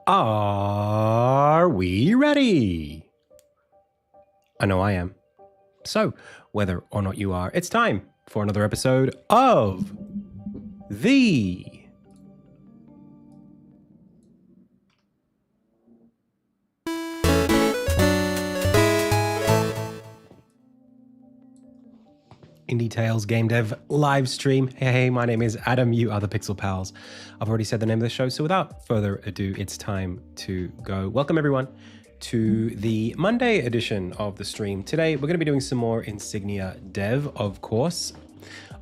Are we ready? I know I am. So, whether or not you are, it's time for another episode of the Indie Tales Game Dev live stream. Hey, my name is Adam. You are the Pixel Pals. I've already said the name of the show, so without further ado, it's time to go. Welcome everyone to the Monday edition of the stream. Today, we're going to be doing some more Insignia dev, of course.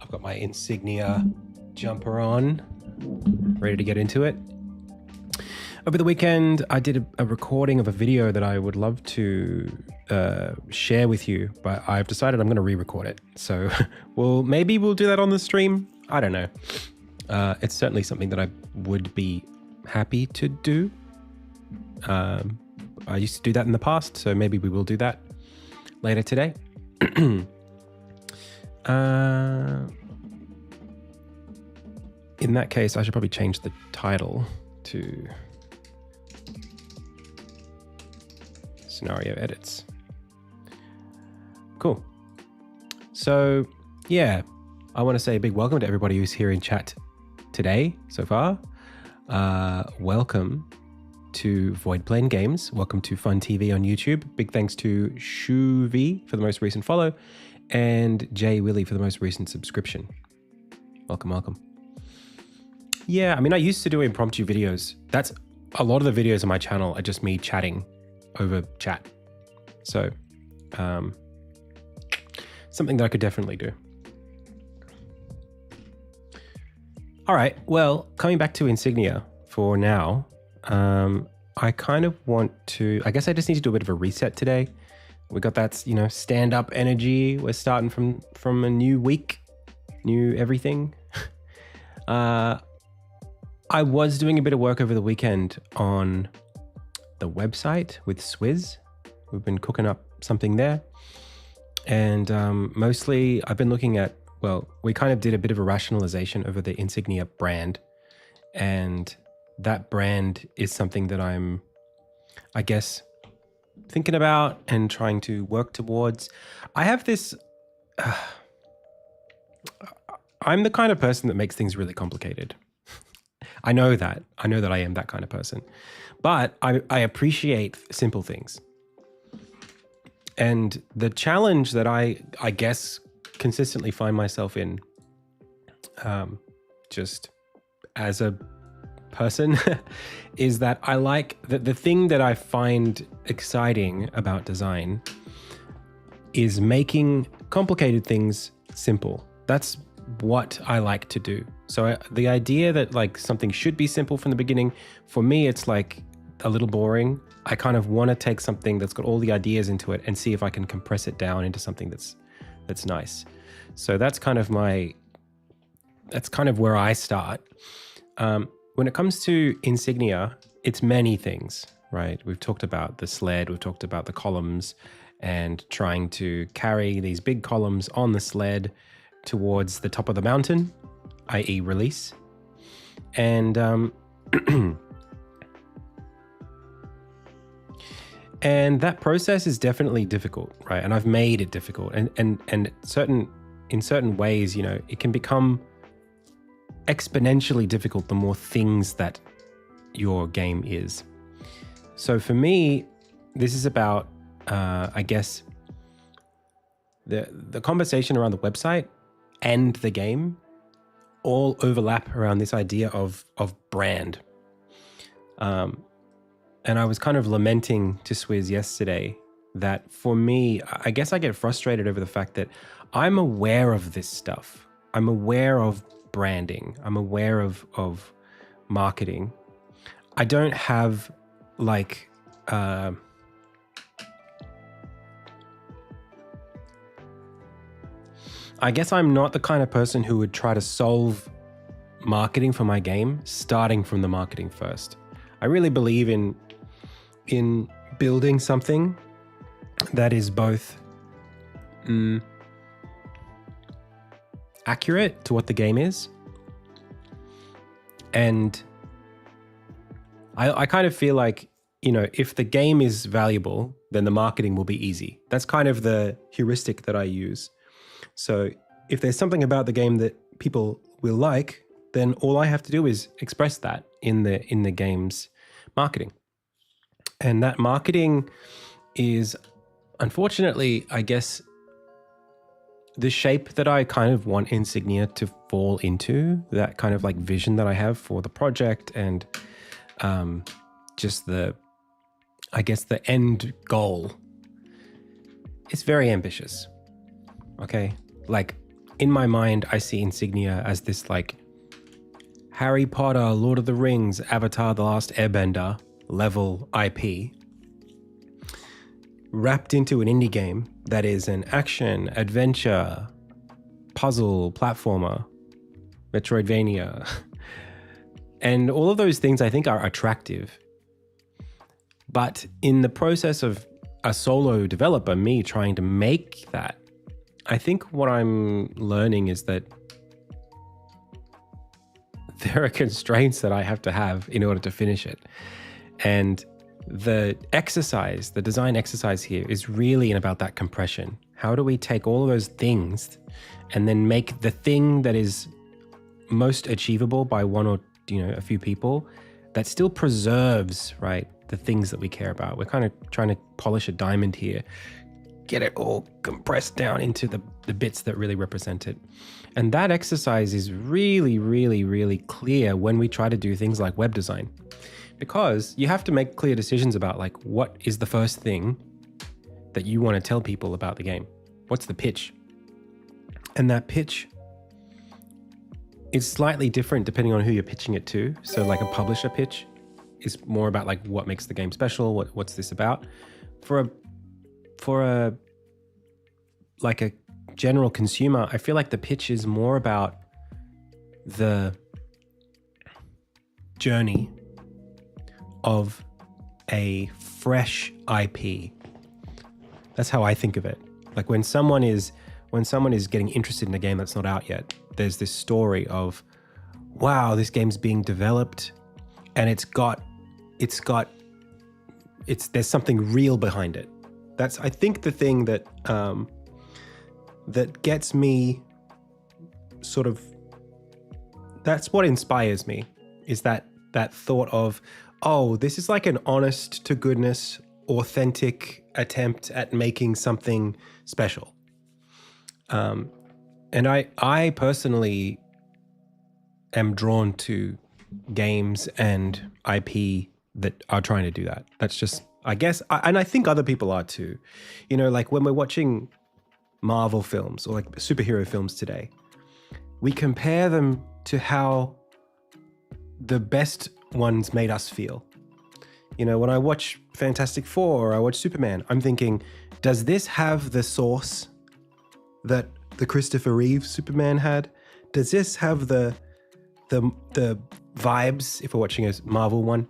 I've got my Insignia jumper on, ready to get into it. Over the weekend, I did a recording of a video that I would love to share with you, but I've decided I'm going to re-record it. So maybe we'll do that on the stream. I don't know. It's certainly something that I would be happy to do. I used to do that in the past, so maybe we will do that later today. In that case, I should probably change the title to Scenario Edits. Cool. So, yeah, I want to say a big welcome to everybody who's here in chat today so far. Welcome to Void Plane Games. Welcome to Fun TV on YouTube. Big thanks to Shuvi for the most recent follow and Jay Willie for the most recent subscription. Welcome, welcome. Yeah, I mean, I used to do impromptu videos. That's a lot of the videos on my channel are just me chatting over chat. So, something that I could definitely do. All right, well, coming back to Insignia for now, I kind of want to, I guess I just need to do a bit of a reset today. We got that, stand-up energy. We're starting from a new week, new everything. I was doing a bit of work over the weekend on the website with Swizz. We've been cooking up something there. And mostly I've been looking at, well, we kind of did a bit of a rationalization over the Insignia brand. And that brand is something that I'm, I guess, thinking about and trying to work towards. I have this, I'm the kind of person that makes things really complicated. I know that I am that kind of person, but I appreciate simple things. And the challenge that I guess consistently find myself in, just as a person, is that I like the thing that I find exciting about design is making complicated things simple. That's what I like to do. So the idea that like something should be simple from the beginning, for me, it's like a little boring. I kind of want to take something that's got all the ideas into it and see if I can compress it down into something that's nice. So that's kind of where I start. When it comes to Insignia, it's many things, right? We've talked about the sled, we've talked about the columns and trying to carry these big columns on the sled towards the top of the mountain, i.e. release. And and that process is definitely difficult, right? And I've made it difficult. And in certain ways, it can become exponentially difficult the more things that your game is. So for me, this is about, I guess, the conversation around the website and the game all overlap around this idea of brand. And I was kind of lamenting to Swizz yesterday that for me, I guess I get frustrated over the fact that I'm aware of this stuff. I'm aware of branding. I'm aware of marketing. I don't have like, I guess I'm not the kind of person who would try to solve marketing for my game starting from the marketing first. I really believe in building something that is both accurate to what the game is, and I kind of feel like, you know, if the game is valuable, then the marketing will be easy. That's kind of the heuristic that I use. So if there's something about the game that people will like, then all I have to do is express that in the game's marketing. And that marketing is, unfortunately, I guess, the shape that I kind of want Insignia to fall into, that kind of like vision that I have for the project, and just the end goal. It's very ambitious. Okay. Like, in my mind, I see Insignia as this like Harry Potter, Lord of the Rings, Avatar, The Last Airbender level IP wrapped into an indie game that is an action, adventure, puzzle, platformer, Metroidvania. And all of those things I think are attractive. But in the process of a solo developer, me trying to make that, I think what I'm learning is that there are constraints that I have to have in order to finish it. And the design exercise here is really about that compression. How do we take all of those things and then make the thing that is most achievable by one or, you know, a few people that still preserves, right, the things that we care about. We're kind of trying to polish a diamond here, get it all compressed down into the bits that really represent it. And that exercise is really, really, really clear when we try to do things like web design, because you have to make clear decisions about like, what is the first thing that you want to tell people about the game? What's the pitch? And that pitch is slightly different depending on who you're pitching it to. So like a publisher pitch is more about like what makes the game special, what's this about. For a like a general consumer, I feel like the pitch is more about the journey of a fresh IP. That's how I think of it. Like when someone is getting interested in a game that's not out yet, there's this story of, wow, this game's being developed and there's something real behind it. That's, I think, the thing that that gets me sort of, that's what inspires me, is that thought of, oh, this is like an honest to goodness, authentic attempt at making something special. And I personally am drawn to games and IP that are trying to do that. That's just, I guess, and I think other people are too. You know, like when we're watching Marvel films or like superhero films today, we compare them to how the best ones made us feel. You know, when I watch Fantastic Four or I watch Superman, I'm thinking, does this have the source that the Christopher Reeve Superman had? Does this have the vibes, if we're watching a Marvel one,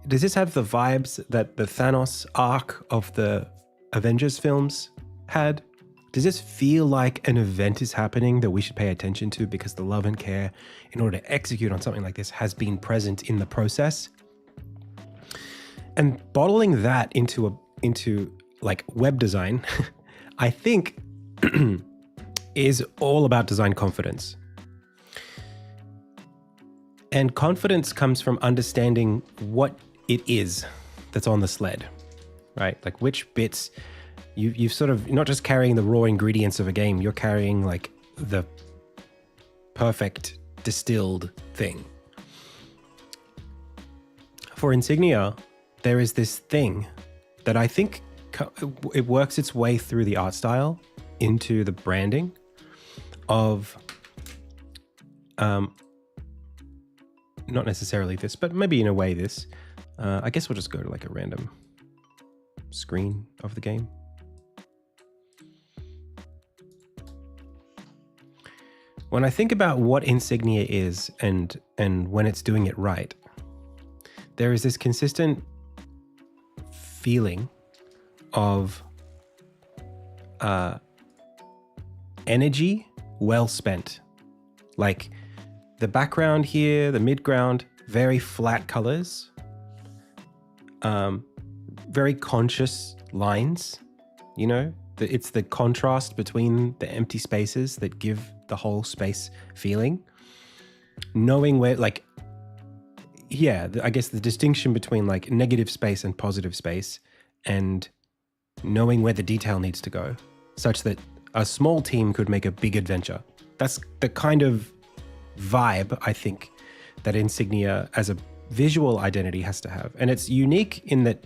does this have the vibes that the Thanos arc of the Avengers films had? Does this feel like an event is happening that we should pay attention to because the love and care in order to execute on something like this has been present in the process? And bottling that into like web design, I think is all about design confidence. And confidence comes from understanding what it is that's on the sled, right? Like which bits you've sort of, you're not just carrying the raw ingredients of a game, you're carrying like the perfect distilled thing. For Insignia, there is this thing that I think it works its way through the art style into the branding of, not necessarily this, but maybe in a way this. I guess we'll just go to like a random screen of the game. when I think about what Insignia is and when it's doing it right, there is this consistent feeling of energy well spent. Like the background here, the midground, very flat colors, very conscious lines, you know? It's the contrast between the empty spaces that give the whole space feeling. Knowing where, like, yeah, I guess the distinction between like negative space and positive space, and knowing where the detail needs to go, such that a small team could make a big adventure. That's the kind of vibe I think that Insignia as a visual identity has to have. And it's unique in that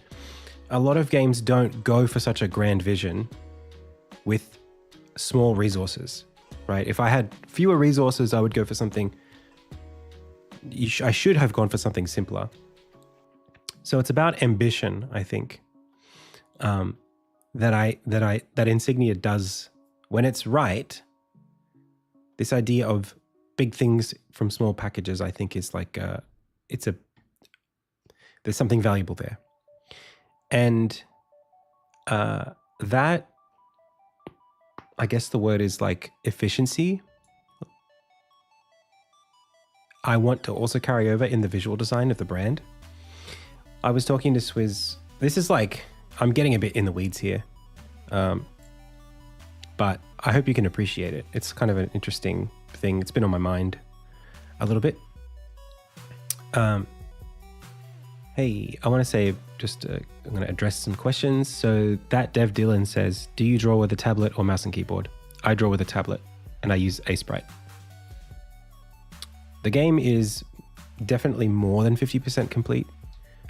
a lot of games don't go for such a grand vision with small resources, right? If I had fewer resources, I would go for something, I should have gone for something simpler. So it's about ambition, I think, that Insignia does when it's right. This idea of big things from small packages, I think, is like there's something valuable there, and that, I guess the word is like efficiency. I want to also carry over in the visual design of the brand. I was talking to Swizz. This is like, I'm getting a bit in the weeds here, but I hope you can appreciate it. It's kind of an interesting thing. It's been on my mind a little bit. Hey, I want to say just, I'm going to address some questions. So that Dev Dylan says, do you draw with a tablet or mouse and keyboard? I draw with a tablet and I use Sprite. The game is definitely more than 50% complete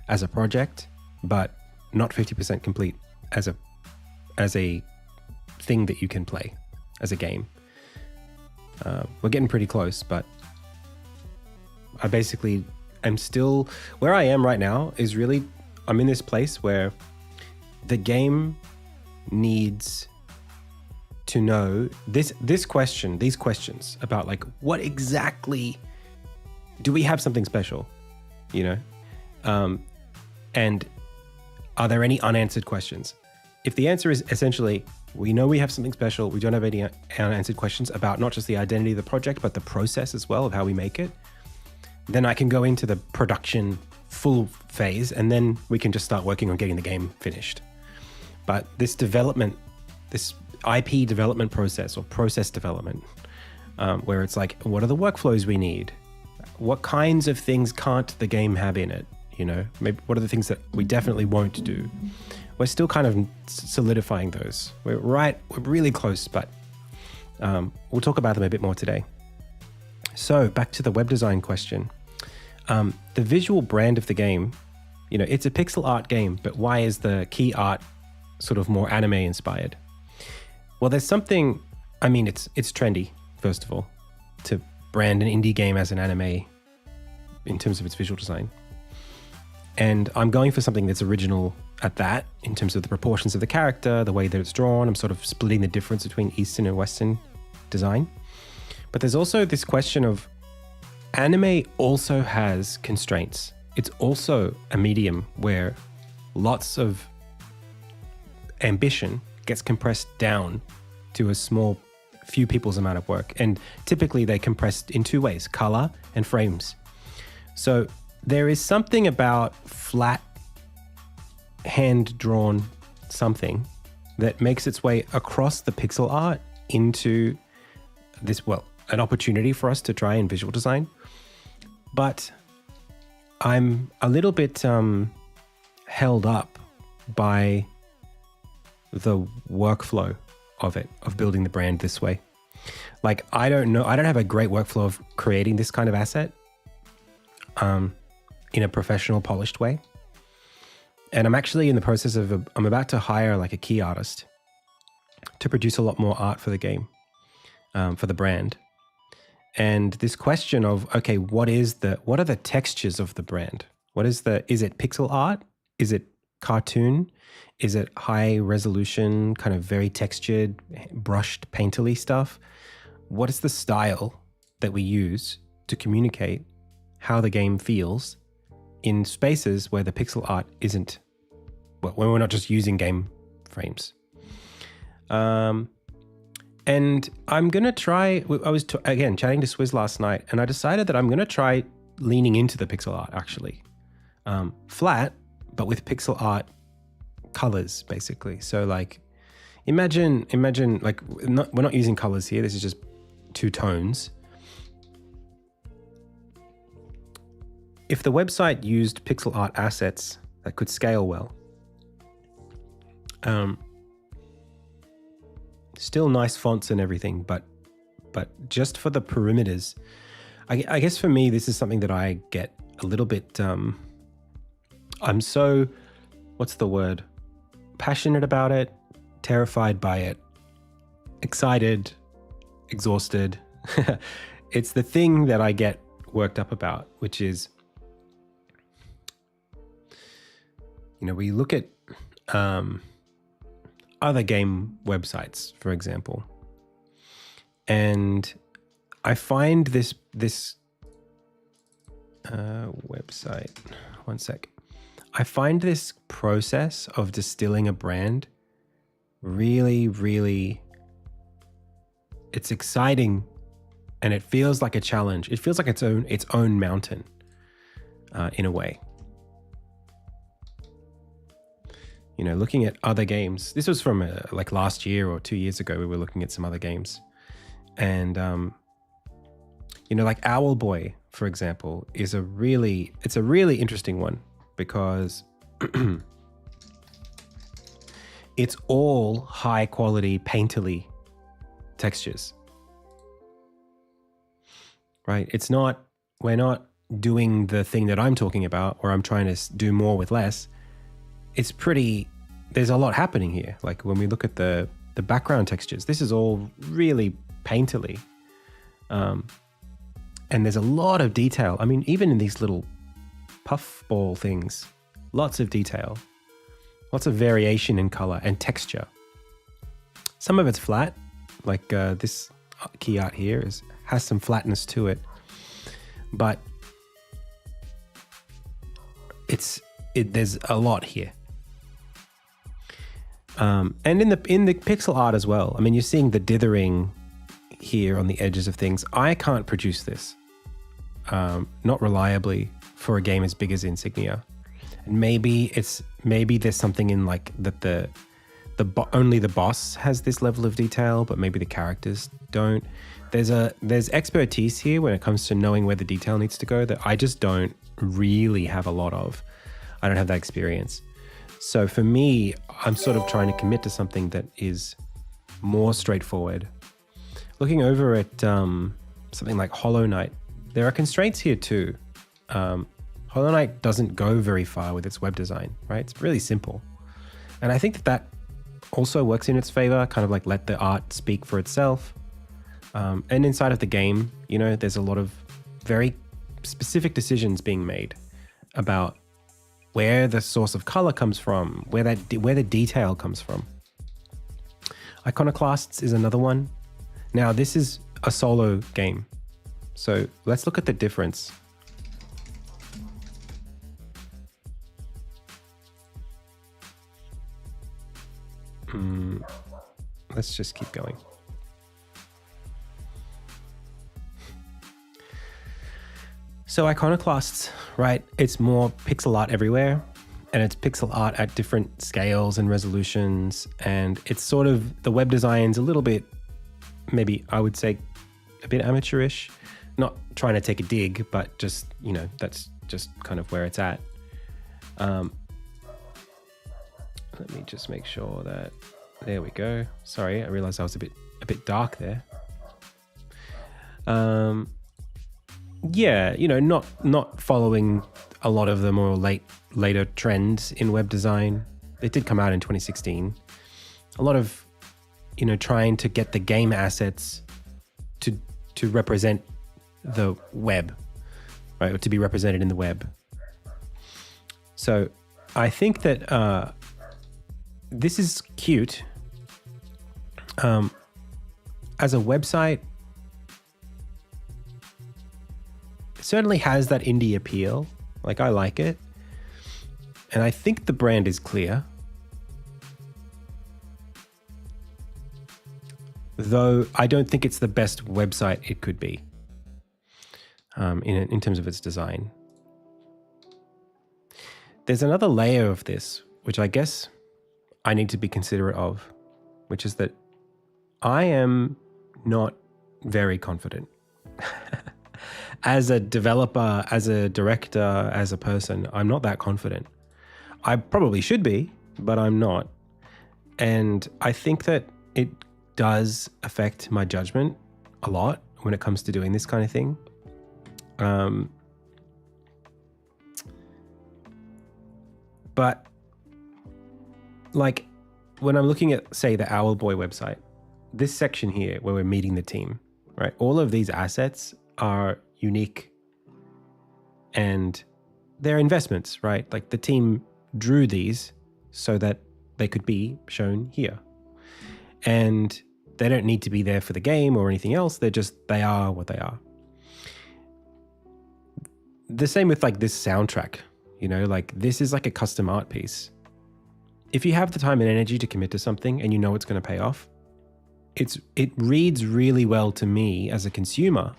as a project, but not 50% complete as a thing that you can play as a game. We're getting pretty close, but I basically am still, where I am right now is really, I'm in this place where the game needs to know these questions about like, what exactly do we have something special, you know? And are there any unanswered questions? If the answer is essentially, we know we have something special, we don't have any unanswered questions about not just the identity of the project, but the process as well of how we make it, then I can go into the production full phase, and then we can just start working on getting the game finished. But this development, this IP development process or process development, where it's like, what are the workflows we need? What kinds of things can't the game have in it? You know, maybe what are the things that we definitely won't do? We're still kind of solidifying those. We're really close, but we'll talk about them a bit more today. So back to the web design question. The visual brand of the game, you know, it's a pixel art game, but why is the key art sort of more anime inspired? Well, there's something, I mean, it's trendy, first of all, to brand an indie game as an anime in terms of its visual design. And I'm going for something that's original at that, in terms of the proportions of the character, the way that it's drawn. I'm sort of splitting the difference between Eastern and Western design. But there's also this question of anime also has constraints. It's also a medium where lots of ambition gets compressed down to a small few people's amount of work. And typically they compressed in two ways, color and frames. So there is something about flat, hand-drawn something that makes its way across the pixel art into this, well, an opportunity for us to try in visual design. But I'm a little bit held up by the workflow of it, of building the brand this way. Like, I don't have a great workflow of creating this kind of asset in a professional, polished way. And I'm actually in the process of, I'm about to hire like a key artist to produce a lot more art for the game, for the brand. And this question of, okay, what are the textures of the brand? Is it pixel art? Is it cartoon? Is it high resolution, kind of very textured, brushed, painterly stuff? What is the style that we use to communicate how the game feels in spaces where the pixel art isn't, well, when we're not just using game frames. And I'm going to try, I was, again, chatting to Swizz last night, and I decided that I'm going to try leaning into the pixel art, actually. Flat, but with pixel art colors, basically. So like, imagine like, we're not using colors here. This is just two tones. If the website used pixel art assets that could scale well, still nice fonts and everything, but just for the perimeters, I guess for me, this is something that I get a little bit, I'm so, what's the word? Passionate about it, terrified by it, excited, exhausted. It's the thing that I get worked up about, which is, we look at other game websites, for example, and I find this website, one sec. I find this process of distilling a brand really, really, it's exciting, and it feels like a challenge. It feels like its own mountain, in a way. Looking at other games. This was from like last year or 2 years ago. We were looking at some other games, and like Owlboy, for example, it's a really interesting one, because it's all high quality painterly textures, right? We're not doing the thing that I'm talking about, or I'm trying to do more with less. It's there's a lot happening here. Like when we look at the background textures, this is all really painterly. And there's a lot of detail. I mean, even in these little puffball things, lots of detail, lots of variation in color and texture. Some of it's flat, like this key art here has some flatness to it, but there's a lot here. And in the pixel art as well. I mean, you're seeing the dithering here on the edges of things. I can't produce this, not reliably, for a game as big as Insignia. And maybe there's something in like that only the boss has this level of detail, but maybe the characters don't. There's expertise here when it comes to knowing where the detail needs to go that I just don't really have a lot of. I don't have that experience. So for me, I'm sort of trying to commit to something that is more straightforward. Looking over at something like Hollow Knight, there are constraints here too. Hollow Knight doesn't go very far with its web design, right? It's really simple. And I think that also works in its favor, kind of like let the art speak for itself. And inside of the game, there's a lot of very specific decisions being made about where the source of color comes from, where the detail comes from. Iconoclasts is another one. Now, this is a solo game. So let's look at the difference. Let's just keep going. So Iconoclasts, right? It's more pixel art everywhere, and it's pixel art at different scales and resolutions. And it's sort of, the web design's a little bit, maybe I would say a bit amateurish, not trying to take a dig, but just, that's just kind of where it's at. Let me just make sure that, there we go. Sorry, I realized I was a bit dark there. Yeah, not following a lot of the more later trends in web design. They did come out in 2016. A lot of, trying to get the game assets to represent the web, right? Or to be represented in the web. So I think that this is cute. As a website, certainly has that indie appeal. Like, I like it. And I think the brand is clear. Though I don't think it's the best website it could be in terms of its design. There's another layer of this, which I guess I need to be considerate of, which is that I am not very confident. As a developer, as a director, as a person, I'm not that confident. I probably should be, but I'm not. And I think that it does affect my judgment a lot when it comes to doing this kind of thing. But like when I'm looking at, say, the Owlboy website, this section here where we're meeting the team, right? All of these assets are unique and they're investments, right? Like the team drew these so that they could be shown here. And they don't need to be there for the game or anything else. They are what they are. The same with like this soundtrack, you know, like this is like a custom art piece. If you have the time and energy to commit to something and you know it's going to pay off, it reads really well to me as a consumer.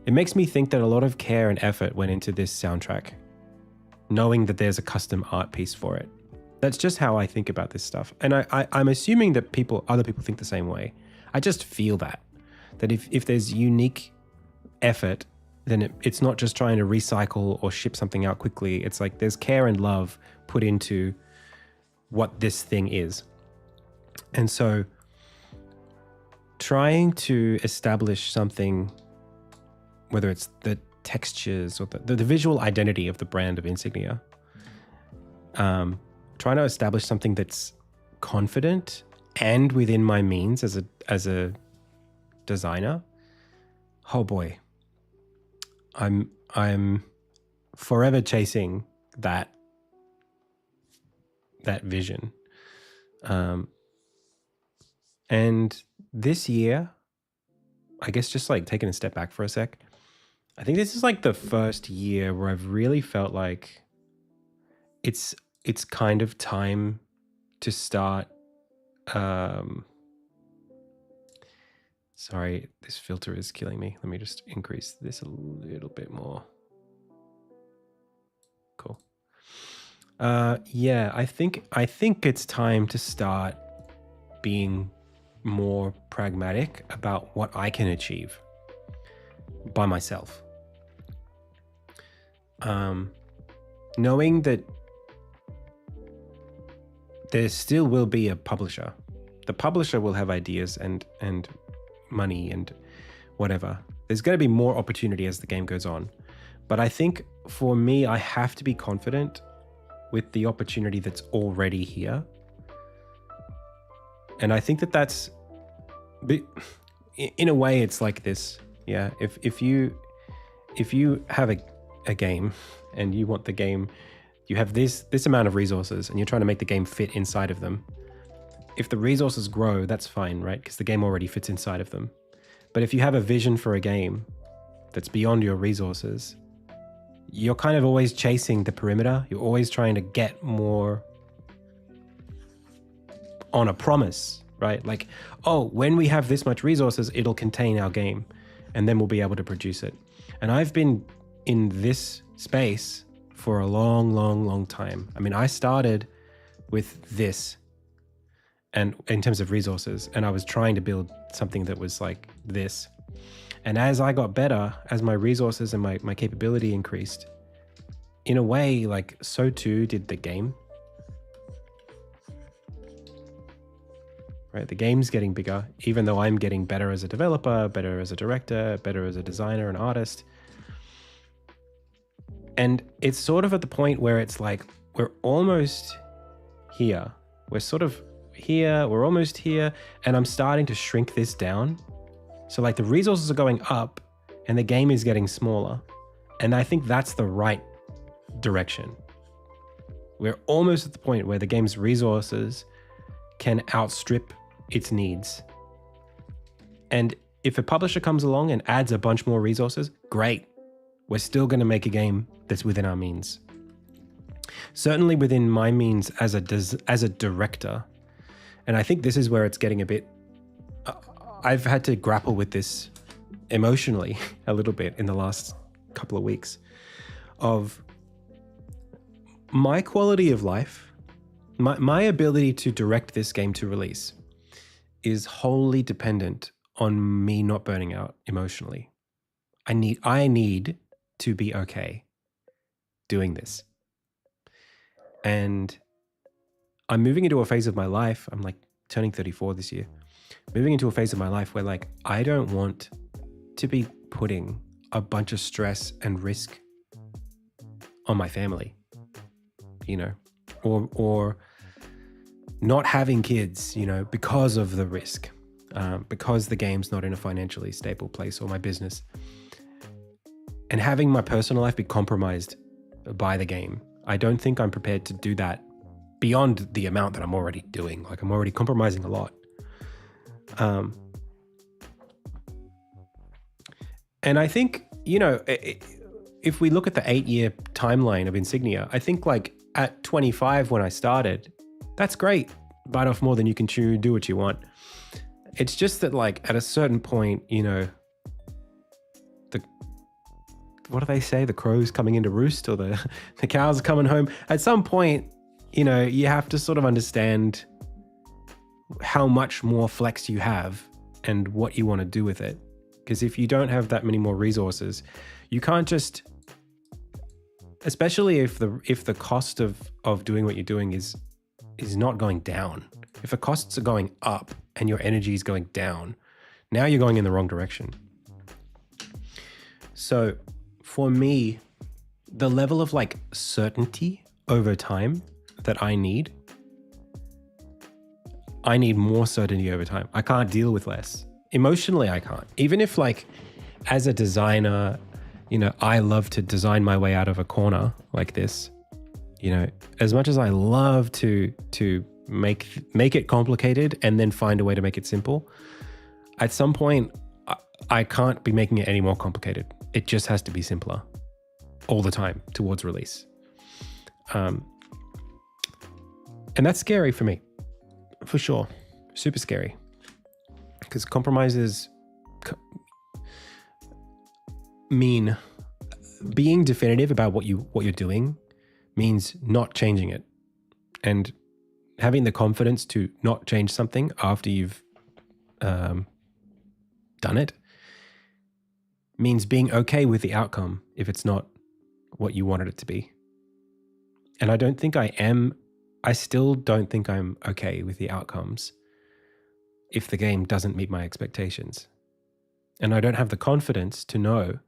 It makes me think that a lot of care and effort went into this soundtrack, knowing that there's a custom art piece for it. That's just how I think about this stuff. And I'm assuming that other people think the same way. I just feel that if there's unique effort, then it's not just trying to recycle or ship something out quickly. It's like there's care and love put into what this thing is. And so trying to establish something, whether it's the textures or the visual identity of the brand of Insignia, trying to establish something that's confident and within my means as a designer. Oh boy, I'm forever chasing that vision. And this year, I guess just like taking a step back for a sec, I think this is like the first year where I've really felt like it's kind of time to start. Sorry, this filter is killing me. Let me just increase this a little bit more. Cool. Yeah, I think it's time to start being more pragmatic about what I can achieve by myself. Knowing that there still will be a publisher. The publisher will have ideas and money and whatever. There's going to be more opportunity as the game goes on. But I think for me, I have to be confident with the opportunity that's already here. And I think that's, in a way, it's like this. Yeah, if you have a game and you want the game, you have this amount of resources and you're trying to make the game fit inside of them. If the resources grow, that's fine, right? Because the game already fits inside of them. But if you have a vision for a game that's beyond your resources, you're kind of always chasing the perimeter. You're always trying to get more on a promise, right? Like, oh, when we have this much resources, it'll contain our game and then we'll be able to produce it. And I've been in this space for a long time. I mean, I started with this, and in terms of resources, and I was trying to build something that was like this. And as I got better, as my resources and my capability increased, in a way, like so too did the game. Right? The game's getting bigger, even though I'm getting better as a developer, better as a director, better as a designer and artist. And it's sort of at the point where it's like, we're almost here. We're sort of here, we're almost here, and I'm starting to shrink this down. So like the resources are going up and the game is getting smaller. And I think that's the right direction. We're almost at the point where the game's resources can outstrip its needs. And if a publisher comes along and adds a bunch more resources, great. We're still going to make a game that's within our means. Certainly within my means as a director. And I think this is where it's getting a bit... I've had to grapple with this emotionally a little bit in the last couple of weeks of my quality of life, my ability to direct this game to release is wholly dependent on me not burning out emotionally. I need to be okay doing this. And I'm moving into a phase of my life. I'm like turning 34 this year. Moving into a phase of my life where like I don't want to be putting a bunch of stress and risk on my family, you know, or not having kids, you know, because of the risk, because the game's not in a financially stable place, or my business, and having my personal life be compromised by the game. I don't think I'm prepared to do that beyond the amount that I'm already doing. Like I'm already compromising a lot. And I think, you know, if we look at the 8-year timeline of Insignia, I think like at 25 when I started, that's great. Bite off more than you can chew, do what you want. It's just that like at a certain point, you know, what do they say? The crow's coming into roost, or the cows are coming home. At some point, you know, you have to sort of understand how much more flex you have and what you want to do with it. Because if you don't have that many more resources, you can't just, especially if the cost of doing what you're doing is not going down. If the costs are going up and your energy is going down, now you're going in the wrong direction. So for me, the level of like certainty over time that I need more certainty over time. I can't deal with less. Emotionally, I can't. Even if like as a designer, you know, I love to design my way out of a corner like this. You know, as much as I love to make it complicated and then find a way to make it simple, at some point I can't be making it any more complicated. It just has to be simpler all the time towards release. And that's scary for me, for sure. Super scary. Because compromises mean being definitive about what you're doing means not changing it. And having the confidence to not change something after you've done it means being okay with the outcome if it's not what you wanted it to be. And I don't think I am. I still don't think I'm okay with the outcomes if the game doesn't meet my expectations. And I don't have the confidence to know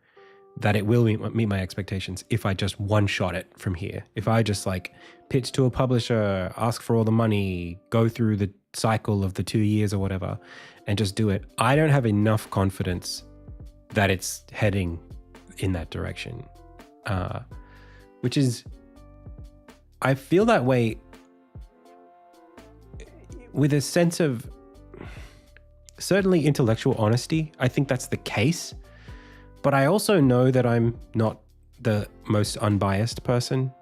that it will meet my expectations if I just one-shot it from here. If I just like pitch to a publisher, ask for all the money, go through the cycle of the 2 years or whatever, and just do it. I don't have enough confidence that it's heading in that direction. Which is, I feel that way with a sense of certainly intellectual honesty. I think that's the case. But I also know that I'm not the most unbiased person.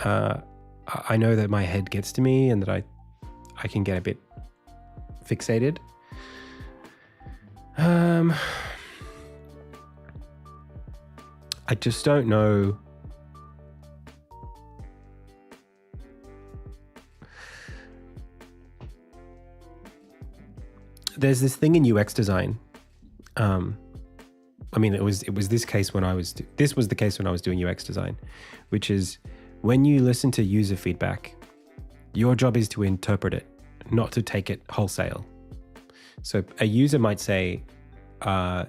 I know that my head gets to me and that I can get a bit fixated. I just don't know. There's this thing in UX design. I mean, it was this case when I was doing UX design, which is when you listen to user feedback, your job is to interpret it, not to take it wholesale. So a user might say, I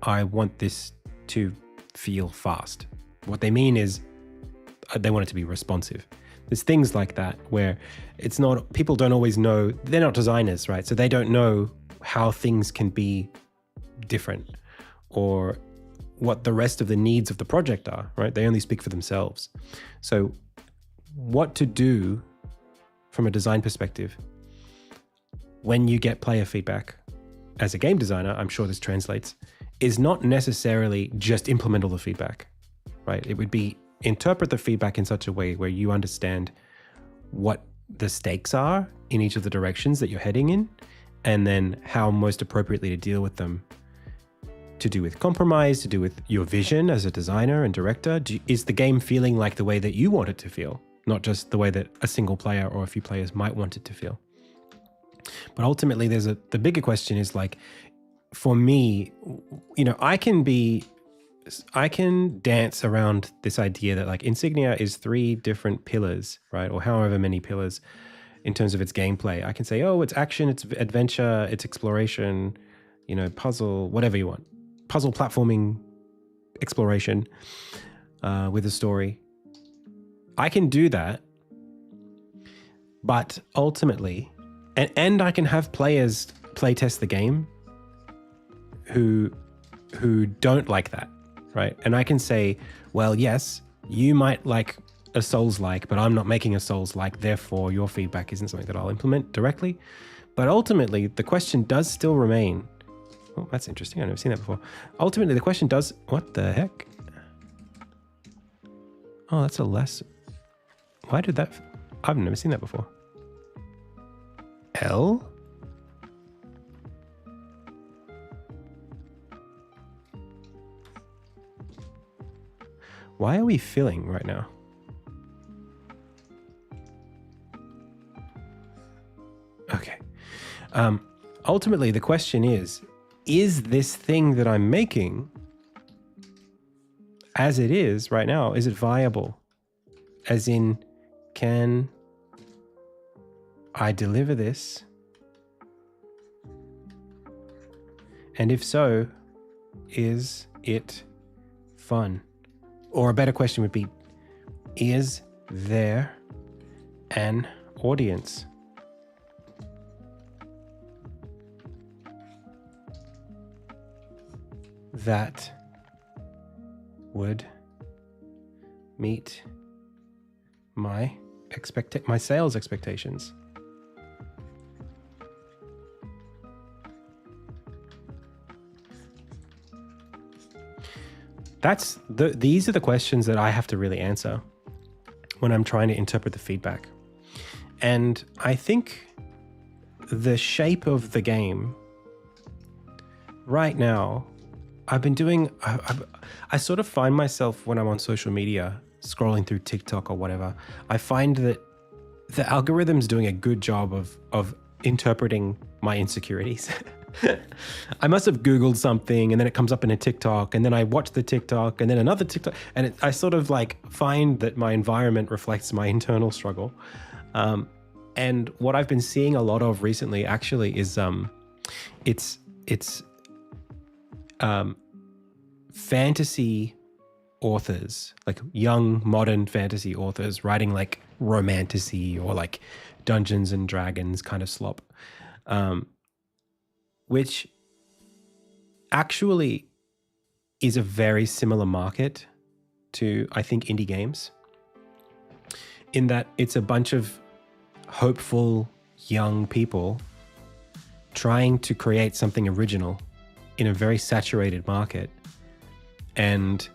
want this to feel fast. What they mean is they want it to be responsive. There's things like that where it's not, people don't always know, they're not designers, right? So they don't know how things can be different or what the rest of the needs of the project are, right? They only speak for themselves. So what to do from a design perspective when you get player feedback as a game designer, I'm sure this translates, is not necessarily just implement all the feedback, right? It would be interpret the feedback in such a way where you understand what the stakes are in each of the directions that you're heading in, and then how most appropriately to deal with them, to do with compromise, to do with your vision as a designer and director. Is the game feeling like the way that you want it to feel, not just the way that a single player or a few players might want it to feel? But ultimately, the bigger question is like, for me, I can dance around this idea that like Insignia is 3 different pillars, right? Or however many pillars in terms of its gameplay. I can say, oh, it's action, it's adventure, it's exploration, puzzle, whatever you want. Puzzle platforming exploration with a story. I can do that, but ultimately, and I can have players play test the game who don't like that, right? And I can say, well, yes, you might like a Souls-like, but I'm not making a Souls-like, therefore your feedback isn't something that I'll implement directly. But ultimately, the question does still remain. Oh, that's interesting. I've never seen that before. Ultimately, the question does... What the heck? Oh, that's a less... Why did that... I've never seen that before. L? Why are we filling right now? Okay. Ultimately, the question is this thing that I'm making, as it is right now, is it viable? As in, can I deliver this? And if so, is it fun? Or a better question would be, is there an audience? That would meet my sales expectations. These are the questions that I have to really answer when I'm trying to interpret the feedback. And I think the shape of the game right now, I've been doing, I sort of find myself when I'm on social media, scrolling through TikTok or whatever, I find that the algorithm's doing a good job of interpreting my insecurities. I must have Googled something and then it comes up in a TikTok and then I watch the TikTok and then another TikTok and I sort of like find that my environment reflects my internal struggle. And what I've been seeing a lot of recently actually is it's fantasy authors, like young modern fantasy authors writing like romantasy or like Dungeons and Dragons kind of slop, which actually is a very similar market to, I think, indie games, in that it's a bunch of hopeful young people trying to create something original in a very saturated market. And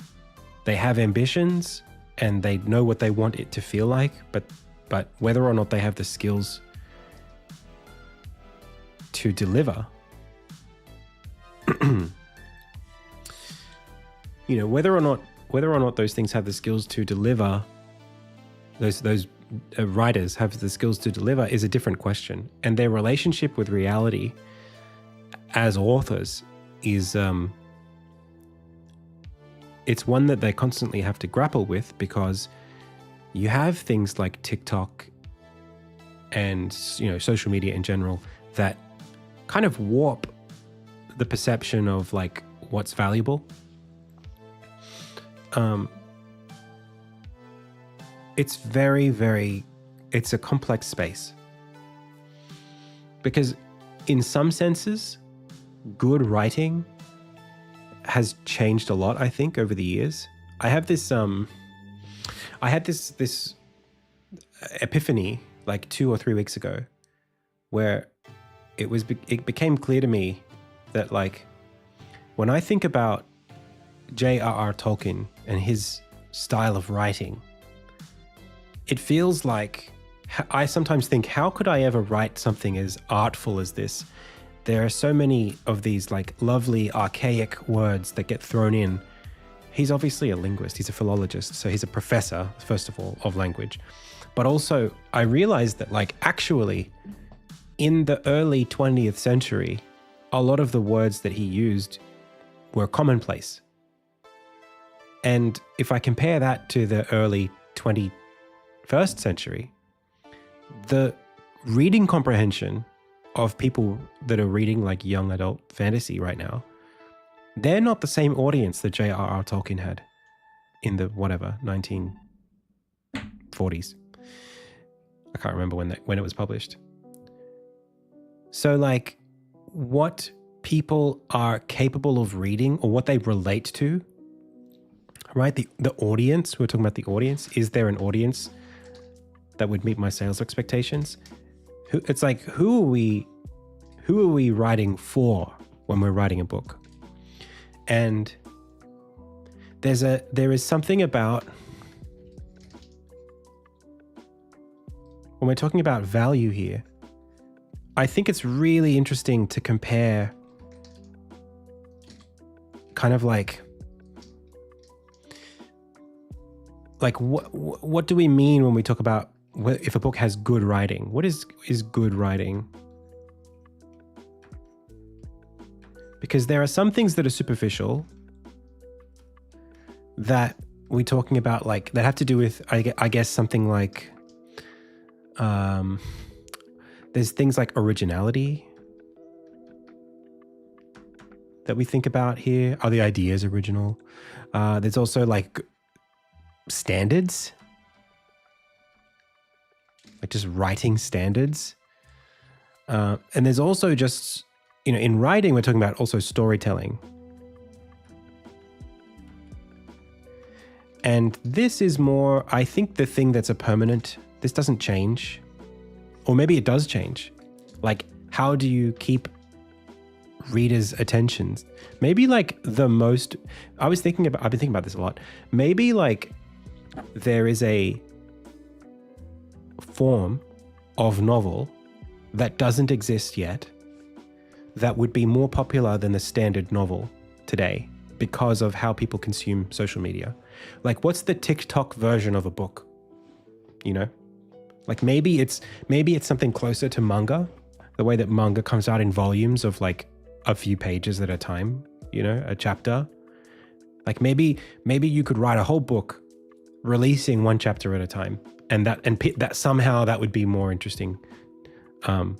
they have ambitions and they know what they want it to feel like, but whether or not they have the skills to deliver, whether or not those things have the skills to deliver, those writers have the skills to deliver is a different question. And their relationship with reality as authors is it's one that they constantly have to grapple with, because you have things like TikTok and social media in general that kind of warp the perception of like what's valuable. It's it's a complex space, because in some senses, good writing has changed a lot, I think, over the years. I had this epiphany like 2 or 3 weeks ago, where it became clear to me that like when I think about J.R.R. Tolkien and his style of writing, it feels like, I sometimes think, how could I ever write something as artful as this? There are so many of these like lovely archaic words that get thrown in. He's obviously a linguist, he's a philologist, so he's a professor, first of all, of language. But also, I realized that like actually in the early 20th century, a lot of the words that he used were commonplace. And if I compare that to the early 21st century, the reading comprehension of people that are reading like young adult fantasy right now, they're not the same audience that J.R.R. Tolkien had in the 1940s. I can't remember when it was published. So like what people are capable of reading or what they relate to, right? The audience, we're talking about the audience. Is there an audience that would meet my sales expectations? It's like, who are we writing for when we're writing a book? And there is something about, when we're talking about value here, I think it's really interesting to compare kind of like what do we mean when we talk about if a book has good writing? What is good writing? Because there are some things that are superficial that we're talking about, like that have to do with, I guess, something like, there's things like originality that we think about here. Are the ideas original? There's also like standards, like just writing standards. And there's also just, in writing, we're talking about also storytelling. And this is more, I think, the thing that's a permanent, this doesn't change. Or maybe it does change. Like, how do you keep readers' attentions? Maybe like I've been thinking about this a lot. Maybe like there is a form of novel that doesn't exist yet that would be more popular than the standard novel today because of how people consume social media. Like, what's the TikTok version of a book? Like maybe it's something closer to manga, the way that manga comes out in volumes of like a few pages at a time, a chapter. Like maybe you could write a whole book releasing one chapter at a time, and that somehow that would be more interesting. Or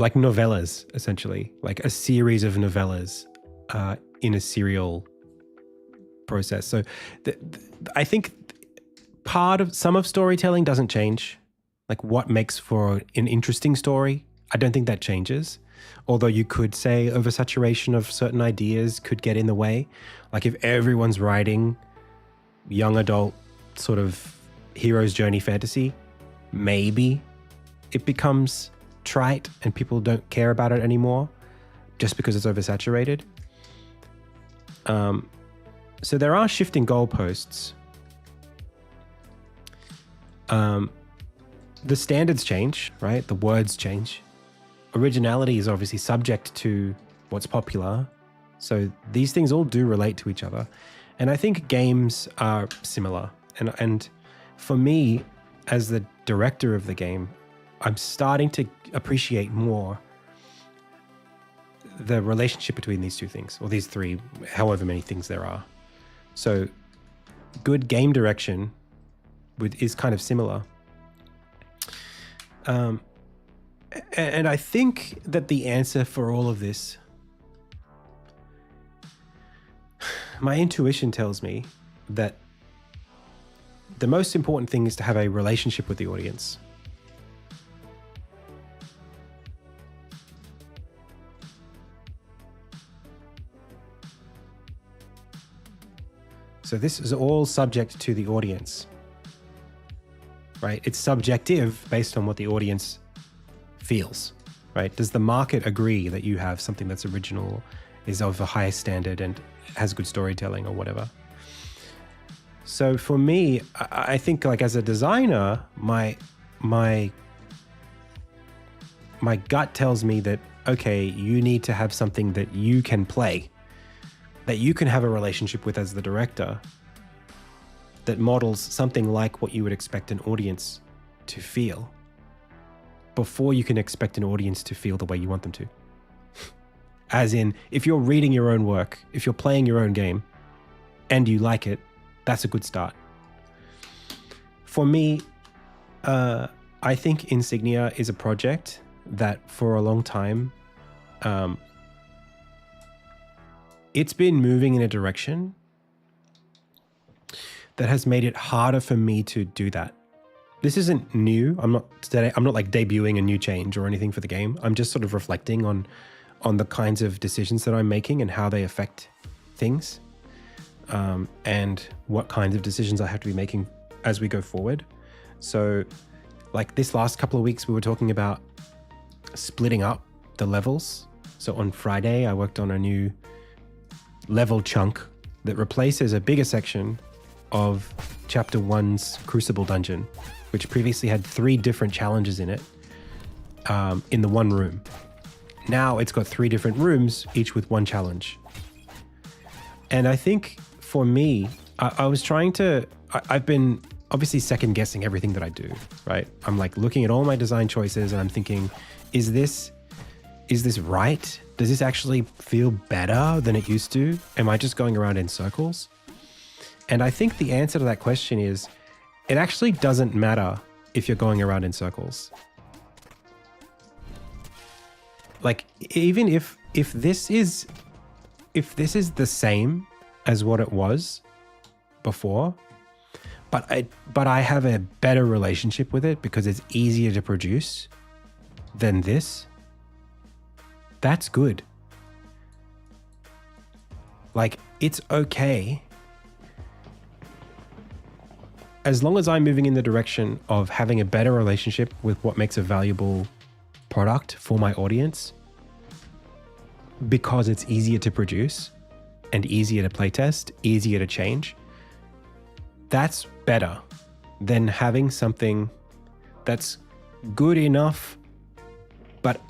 like novellas, essentially, like a series of novellas in a serial process. So I think some of storytelling doesn't change. Like what makes for an interesting story, I don't think that changes. Although you could say oversaturation of certain ideas could get in the way. Like if everyone's writing young adult sort of hero's journey fantasy, maybe it becomes trite and people don't care about it anymore just because it's oversaturated. So there are shifting goalposts. The standards change, right? The words change. Originality is obviously subject to what's popular. So these things all do relate to each other. And I think games are similar. And for me, as the director of the game, I'm starting to appreciate more the relationship between these two things, or these three, however many things there are. So good game direction is kind of similar. And I think that the answer for all of this, my intuition tells me that the most important thing is to have a relationship with the audience. So this is all subject to the audience, right? It's subjective based on what the audience feels, right? Does the market agree that you have something that's original, is of a high standard, and has good storytelling or whatever? So for me, I think like as a designer, my gut tells me that, okay, you need to have something that you can play, that you can have a relationship with as the director, that models something like what you would expect an audience to feel before you can expect an audience to feel the way you want them to. As in, if you're reading your own work, if you're playing your own game and you like it, that's a good start. For me, I think Insignia is a project that for a long time, it's been moving in a direction that has made it harder for me to do that. This isn't new. I'm not like debuting a new change or anything for the game. I'm just sort of reflecting on the kinds of decisions that I'm making and how they affect things, and what kinds of decisions I have to be making as we go forward. So like this last couple of weeks, we were talking about splitting up the levels. So on Friday, I worked on a new level chunk that replaces a bigger section of Chapter 1's Crucible Dungeon, which previously had 3 different challenges in it, in the one room. Now it's got 3 different rooms, each with 1 challenge. And I think for me, I was trying to, I've been obviously second guessing everything that I do, right? I'm like looking at all my design choices and I'm thinking, is this right? Does this actually feel better than it used to? Am I just going around in circles? And I think the answer to that question is, it actually doesn't matter if you're going around in circles. Like, even if this is the same as what it was before, but I have a better relationship with it because it's easier to produce than this, that's good. Like, it's okay. As long as I'm moving in the direction of having a better relationship with what makes a valuable product for my audience, because it's easier to produce and easier to playtest, easier to change, that's better than having something that's good enough, but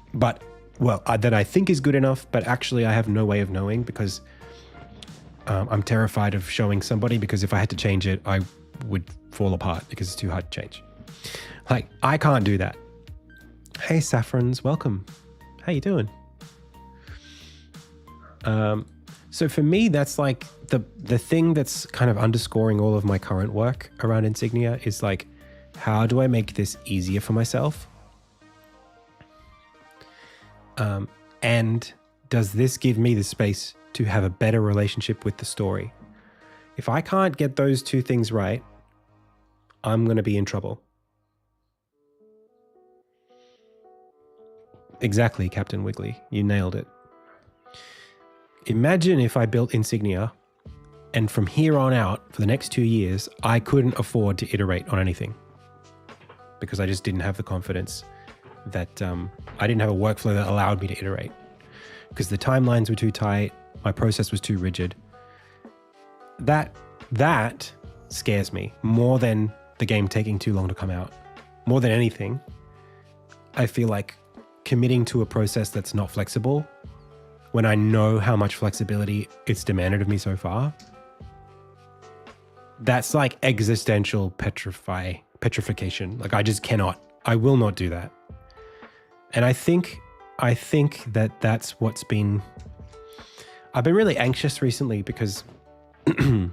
that I think is good enough, but actually I have no way of knowing because I'm terrified of showing somebody, because if I had to change it, I would fall apart because it's too hard to change. Like, I can't do that. Hey, Saffrons, welcome. How you doing? So for me, that's like the thing that's kind of underscoring all of my current work around Insignia is like, how do I make this easier for myself? And does this give me the space to have a better relationship with the story? If I can't get those 2 things right, I'm going to be in trouble. Exactly, Captain Wiggly. You nailed it. Imagine if I built Insignia and from here on out, for the next 2 years, I couldn't afford to iterate on anything because I just didn't have the confidence that I didn't have a workflow that allowed me to iterate because the timelines were too tight. My process was too rigid. That scares me more than the game taking too long to come out. More than anything, I feel like committing to a process that's not flexible when I know how much flexibility it's demanded of me so far, that's like existential petrification. Like, I just cannot, I will not do that. And I think that that's what's been, I've been really anxious recently because in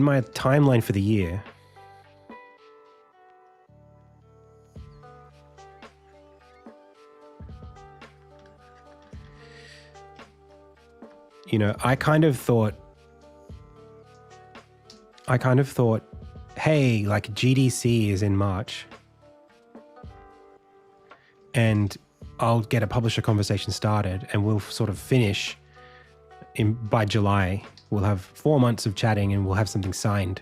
my timeline for the year, you know, I kind of thought, hey, like GDC is in March and I'll get a publisher conversation started and we'll sort of finish by July. We'll have 4 months of chatting and we'll have something signed.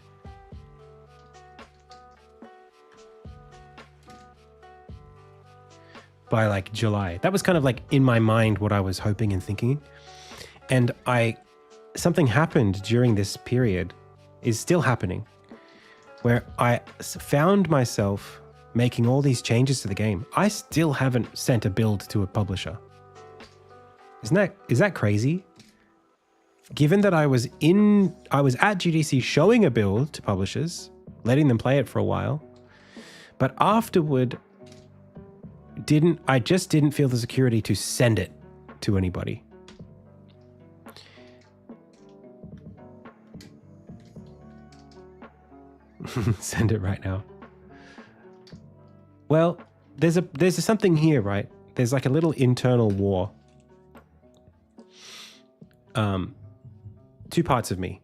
by like July. That was kind of like in my mind what I was hoping and thinking. And something happened during this period, is still happening, where I found myself making all these changes to the game. I still haven't sent a build to a publisher. Is that crazy? Given that I was at GDC showing a build to publishers, letting them play it for a while, but afterward, I just didn't feel the security to send it to anybody. Send it right now. Well, there's something here, right? There's like a little internal war. Two parts of me.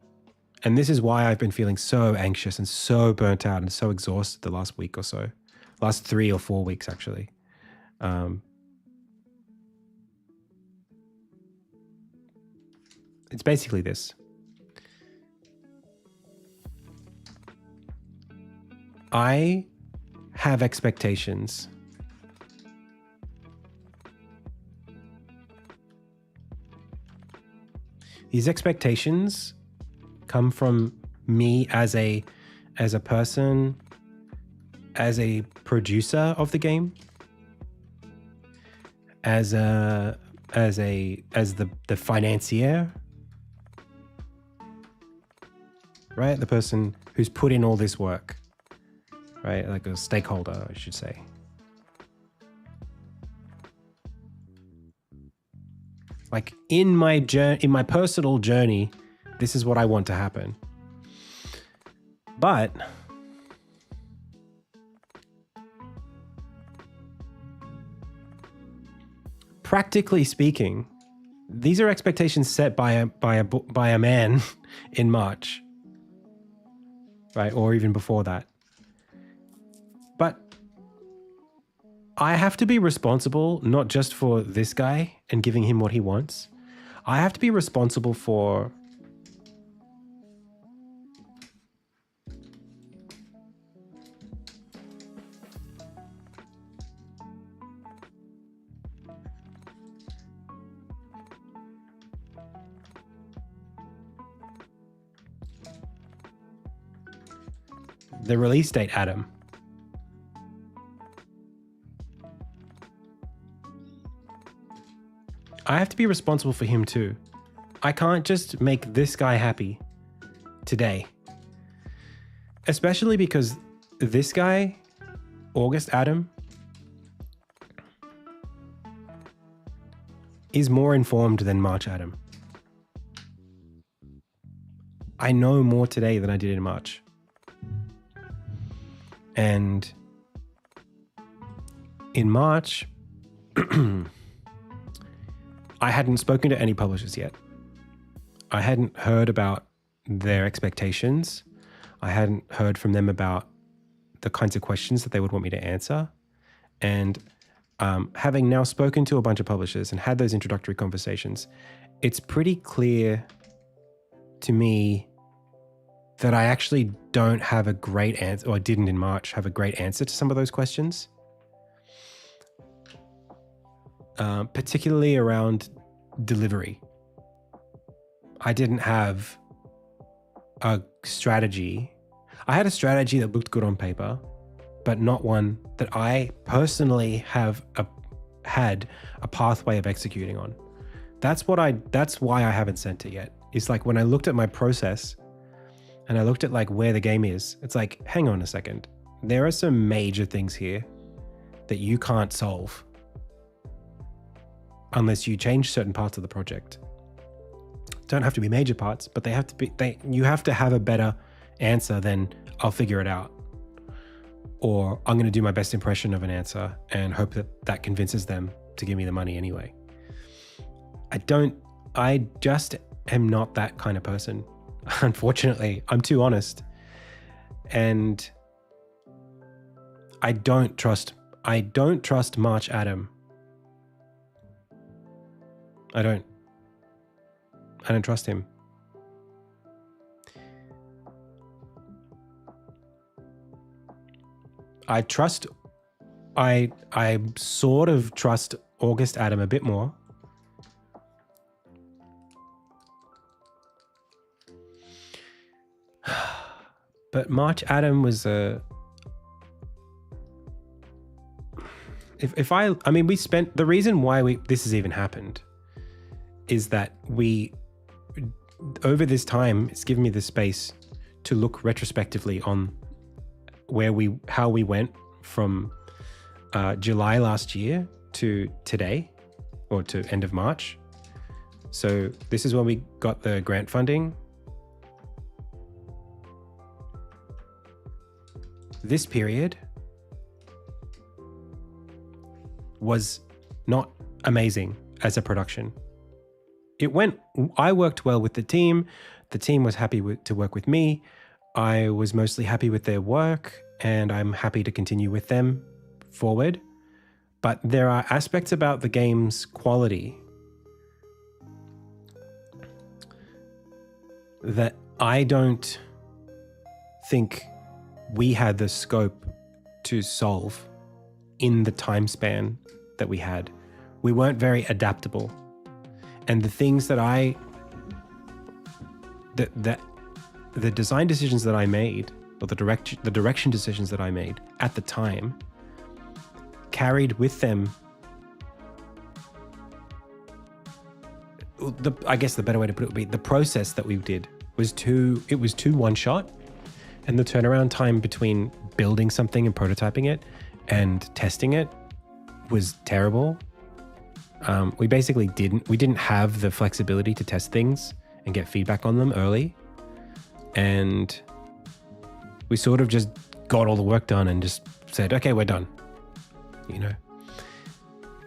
And this is why I've been feeling so anxious and so burnt out and so exhausted the last week or so. Last 3 or 4 weeks, actually. It's basically this. I have expectations. These expectations come from me as a person, as a producer of the game, as the financier, right? The person who's put in all this work, right? Like a stakeholder, I should say. Like in my personal journey, this is what I want to happen. But practically speaking, these are expectations set by a man in March, right? Or even before that. But I have to be responsible, not just for this guy and giving him what he wants. I have to be responsible for the release date, Adam. I have to be responsible for him too. I can't just make this guy happy today. Especially because this guy, August Adam, is more informed than March Adam. I know more today than I did in March. And in March, I hadn't spoken to any publishers yet. I hadn't heard about their expectations. I hadn't heard from them about the kinds of questions that they would want me to answer. And having now spoken to a bunch of publishers and had those introductory conversations, it's pretty clear to me that I actually don't have a great answer, or didn't in March have a great answer to some of those questions. Particularly around delivery. I didn't have a strategy. I had a strategy that looked good on paper, but not one that I personally had a pathway of executing on. That's why I haven't sent it yet. It's like when I looked at my process and I looked at like where the game is, it's like, hang on a second. There are some major things here that you can't solve unless you change certain parts of the project. Don't have to be major parts, but you have to have a better answer than I'll figure it out. Or I'm going to do my best impression of an answer and hope that convinces them to give me the money anyway. I just am not that kind of person. Unfortunately, I'm too honest. And I don't trust March Adam. I don't trust him. I trust I sort of trust August Adam a bit more. But March Adam was a... I mean, we spent... The reason why this has even happened is that over this time, it's given me the space to look retrospectively on how we went from July last year to today, or to end of March. So this is when we got the grant funding. This period was not amazing as a production. I worked well with the team. The team was happy to work with me. I was mostly happy with their work, and I'm happy to continue with them forward. But there are aspects about the game's quality that I don't think we had the scope to solve in the time span that we had. We weren't very adaptable. And the things that the design decisions that I made, or the direction decisions that I made at the time, carried with them, I guess the better way to put it would be, the process that we did was too one shot. And the turnaround time between building something and prototyping it and testing it was terrible. We basically didn't have the flexibility to test things and get feedback on them early. And we sort of just got all the work done and just said, okay, we're done. You know,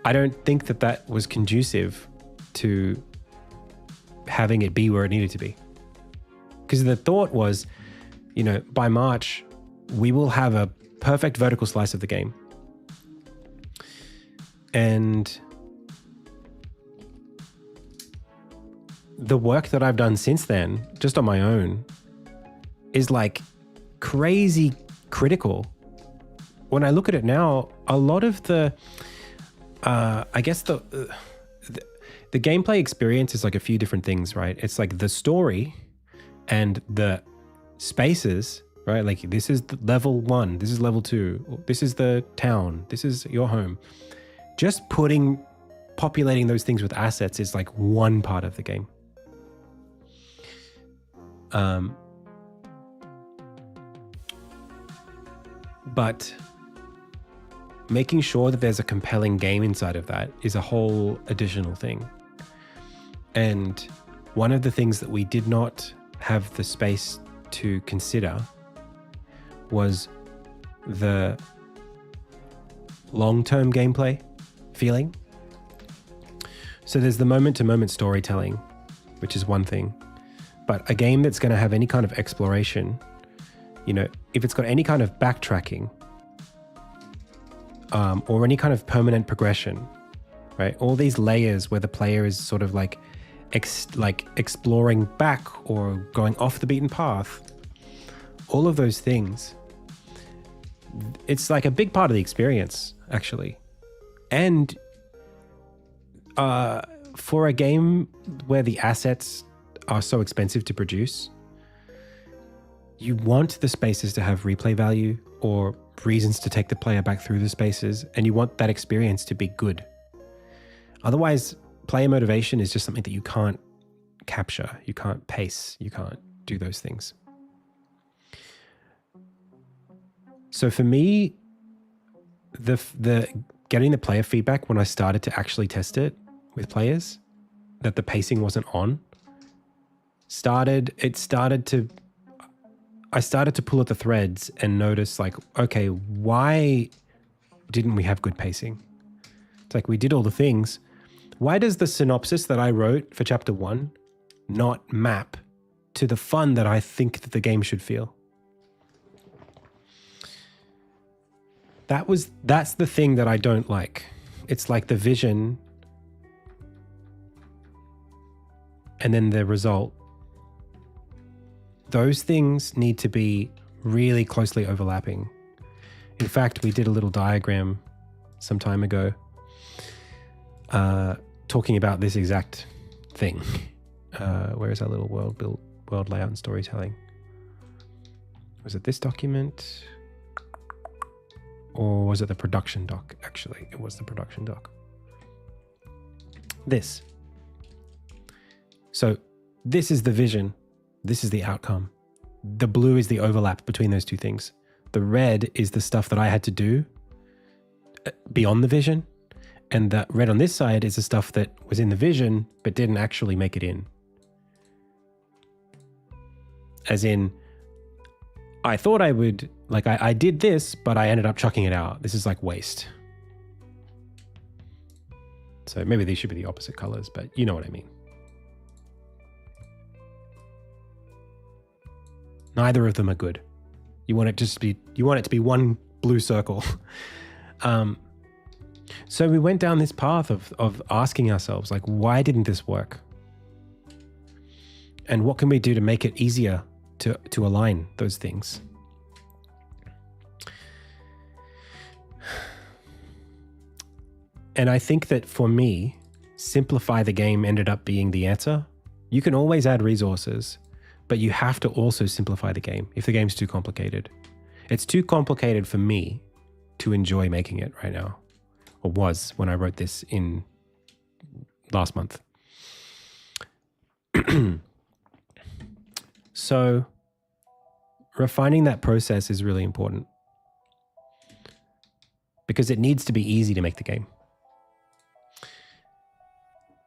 I don't think that was conducive to having it be where it needed to be. Because the thought was, you know, by March, we will have a perfect vertical slice of the game. And the work that I've done since then, just on my own, is like crazy critical. When I look at it now, a lot of the, I guess the gameplay experience is like a few different things, right? It's like the story and the spaces, right? Like this is the level 1, this is level 2, this is the town, this is your home. Just populating those things with assets is like one part of the game. But making sure that there's a compelling game inside of that is a whole additional thing. And one of the things that we did not have the space to consider was the long-term gameplay feeling. So there's the moment-to-moment storytelling, which is one thing. But a game that's going to have any kind of exploration, you know, if it's got any kind of backtracking, or any kind of permanent progression, right? All these layers where the player is sort of like exploring back or going off the beaten path, all of those things, it's like a big part of the experience, actually. And for a game where the assets are so expensive to produce, you want the spaces to have replay value or reasons to take the player back through the spaces, and you want that experience to be good. Otherwise, player motivation is just something that you can't capture, you can't pace, you can't do those things. So for me, the getting the player feedback when I started to actually test it with players, that the pacing wasn't on, I started to pull at the threads and notice like, okay, why didn't we have good pacing? It's like we did all the things. Why does the synopsis that I wrote for chapter 1 not map to the fun that I think that the game should feel? That's the thing that I don't like. It's like the vision and then the result. Those things need to be really closely overlapping. In fact, we did a little diagram some time ago, talking about this exact thing. Where is our little world layout and storytelling? Was it this document? Or was it the production doc? Actually, it was the production doc. This. So this is the vision. This is the outcome. The blue is the overlap between those two things. The red is the stuff that I had to do beyond the vision. And the red on this side is the stuff that was in the vision, but didn't actually make it in. As in, I thought I would, like I did this, but I ended up chucking it out. This is like waste. So maybe these should be the opposite colors, but you know what I mean. Neither of them are good. You want it to be one blue circle. So we went down this path of asking ourselves, like, why didn't this work? And what can we do to make it easier to align those things? And I think that for me, simplify the game ended up being the answer. You can always add resources, but you have to also simplify the game if the game's too complicated. It's too complicated for me to enjoy making it right now, or was when I wrote this in last month. So refining that process is really important because it needs to be easy to make the game.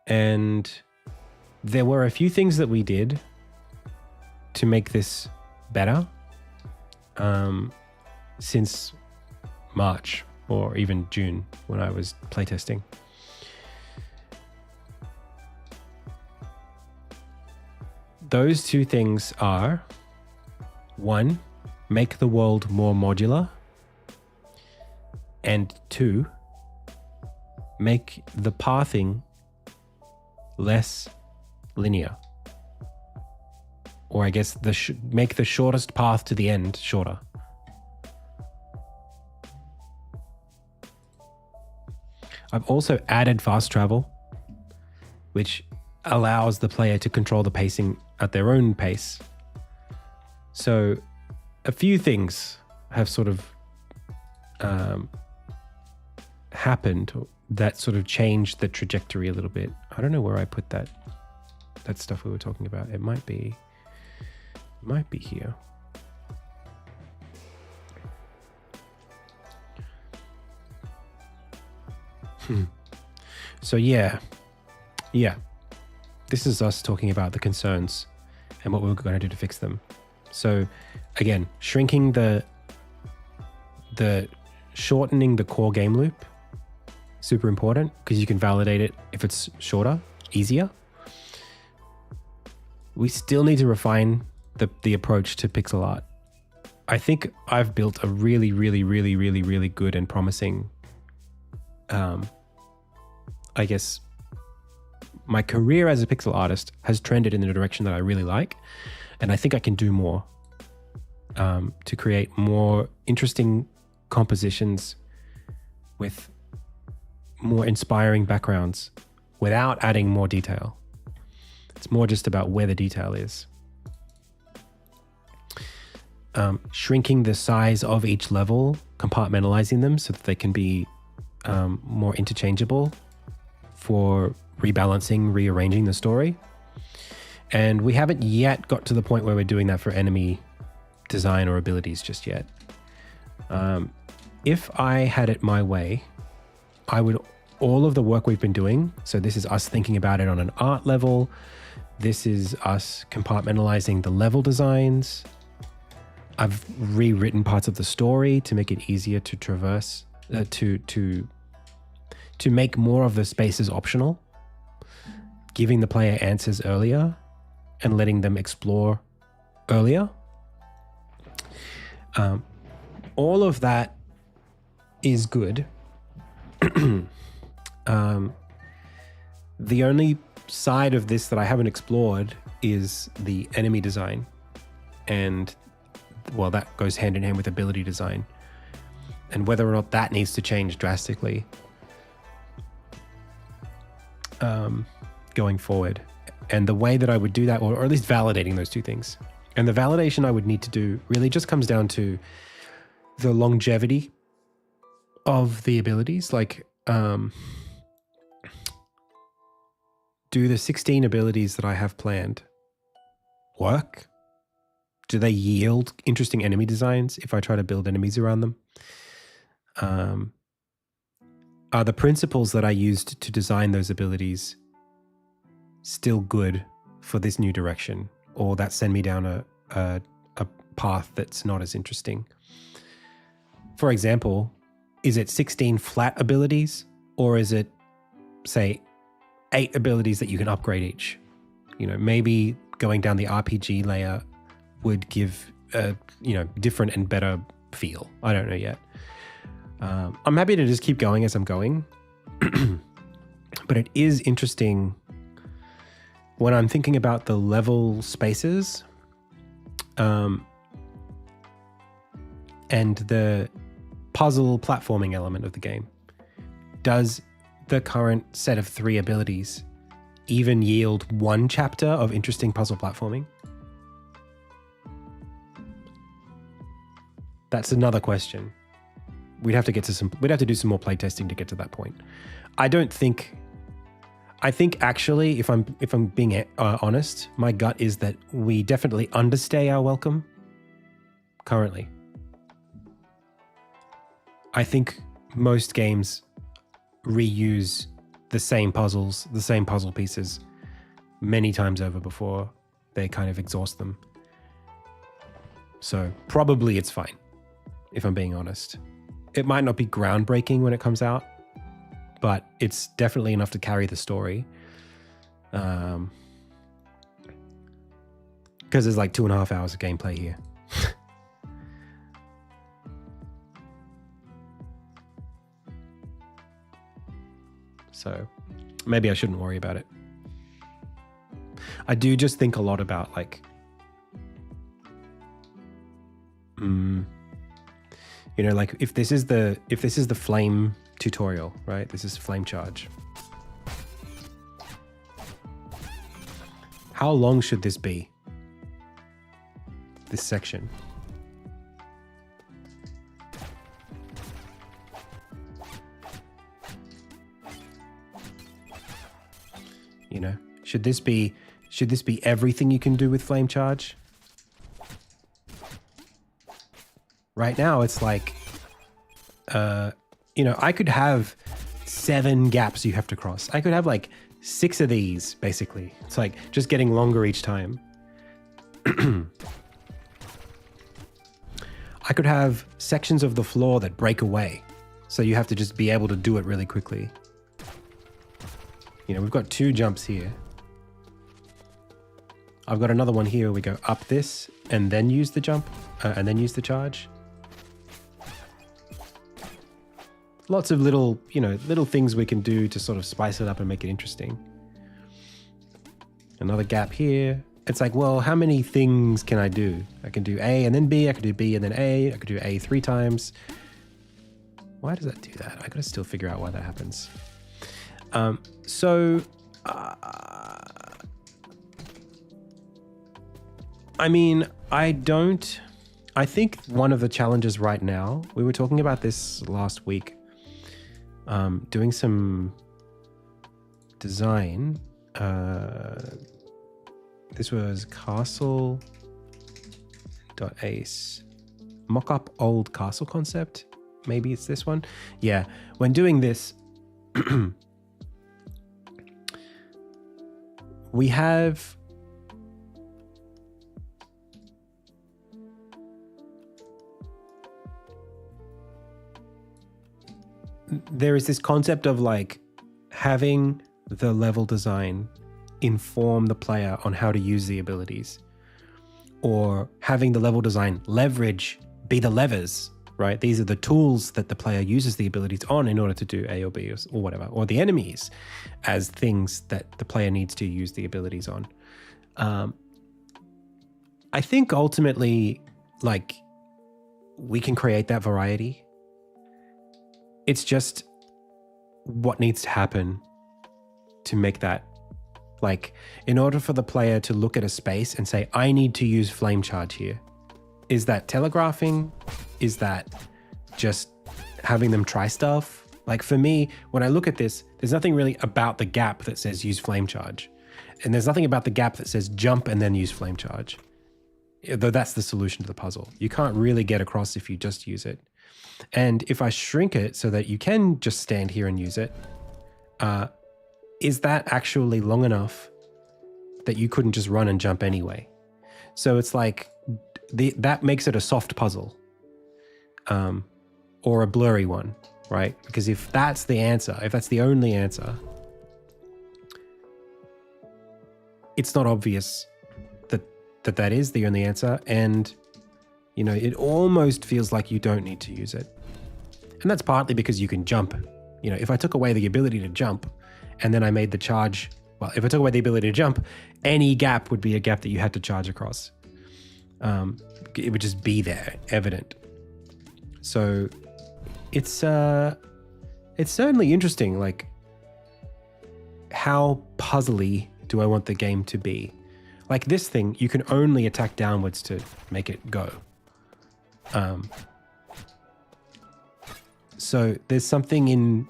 And there were a few things that we did to make this better since March or even June when I was playtesting. Those two things are, one, make the world more modular, and two, make the pathing less linear. Or I guess make the shortest path to the end shorter. I've also added fast travel, which allows the player to control the pacing at their own pace. So a few things have sort of happened that sort of changed the trajectory a little bit. I don't know where I put that stuff we were talking about. It might be here. So yeah. This is us talking about the concerns and what we're going to do to fix them. So again, shortening the core game loop, super important because you can validate it if it's shorter, easier. We still need to refine the approach to pixel art. I think I've built a really, really, really, really, really good and promising, I guess, my career as a pixel artist has trended in the direction that I really like. And I think I can do more to create more interesting compositions with more inspiring backgrounds without adding more detail. It's more just about where the detail is. Shrinking the size of each level, compartmentalizing them so that they can be more interchangeable for rebalancing, rearranging the story. And we haven't yet got to the point where we're doing that for enemy design or abilities just yet. If I had it my way, I would, all of the work we've been doing, so this is us thinking about it on an art level, this is us compartmentalizing the level designs. I've rewritten parts of the story to make it easier to traverse, to make more of the spaces optional, giving the player answers earlier and letting them explore earlier. All of that is good. The only side of this that I haven't explored is the enemy design. And well, that goes hand in hand with ability design. and whether or not that needs to change drastically going forward. And the way that I would do that, or at least validating those two things. And the validation I would need to do really just comes down to the longevity of the abilities. Like, do the 16 abilities that I have planned work? Do they yield interesting enemy designs if I try to build enemies around them? Are the principles that I used to design those abilities still good for this new direction, or that send me down a path that's not as interesting? For example, is it 16 flat abilities, or is it, say, 8 abilities that you can upgrade each? You know, maybe going down the RPG layer would give a, different and better feel. I don't know yet. I'm happy to just keep going as I'm going. But it is interesting when I'm thinking about the level spaces and the puzzle platforming element of the game. Does the current set of 3 abilities even yield one chapter of interesting puzzle platforming? That's another question. We'd have to do some more playtesting to get to that point. I think actually, if I'm being honest, my gut is that we definitely understay our welcome currently. I think most games reuse the same puzzles, the same puzzle pieces many times over before they kind of exhaust them. So probably it's fine, if I'm being honest. It might not be groundbreaking when it comes out, but it's definitely enough to carry the story. Because there's like 2.5 hours of gameplay here. So maybe I shouldn't worry about it. I do just think a lot about like, like if this is the flame tutorial, right? This is flame charge. How long should this be? This section. Should this be everything you can do with flame charge? Right now it's like, I could have 7 gaps you have to cross. I could have like 6 of these, basically. It's like just getting longer each time. I could have sections of the floor that break away, so you have to just be able to do it really quickly. We've got 2 jumps here. I've got another one here where we go up this and then use the jump and then use the charge. Lots of little things we can do to sort of spice it up and make it interesting. Another gap here. It's like, well, how many things can I do? I can do A and then B, I can do B and then A, I could do A 3 times. Why does that do that? I gotta still figure out why that happens. I think one of the challenges right now, we were talking about this last week, doing some design. This was castle.ace. Mock up old castle concept. Maybe it's this one. Yeah, when doing this, we have there is this concept of like having the level design inform the player on how to use the abilities, or having the level design be the levers, right? These are the tools that the player uses the abilities on in order to do A or B or whatever, or the enemies as things that the player needs to use the abilities on. I think ultimately, like, we can create that variety. It's just what needs to happen to make that, like, in order for the player to look at a space and say, I need to use flame charge here. Is that telegraphing? Is that just having them try stuff? Like for me, when I look at this, there's nothing really about the gap that says use flame charge. And there's nothing about the gap that says jump and then use flame charge. Though that's the solution to the puzzle. You can't really get across if you just use it. And if I shrink it so that you can just stand here and use it, is that actually long enough that you couldn't just run and jump anyway? So it's like, that makes it a soft puzzle, or a blurry one, right? Because if that's the answer, if that's the only answer, it's not obvious that is the only answer. And, you know, it almost feels like you don't need to use it. And that's partly because you can jump. You know, if I took away the ability to jump and then I made the charge, well, if I took away the ability to jump, any gap would be a gap that you had to charge across. It would just be there, evident. So it's certainly interesting, like, how puzzly do I want the game to be? Like this thing, you can only attack downwards to make it go. So there's something in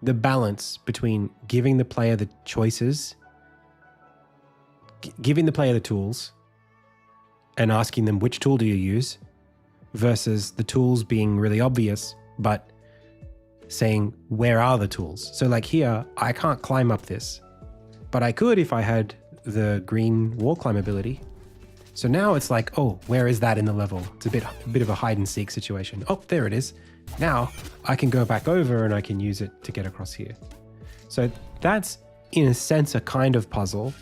the balance between giving the player the choices, giving the player the tools, and asking them which tool do you use, versus the tools being really obvious, but saying, where are the tools? So like here, I can't climb up this, but I could if I had the green wall climb ability. So now it's like, oh, where is that in the level? It's a bit of a hide and seek situation. Oh, there it is. Now I can go back over and I can use it to get across here. So that's, in a sense, a kind of puzzle.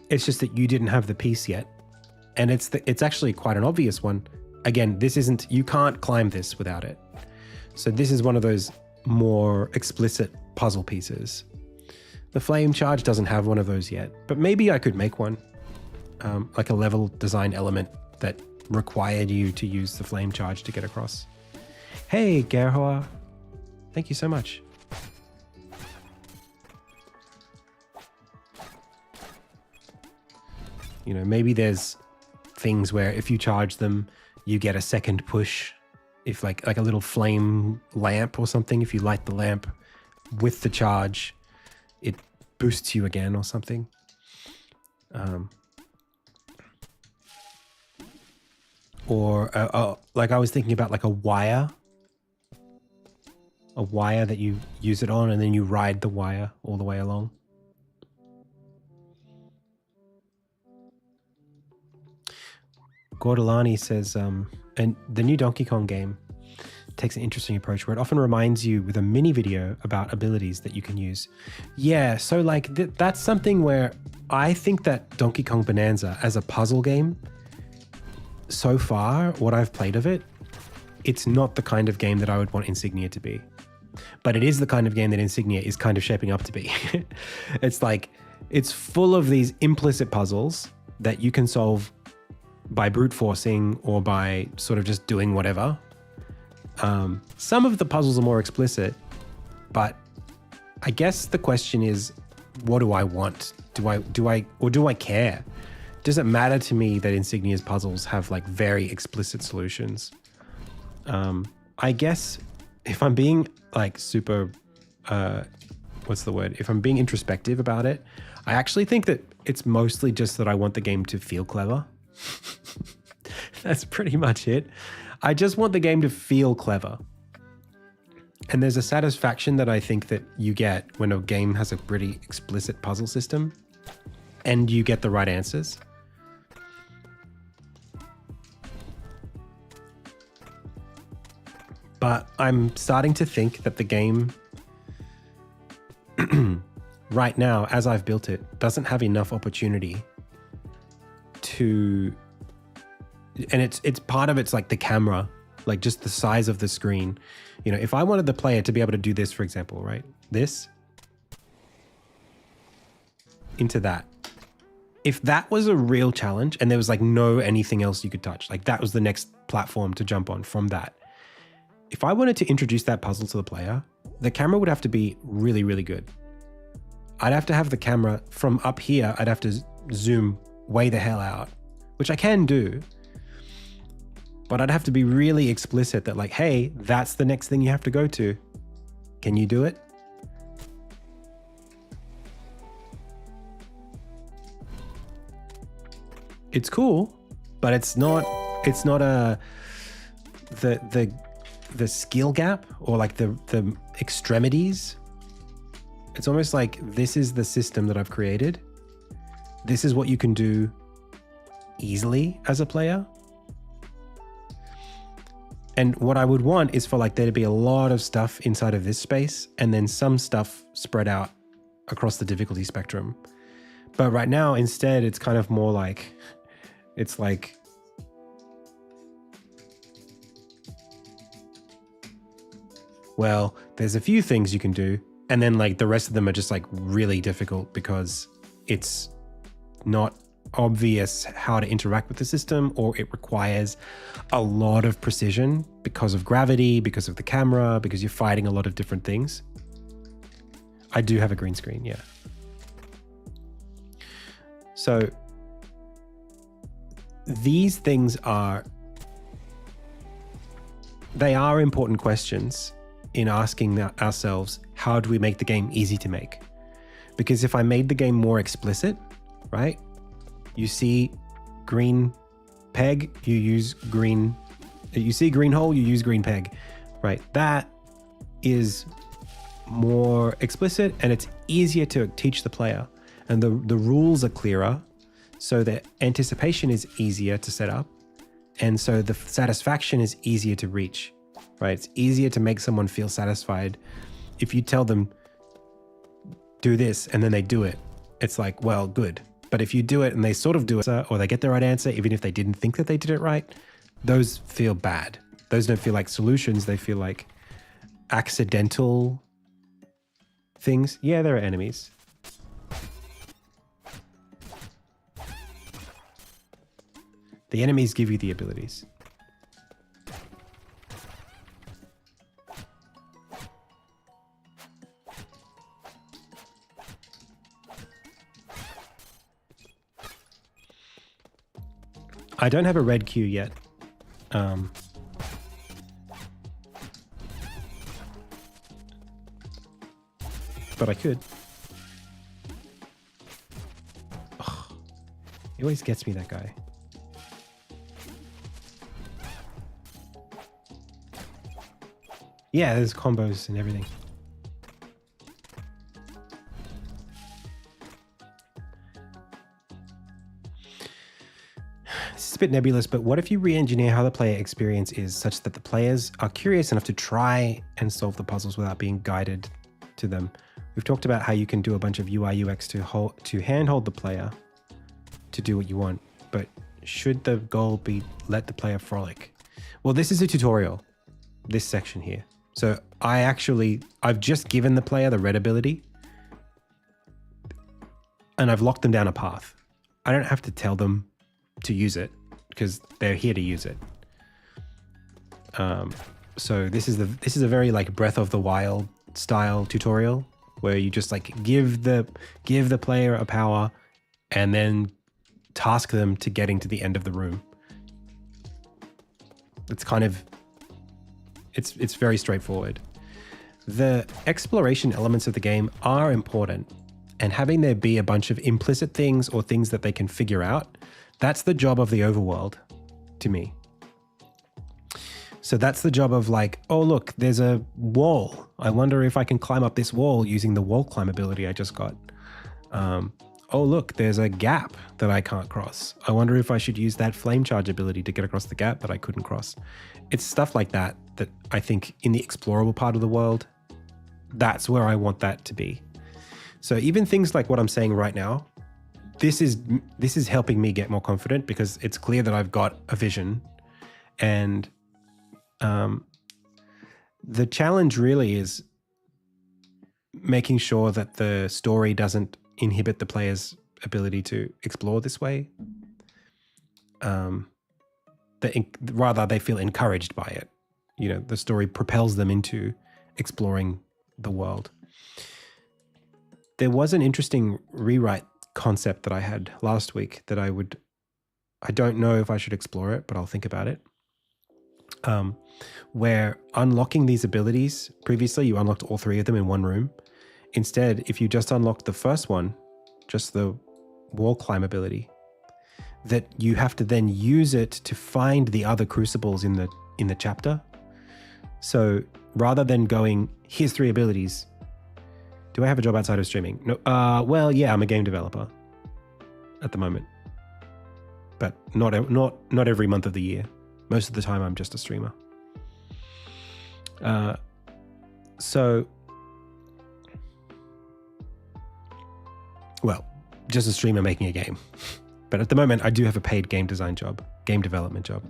It's just that you didn't have the piece yet. And it's actually quite an obvious one. Again, you can't climb this without it. So this is one of those more explicit puzzle pieces. The flame charge doesn't have one of those yet, but maybe I could make one, like a level design element that required you to use the flame charge to get across. Hey, Gerhua, thank you so much. You know, maybe there's things where if you charge them, you get a second push. If like a little flame lamp or something, if you light the lamp with the charge, it boosts you again or something. Or like I was thinking about like a wire that you use it on and then you ride the wire all the way along. Gordolani says, and the new Donkey Kong game takes an interesting approach where it often reminds you with a mini video about abilities that you can use. Yeah, so like that's something where I think that Donkey Kong Bonanza as a puzzle game, so far, what I've played of it, it's not the kind of game that I would want Insignia to be. But it is the kind of game that Insignia is kind of shaping up to be. It's like, it's full of these implicit puzzles that you can solve by brute forcing or by sort of just doing whatever. Some of the puzzles are more explicit, but I guess the question is, what do I want? Do I care? Does it matter to me that Insignia's puzzles have like very explicit solutions? I guess if I'm being like super, what's the word? If I'm being introspective about it, I actually think that it's mostly just that I want the game to feel clever. That's pretty much it. I just want the game to feel clever. And there's a satisfaction that I think that you get when a game has a pretty explicit puzzle system and you get the right answers. But I'm starting to think that the game right now, as I've built it, doesn't have enough opportunity to, and it's part of it's like the camera, like just the size of the screen. You know, if I wanted the player to be able to do this, for example, right? This into that, if that was a real challenge and there was like no anything else you could touch, like that was the next platform to jump on from that. If I wanted to introduce that puzzle to the player, the camera would have to be really, really good. I'd have to have the camera from up here. I'd have to zoom way the hell out, which I can do, but I'd have to be really explicit that like, hey, that's the next thing you have to go to. Can you do it? It's cool, but it's not the skill gap or like the extremities. It's almost like this is the system that I've created. This is what you can do easily as a player. And what I would want is for like there to be a lot of stuff inside of this space and then some stuff spread out across the difficulty spectrum. But right now, instead, it's kind of more like, it's like, well, there's a few things you can do. And then like the rest of them are just like really difficult because it's not obvious how to interact with the system, or it requires a lot of precision because of gravity, because of the camera, because you're fighting a lot of different things. I do have a green screen, yeah. So these things they are important questions in asking ourselves, how do we make the game easy to make? Because if I made the game more explicit, right? You see green peg, you use green, you see green hole, you use green peg, right? That is more explicit and it's easier to teach the player. And the rules are clearer, so the anticipation is easier to set up. And so the satisfaction is easier to reach, right? It's easier to make someone feel satisfied. If you tell them, do this, and then they do it, it's like, well, good. But if you do it and they sort of do it, or they get the right answer, even if they didn't think that they did it right, those feel bad. Those don't feel like solutions. They feel like accidental things. Yeah, there are enemies. The enemies give you the abilities. I don't have a red queue yet. But I could. Oh, he always gets me, that guy. Yeah, there's combos and everything. This is a bit nebulous, but what if you re-engineer how the player experience is such that the players are curious enough to try and solve the puzzles without being guided to them? We've talked about how you can do a bunch of UI UX to handhold the player to do what you want, but should the goal be let the player frolic? Well, this is a tutorial, this section here. So I've just given the player the red ability and I've locked them down a path. I don't have to tell them to use it because they're here to use it. So this is a very like Breath of the Wild style tutorial where you just like give the player a power and then task them to getting to the end of the room. It's kind of, it's very straightforward. The exploration elements of the game are important, and having there be a bunch of implicit things or things that they can figure out, that's the job of the overworld to me. So that's the job of like, oh look, there's a wall. I wonder if I can climb up this wall using the wall climb ability I just got. Oh look, there's a gap that I can't cross. I wonder if I should use that flame charge ability to get across the gap that I couldn't cross. It's stuff like that that I think in the explorable part of the world, that's where I want that to be. So even things like what I'm saying right now, this is helping me get more confident because it's clear that I've got a vision. And the challenge really is making sure that the story doesn't inhibit the player's ability to explore this way. Rather, they feel encouraged by it. You know, the story propels them into exploring the world. There was an interesting rewrite concept that I had last week that I don't know if I should explore it, but I'll think about it. Where unlocking these abilities, previously you unlocked all 3 of them in one room. Instead, if you just unlocked the first one, just the wall climb ability, that you have to then use it to find the other crucibles in the chapter. So rather than going, here's 3 abilities. Do I have a job outside of streaming? No. Well, yeah, I'm a game developer at the moment, but not every month of the year. Most of the time, I'm just a streamer. Just a streamer making a game. But at the moment, I do have a paid game design job, game development job.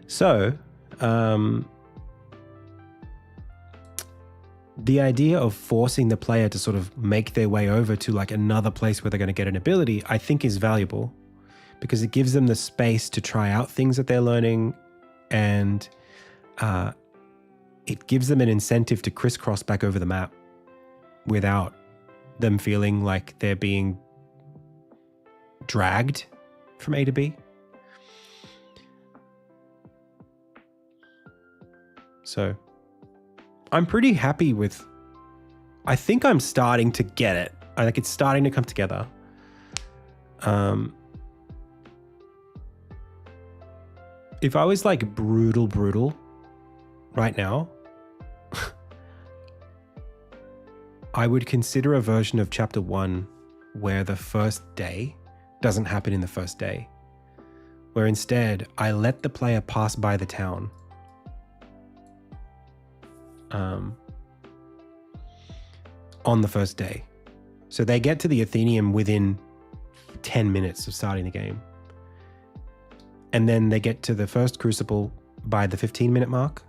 So, the idea of forcing the player to sort of make their way over to like another place where they're going to get an ability, I think is valuable because it gives them the space to try out things that they're learning, and it gives them an incentive to crisscross back over the map without them feeling like they're being dragged from A to B. So I'm pretty happy with, I think I'm starting to get it. I think it's starting to come together. If I was like brutal right now, I would consider a version of chapter 1 where the first day doesn't happen in the first day, where instead I let the player pass by the town. On the first day. So they get to the Athenaeum within 10 minutes of starting the game. And then they get to the first crucible by the 15-minute mark.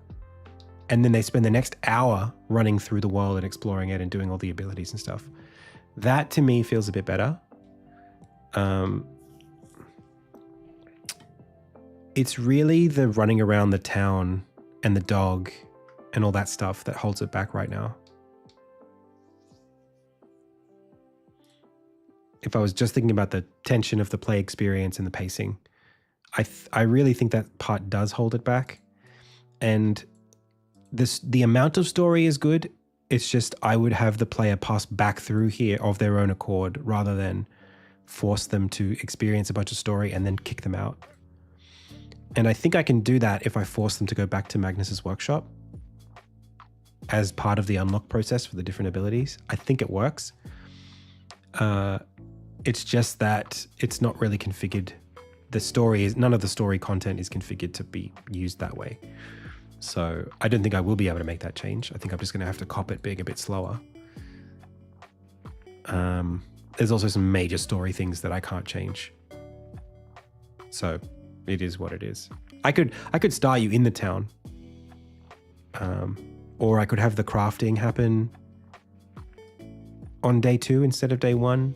And then they spend the next hour running through the world and exploring it and doing all the abilities and stuff. That to me feels a bit better. It's really the running around the town and the dog and all that stuff that holds it back right now. If I was just thinking about the tension of the play experience and the pacing, I really think that part does hold it back. And the amount of story is good. It's just I would have the player pass back through here of their own accord rather than force them to experience a bunch of story and then kick them out. And I think I can do that if I force them to go back to Magnus's workshop as part of the unlock process for the different abilities. I think it works. It's just that it's not really configured. None of the story content is configured to be used that way. So I don't think I will be able to make that change. I think I'm just going to have to cop it being a bit slower. There's also some major story things that I can't change. So it is what it is. I could start you in the town. Or I could have the crafting happen on day 2 instead of day 1.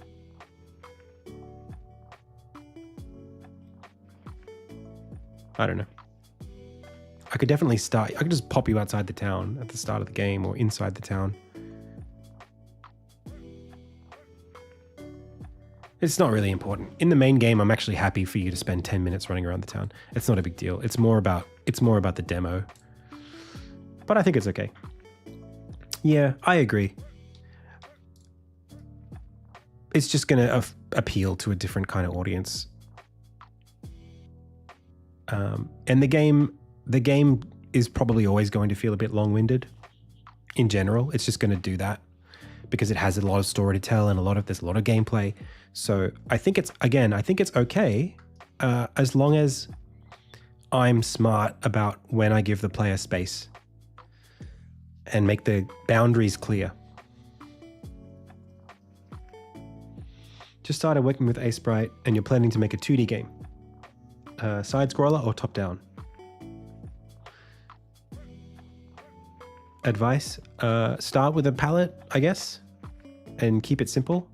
I don't know. I could definitely start. I could just pop you outside the town at the start of the game or inside the town. It's not really important. In the main game, I'm actually happy for you to spend 10 minutes running around the town. It's not a big deal. It's more about the demo. But I think it's okay. Yeah, I agree. It's just going to appeal to a different kind of audience. And the game is probably always going to feel a bit long-winded in general. It's just going to do that because it has a lot of story to tell and there's a lot of gameplay. So I think it's okay as long as I'm smart about when I give the player space and make the boundaries clear. Just started working with Sprite and you're planning to make a 2D game. Side scroller or top down? Advice, start with a palette, I guess, and keep it simple.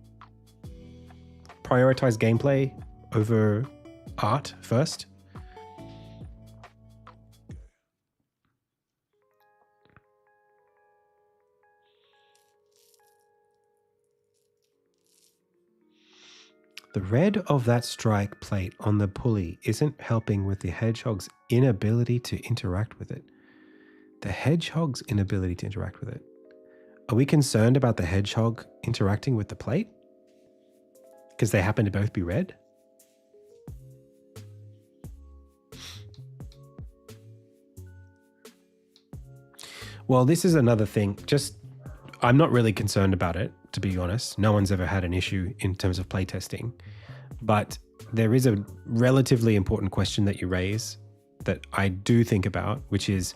prioritize gameplay over art first. The red of that strike plate on the pulley isn't helping with the hedgehog's inability to interact with it. The hedgehog's inability to interact with it. Are we concerned about the hedgehog interacting with the plate? Because they happen to both be red? Well, this is another thing. I'm not really concerned about it, to be honest. No one's ever had an issue in terms of playtesting. But there is a relatively important question that you raise that I do think about, which is,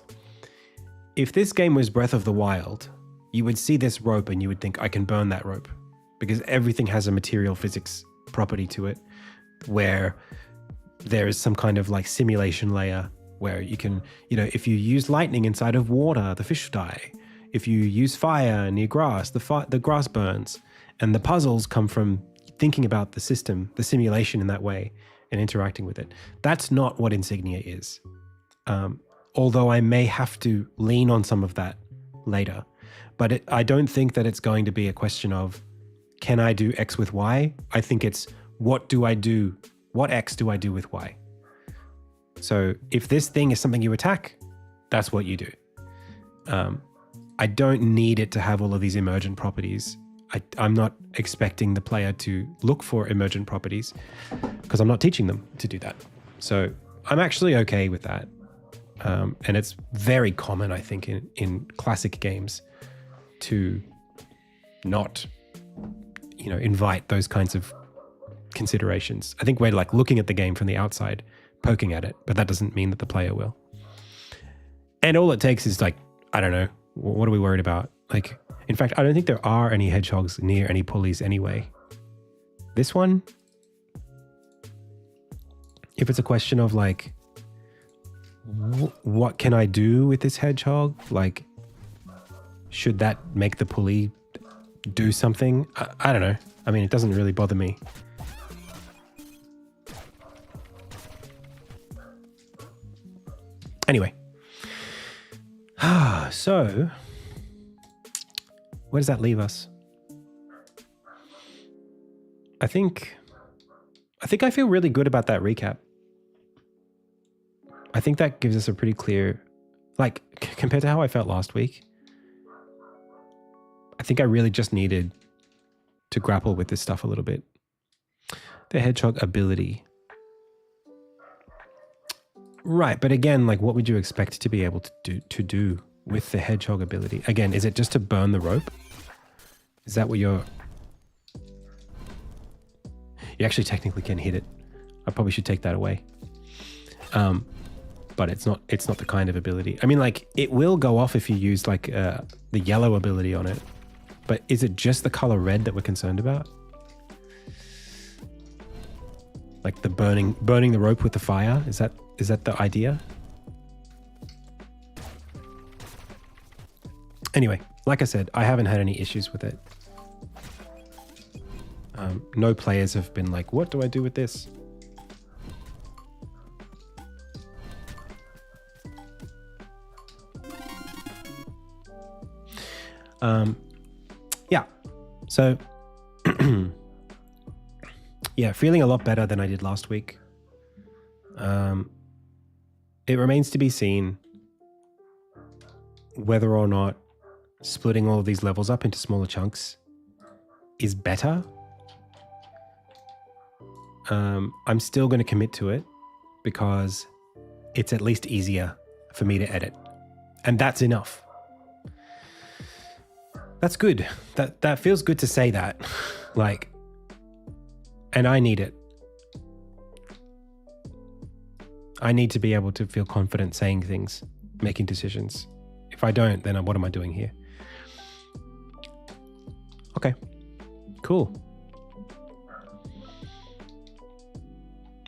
if this game was Breath of the Wild, you would see this rope and you would think, I can burn that rope, because everything has a material physics property to it, where there is some kind of like simulation layer where you can, if you use lightning inside of water, the fish die. If you use fire near grass, the grass burns. And the puzzles come from thinking about the system, the simulation in that way, and interacting with it. That's not what Insignia is. Although I may have to lean on some of that later. But I don't think that it's going to be a question of, can I do X with Y? I think it's, what X do I do with Y? So if this thing is something you attack, that's what you do. I don't need it to have all of these emergent properties. I'm not expecting the player to look for emergent properties because I'm not teaching them to do that. So I'm actually okay with that. And it's very common, I think, in classic games to not, invite those kinds of considerations. I think we're like looking at the game from the outside, poking at it, but that doesn't mean that the player will. And all it takes is like, I don't know, what are we worried about? Like, in fact, I don't think there are any hedgehogs near any pulleys anyway. This one, if it's a question of like, what can I do with this hedgehog? Like, should that make the pulley do something? I don't know. I mean, it doesn't really bother me. Anyway. So, where does that leave us? I think I feel really good about that recap. I think that gives us a pretty clear, like, compared to how I felt last week, I think I really just needed to grapple with this stuff a little bit. The hedgehog ability. Right, but again, like, what would you expect to be able to do with the hedgehog ability? Again, is it just to burn the rope? Is that what you actually technically can hit it? I probably should take that away. But it's not the kind of ability. I mean, like, it will go off if you use like the yellow ability on it. But is it just the color red that we're concerned about? Like the burning the rope with the fire? Is that the idea? Anyway, like I said, I haven't had any issues with it. No players have been like, what do I do with this? Yeah. So, yeah, feeling a lot better than I did last week. It remains to be seen whether or not splitting all of these levels up into smaller chunks is better. I'm still going to commit to it because it's at least easier for me to edit. And that's enough. That's good. That feels good to say that. Like, and I need it. I need to be able to feel confident saying things, making decisions. If I don't, then what am I doing here? Okay, cool.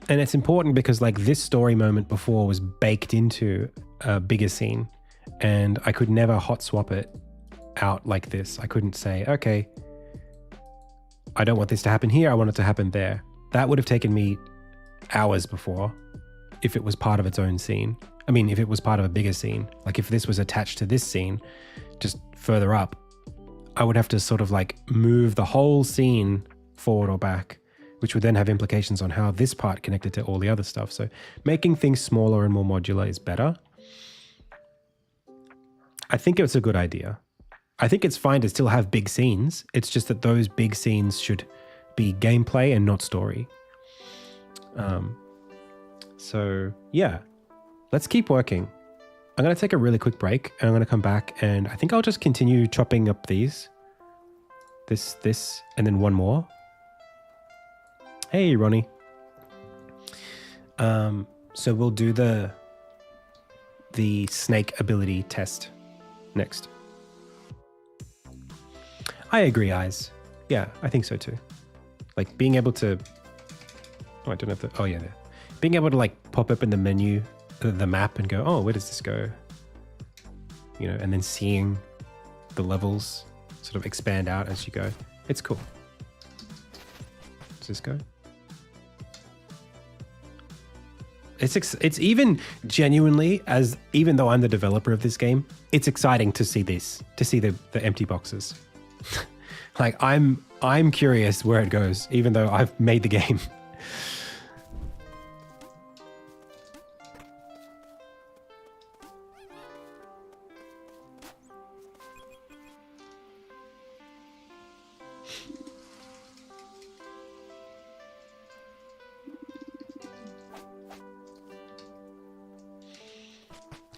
And it's important because like this story moment before was baked into a bigger scene and I could never hot swap it out like this. I couldn't say, okay, I don't want this to happen here. I want it to happen there. That would have taken me hours before if it was part of its own scene. I mean, if it was part of a bigger scene, like if this was attached to this scene, just further up, I would have to sort of like move the whole scene forward or back, which would then have implications on how this part connected to all the other stuff. So making things smaller and more modular is better. I think it's a good idea. I think it's fine to still have big scenes. It's just that those big scenes should be gameplay and not story. So yeah, let's keep working. I'm going to take a really quick break and I'm going to come back and I think I'll just continue chopping up these. This, and then one more. Hey, Ronnie. So we'll do the snake ability test next. I agree, Eyes. Yeah, I think so too. Like being able to, oh, I don't know if oh yeah, there. Being able to like pop up in the menu, the map and go, oh, where does this go? You know, and then seeing the levels sort of expand out as you go. It's cool. Does this go? It's even genuinely, as even though I'm the developer of this game, it's exciting to see this, to see the empty boxes. Like I'm curious where it goes, even though I've made the game.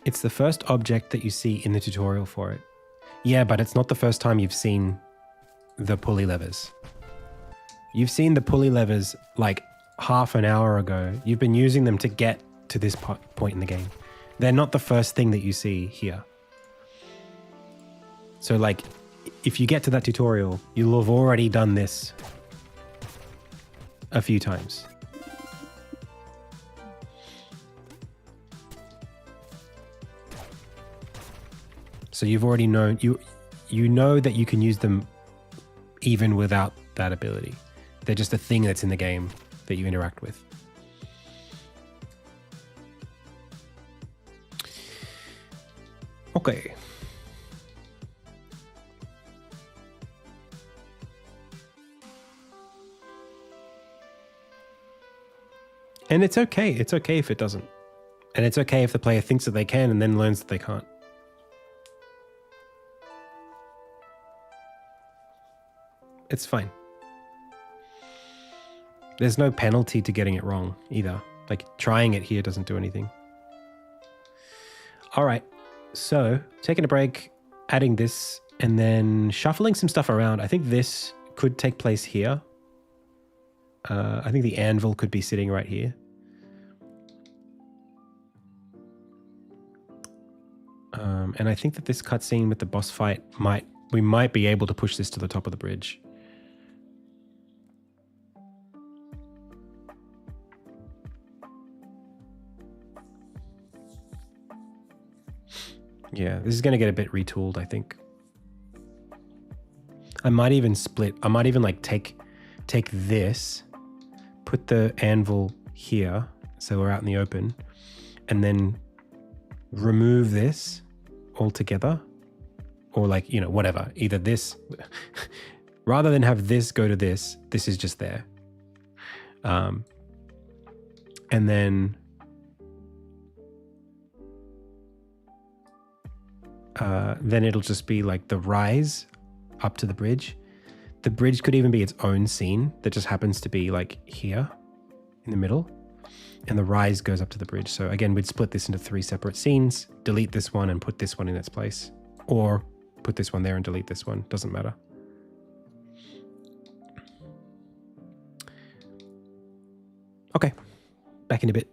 It's the first object that you see in the tutorial for it. Yeah, but it's not the first time you've seen the pulley levers. You've seen the pulley levers like half an hour ago. You've been using them to get to this point in the game. They're not the first thing that you see here. So like, if you get to that tutorial, you'll have already done this a few times. So you've already known, you know that you can use them even without that ability. They're just a thing that's in the game that you interact with. Okay. And it's okay. It's okay if it doesn't. And it's okay if the player thinks that they can and then learns that they can't. It's fine. There's no penalty to getting it wrong either. Like trying it here doesn't do anything. All right. So taking a break, adding this, and then shuffling some stuff around. I think this could take place here. I think the anvil could be sitting right here. And I think that this cutscene with the boss fight we might be able to push this to the top of the bridge. Yeah, this is going to get a bit retooled, I think. I might even split. I might even like take this, put the anvil here, so we're out in the open, and then remove this altogether, or like, you know, whatever. Either this, rather than have this go to this is just there. And then it'll just be like the rise up to the bridge. The bridge could even be its own scene that just happens to be like here in the middle, and the rise goes up to the bridge. So again, we'd split this into 3 separate scenes, delete this one and put this one in its place, or put this one there and delete this one. Doesn't matter. Okay, back in a bit.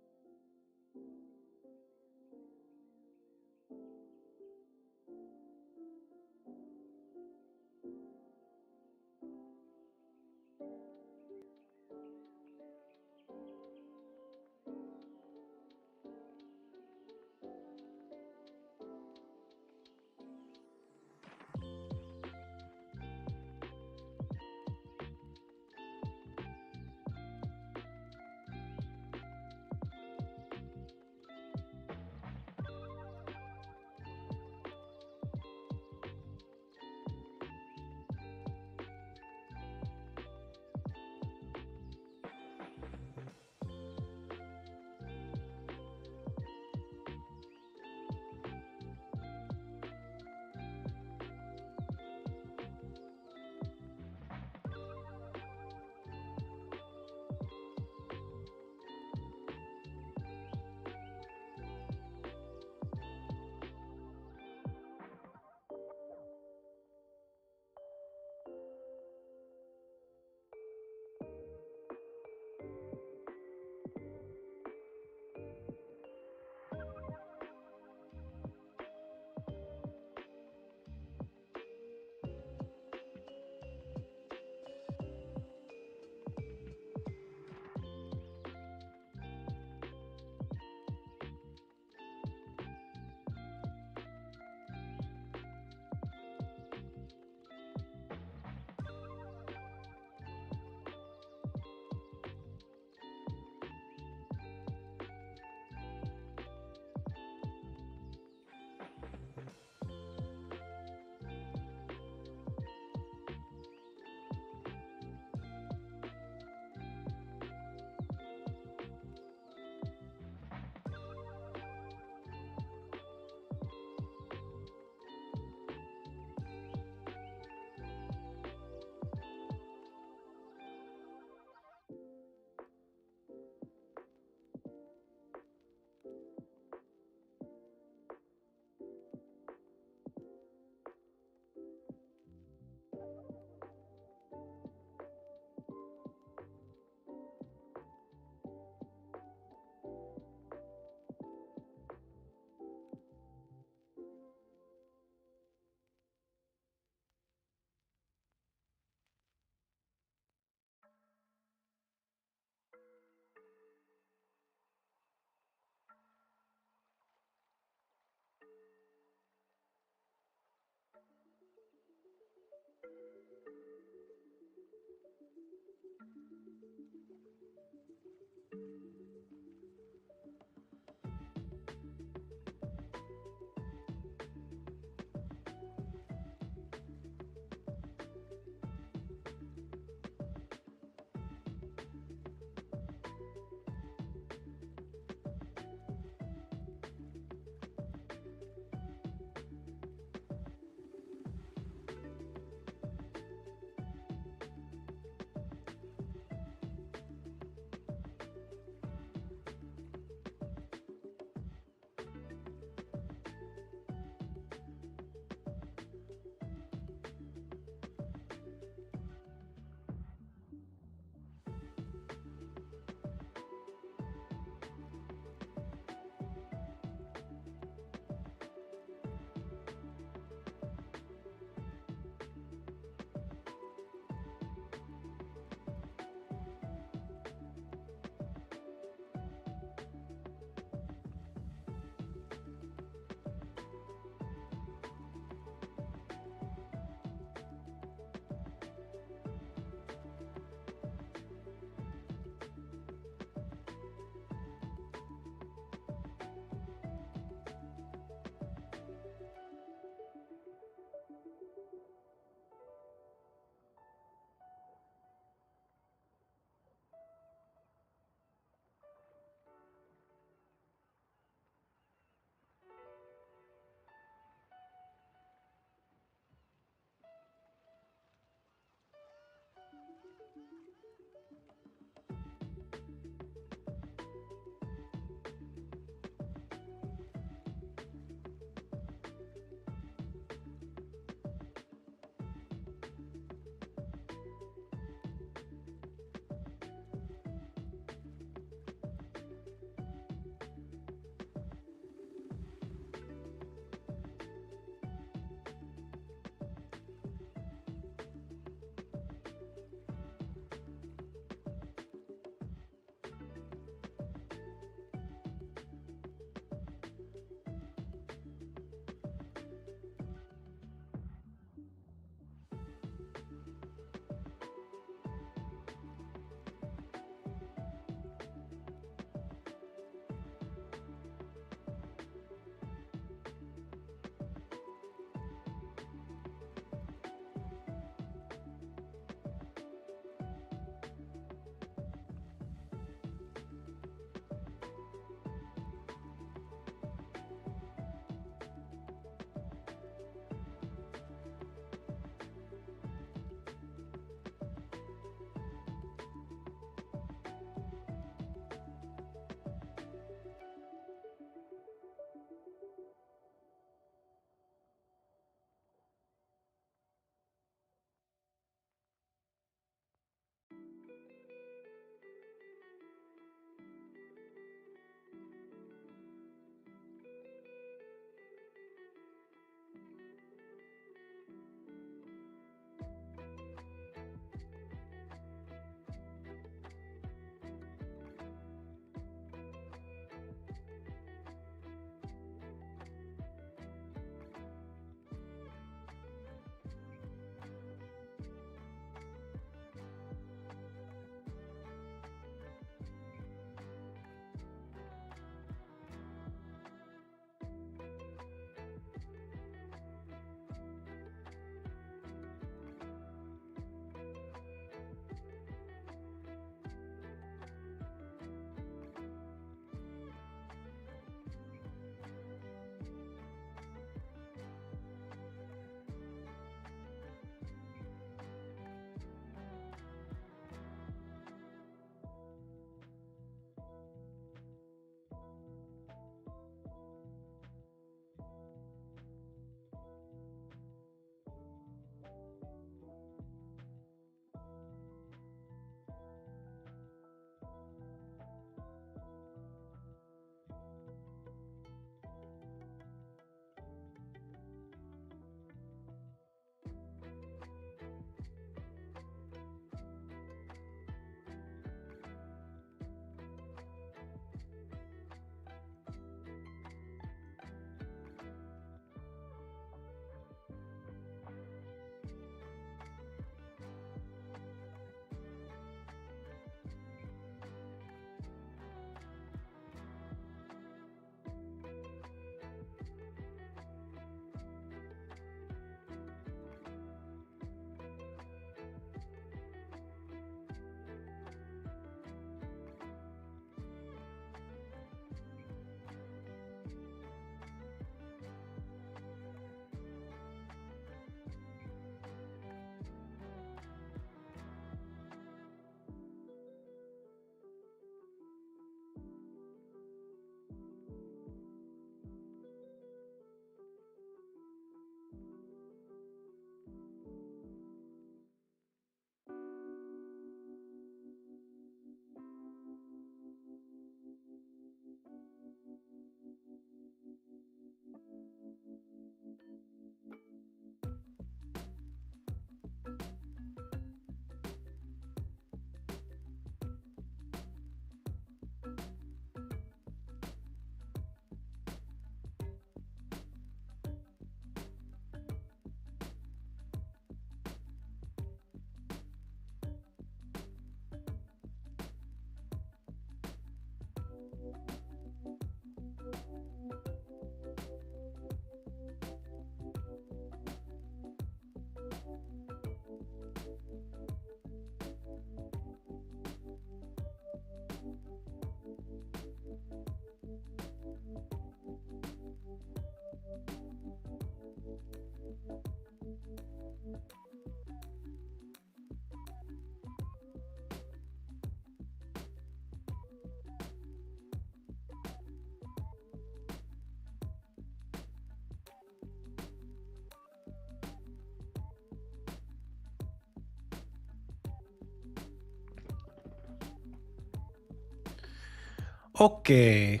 Okay.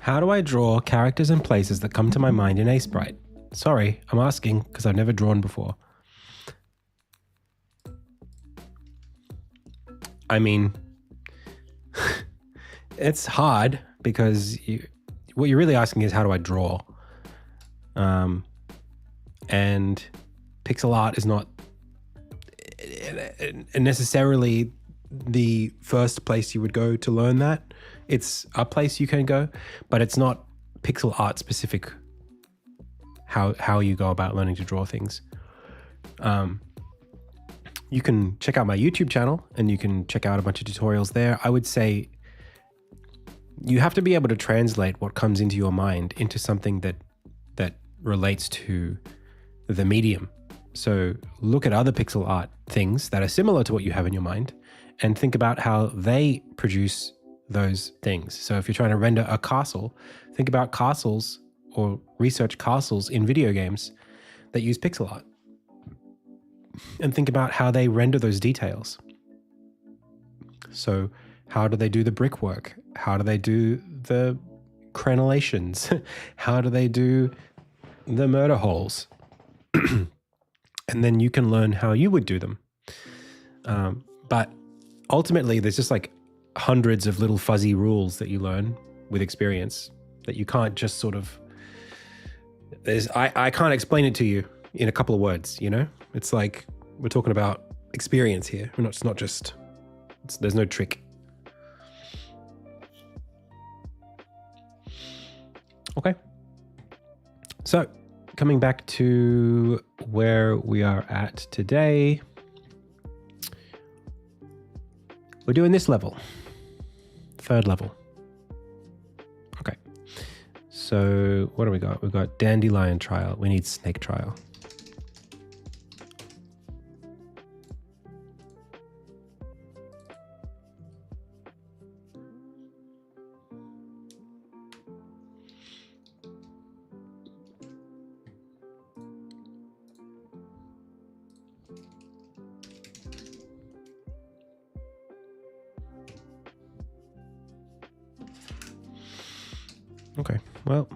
How do I draw characters and places that come to my mind in Sprite? Sorry, I'm asking because I've never drawn before. I mean, it's hard because what you're really asking is how do I draw? And pixel art is not necessarily the first place you would go to learn that. It's a place you can go, but it's not pixel art specific how you go about learning to draw things. You can check out my YouTube channel and you can check out a bunch of tutorials there. I would say you have to be able to translate what comes into your mind into something that relates to the medium. So look at other pixel art things that are similar to what you have in your mind and think about how they produce those things. So if you're trying to render a castle, think about castles or research castles in video games that use pixel art and think about how they render those details. So how do they do the brickwork? How do they do the crenellations? How do they do the murder holes? And then you can learn how you would do them. But ultimately, there's just like hundreds of little fuzzy rules that you learn with experience that you can't just sort of... I can't explain it to you in a couple of words, you know? It's like we're talking about experience here. It's not just... there's no trick. Okay. So coming back to where we are at today, we're doing this level, third level. Okay. So what do we got? We've got dandelion trial. We need snake trial. Okay, well.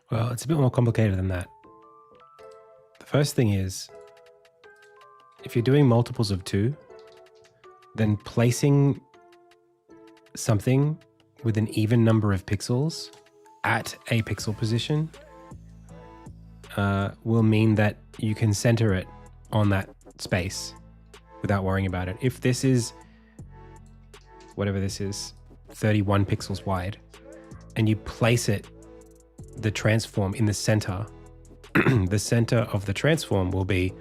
Well, it's a bit more complicated than that. The first thing is if you're doing multiples of 2, then placing something with an even number of pixels at a pixel position will mean that you can center it on that space without worrying about it. If this is, whatever this is, 31 pixels wide, and you place it, the transform in the center, the center of the transform will be,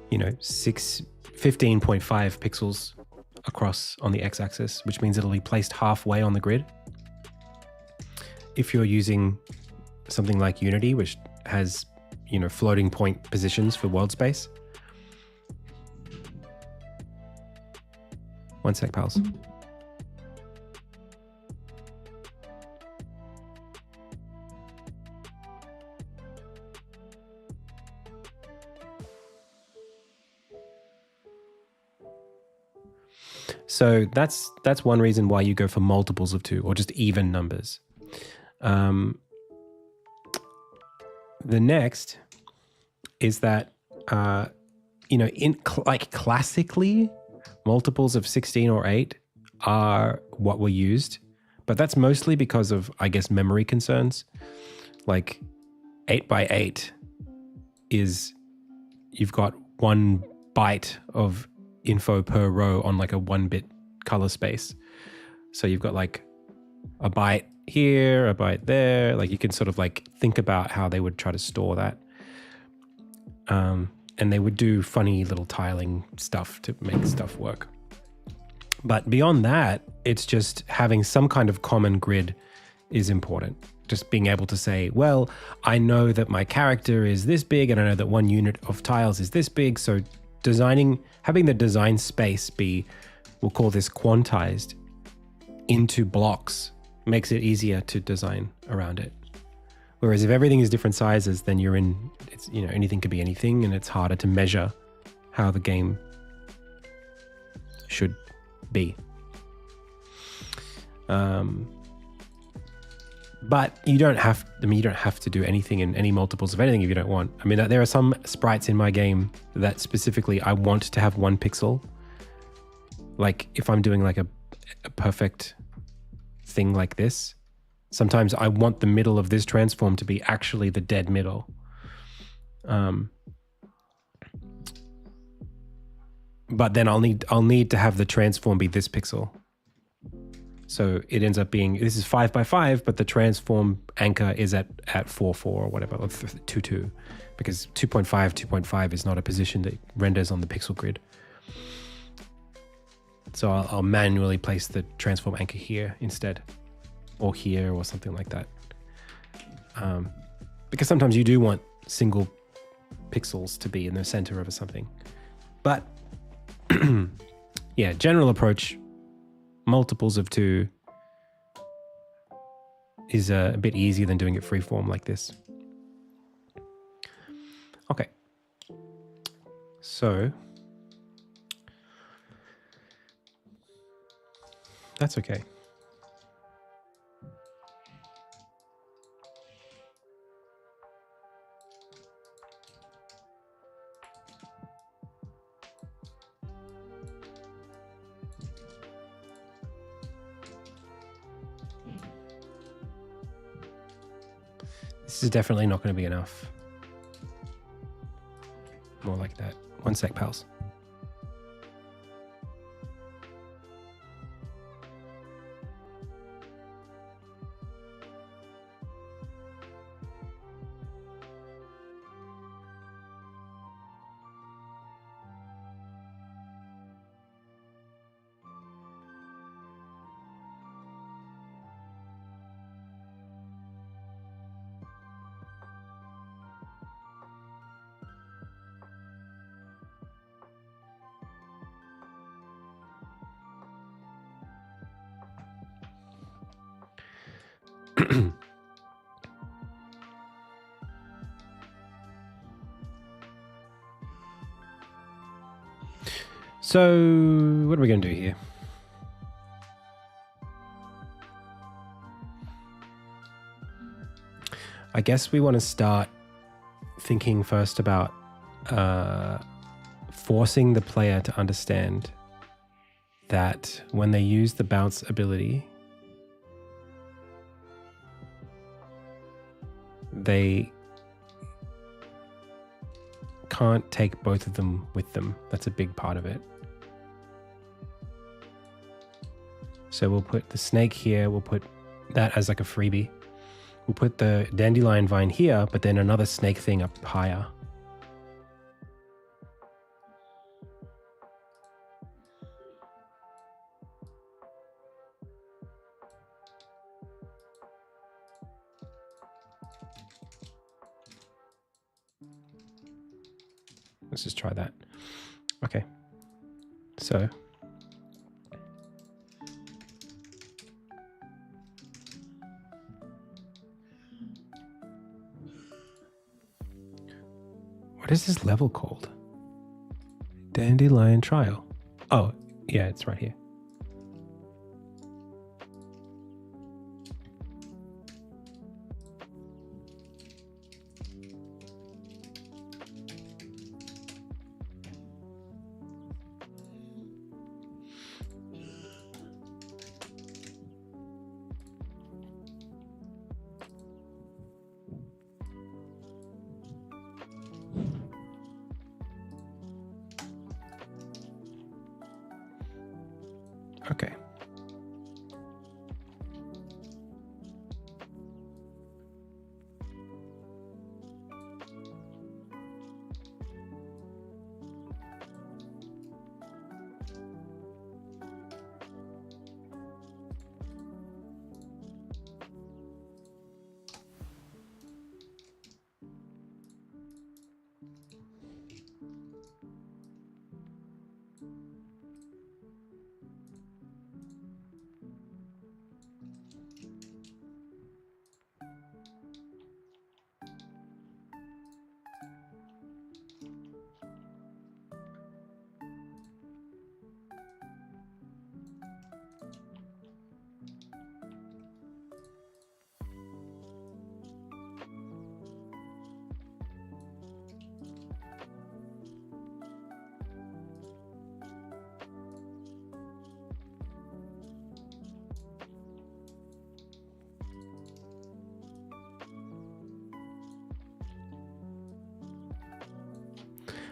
15.5 pixels across on the x-axis, which means it'll be placed halfway on the grid. If you're using something like Unity, which has, floating point positions for world space. One sec, pals. So that's one reason why you go for multiples of 2 or just even numbers. The next is that, classically, multiples of 16 or 8 are what were used, but that's mostly because of, I guess, memory concerns. Like 8 by 8 is, you've got 1 byte of info per row on like a 1-bit color space. So you've got like a byte here, a byte there. Like you can sort of like think about how they would try to store that. And they would do funny little tiling stuff to make stuff work. But beyond that, it's just having some kind of common grid is important. Just being able to say, well, I know that my character is this big and I know that 1 unit of tiles is this big. So having the design space be, we'll call this quantized, into blocks makes it easier to design around it. Whereas if everything is different sizes, then anything could be anything, and it's harder to measure how the game should be. But you don't have to do anything in any multiples of anything if you don't want. I mean, there are some sprites in my game that specifically I want to have 1 pixel. Like if I'm doing like a perfect thing like this, sometimes I want the middle of this transform to be actually the dead middle. But then I'll need to have the transform be this pixel. So it ends up being, this is 5 by 5, but the transform anchor is at 4, 4 or whatever, or 2, 2, because 2.5 is not a position that renders on the pixel grid. So I'll manually place the transform anchor here instead, or here, or something like that. Because sometimes you do want single pixels to be in the center of something. But yeah, general approach, multiples of 2 is a bit easier than doing it freeform like this. Okay. So that's okay. This is definitely not going to be enough. More like that. One sec, pals. So what are we going to do here? I guess we want to start thinking first about forcing the player to understand that when they use the bounce ability, they can't take both of them with them. That's a big part of it. So we'll put the snake here. We'll put that as like a freebie. We'll put the dandelion vine here, but then another snake thing up higher. Let's just try that. Okay. So what is this level called? Dandelion Trial. Oh, yeah, it's right here. Okay.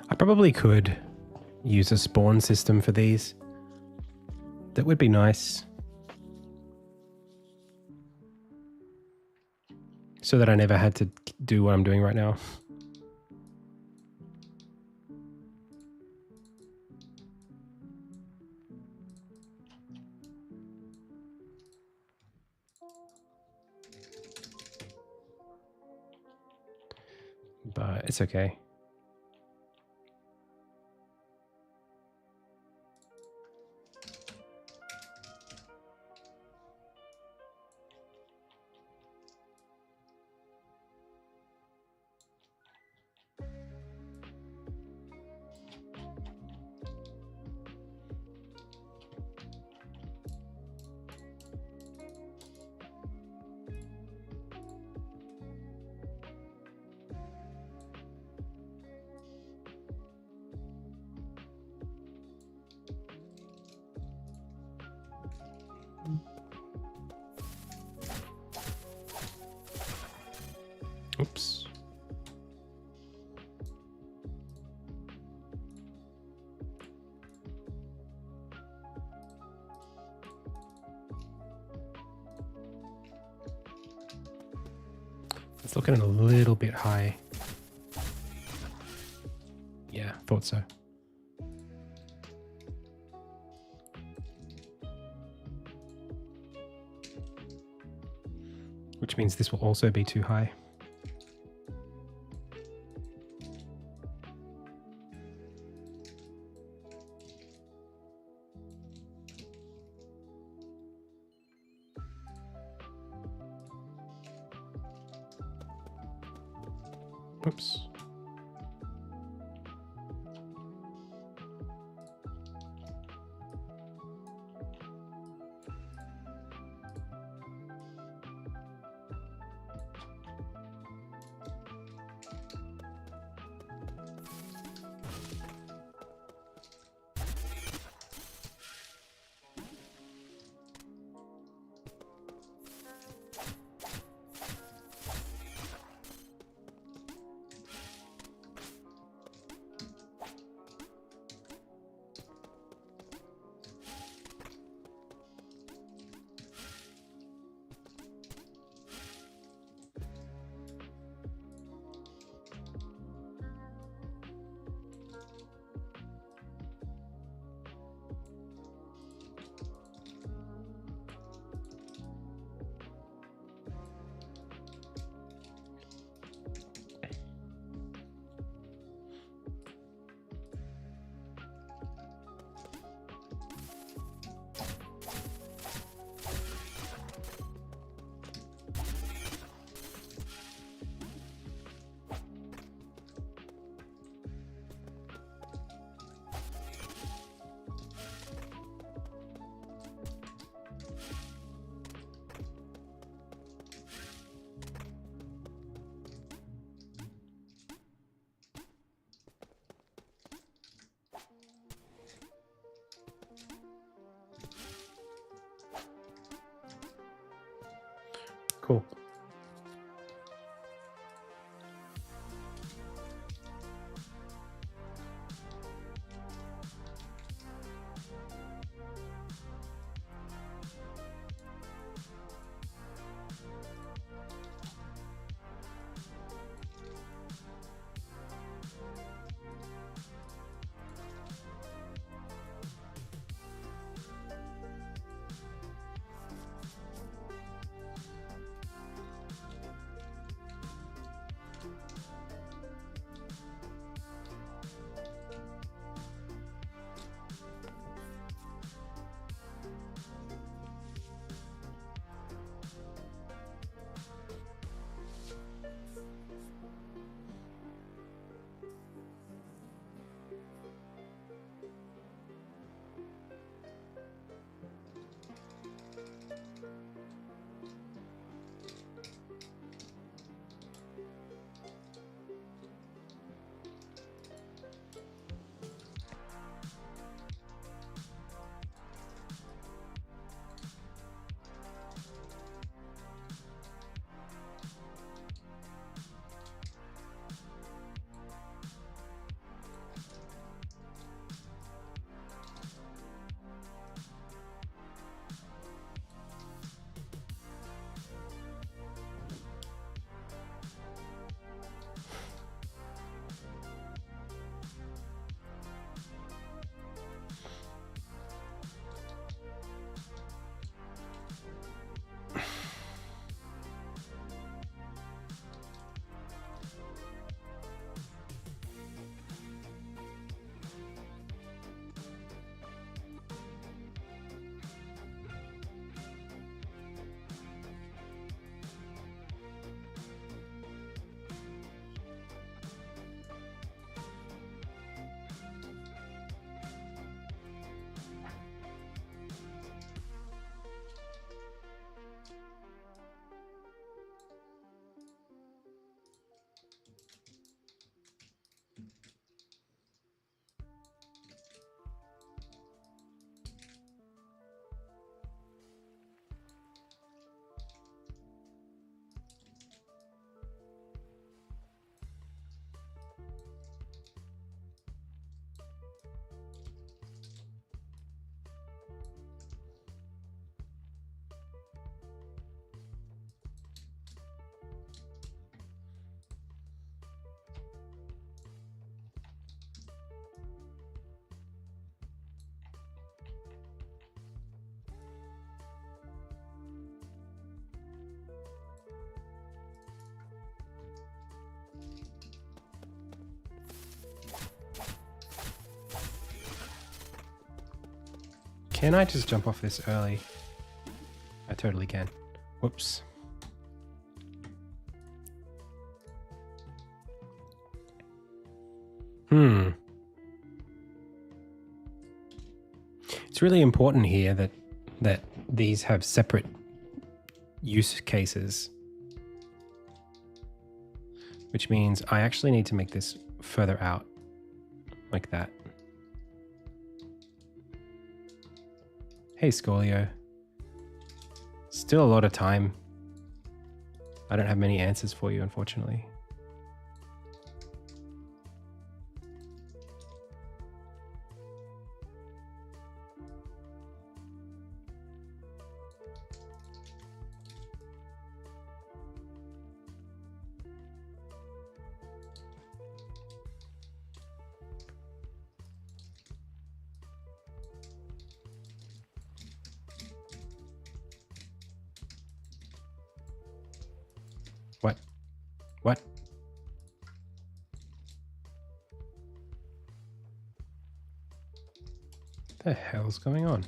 I probably could use a spawn system for these. That would be nice. So that I never had to do what I'm doing right now. But it's okay. Oops. It's looking a little bit high. Yeah, thought so. Which means this will also be too high. Oops. Cool. Can I just jump off this early? I totally can. Whoops. It's really important here that these have separate use cases, which means I actually need to make this further out like that. Hey, Scolio. Still a lot of time. I don't have many answers for you, unfortunately. What? The hell's going on?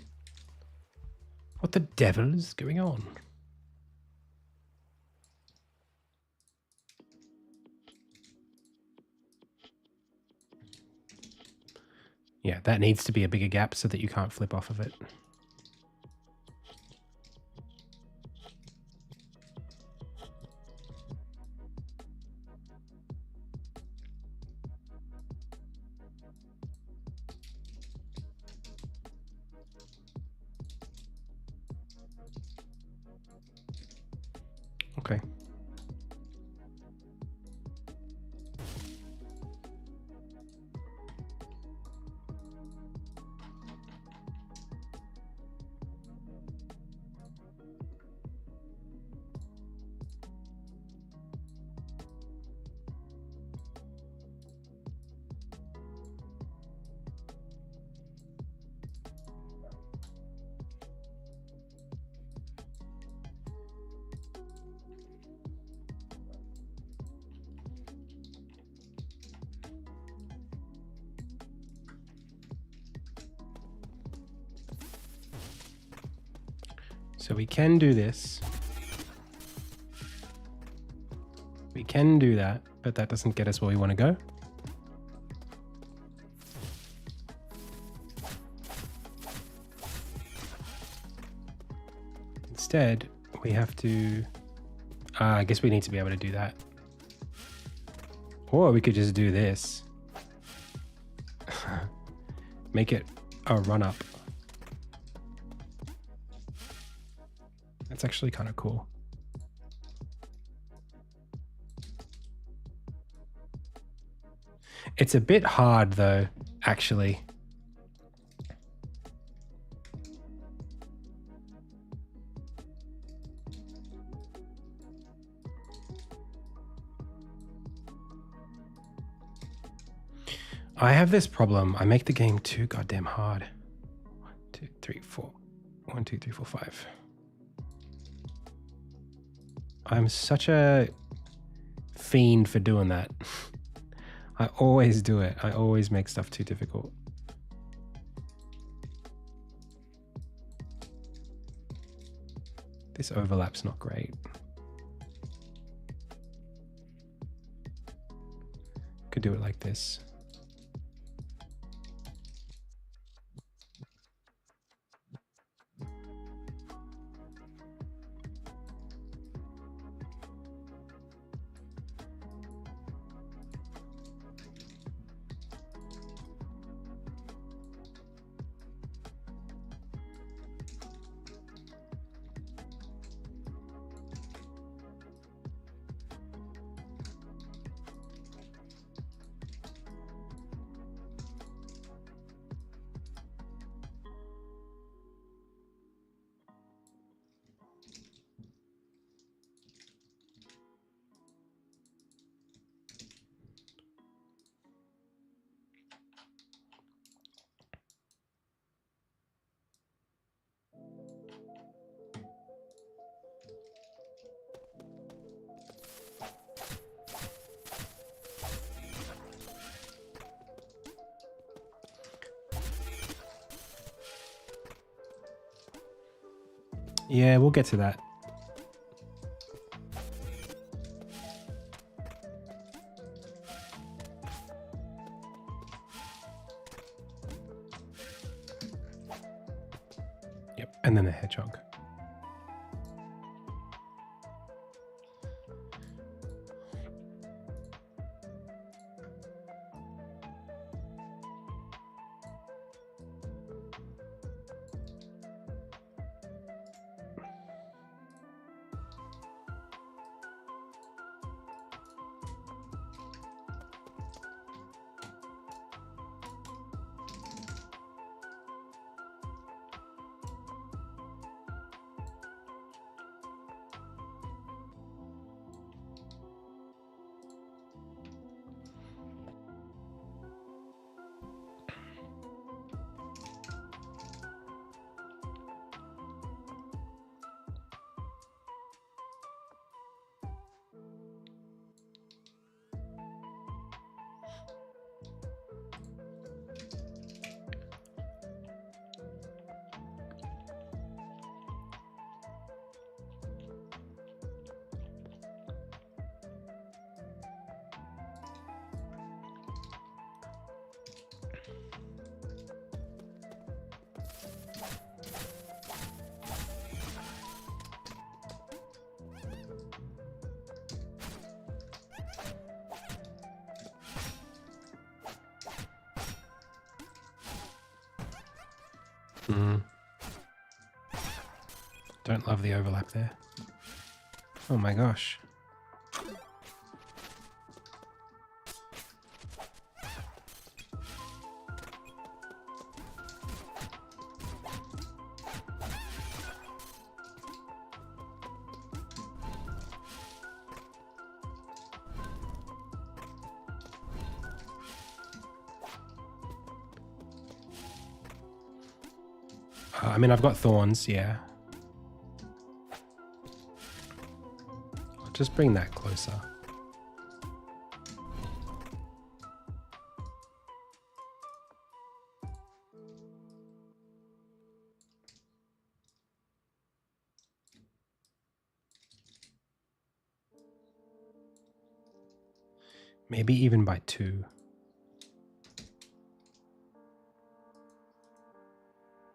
What the devil is going on? Yeah, that needs to be a bigger gap so that you can't flip off of it. Okay. So we can do this. We can do that, but that doesn't get us where we want to go. Instead, we have to... I guess we need to be able to do that. Or we could just do this. Make it a run-up. That's actually kind of cool. It's a bit hard though, actually. I have this problem. I make the game too goddamn hard. 1, 2, 3, 4. 1, 2, 3, 4, 5. I'm such a fiend for doing that. I always do it. I always make stuff too difficult. This overlap's not great. Could do it like this. Yeah, we'll get to that. Yep, and then the hedgehog. Don't love the overlap there. Oh my gosh. I mean, I've got thorns, yeah. I'll just bring that closer. Maybe even by 2.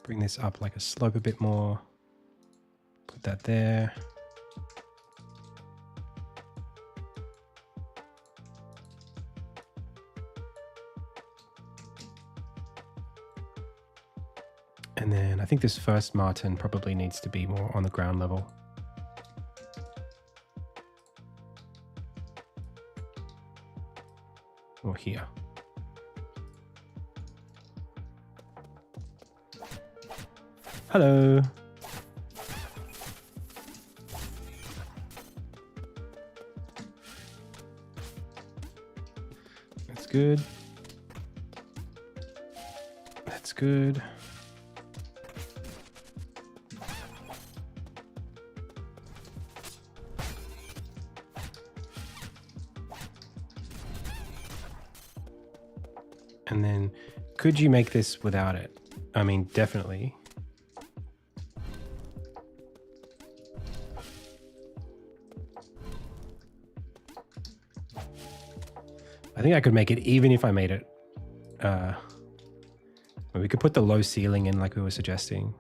Bring this up like a slope a bit more. Put that there. And then I think this first marten probably needs to be more on the ground level. Or here. Hello. That's good. That's good. And then could you make this without it? I mean, definitely. I think I could make it even if I made it. We could put the low ceiling in like we were suggesting.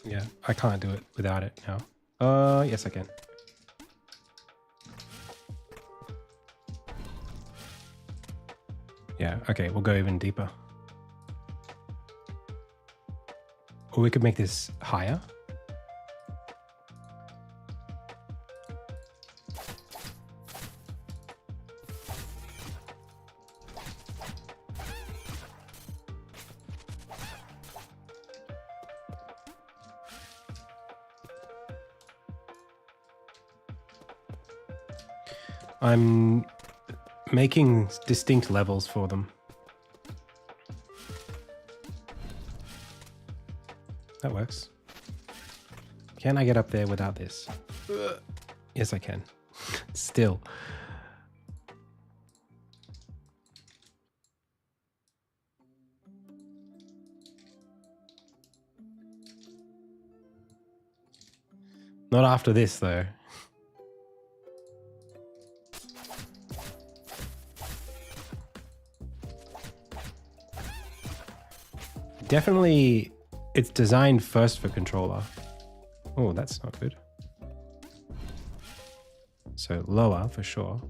Yeah, I can't do it without it now. Yes, I can. Yeah, okay, we'll go even deeper. Or we could make this higher. I'm making distinct levels for them. That works. Can I get up there without this? Yes, I can. Still. Not after this, though. Definitely, it's designed first for controller. Oh, that's not good. So lower for sure.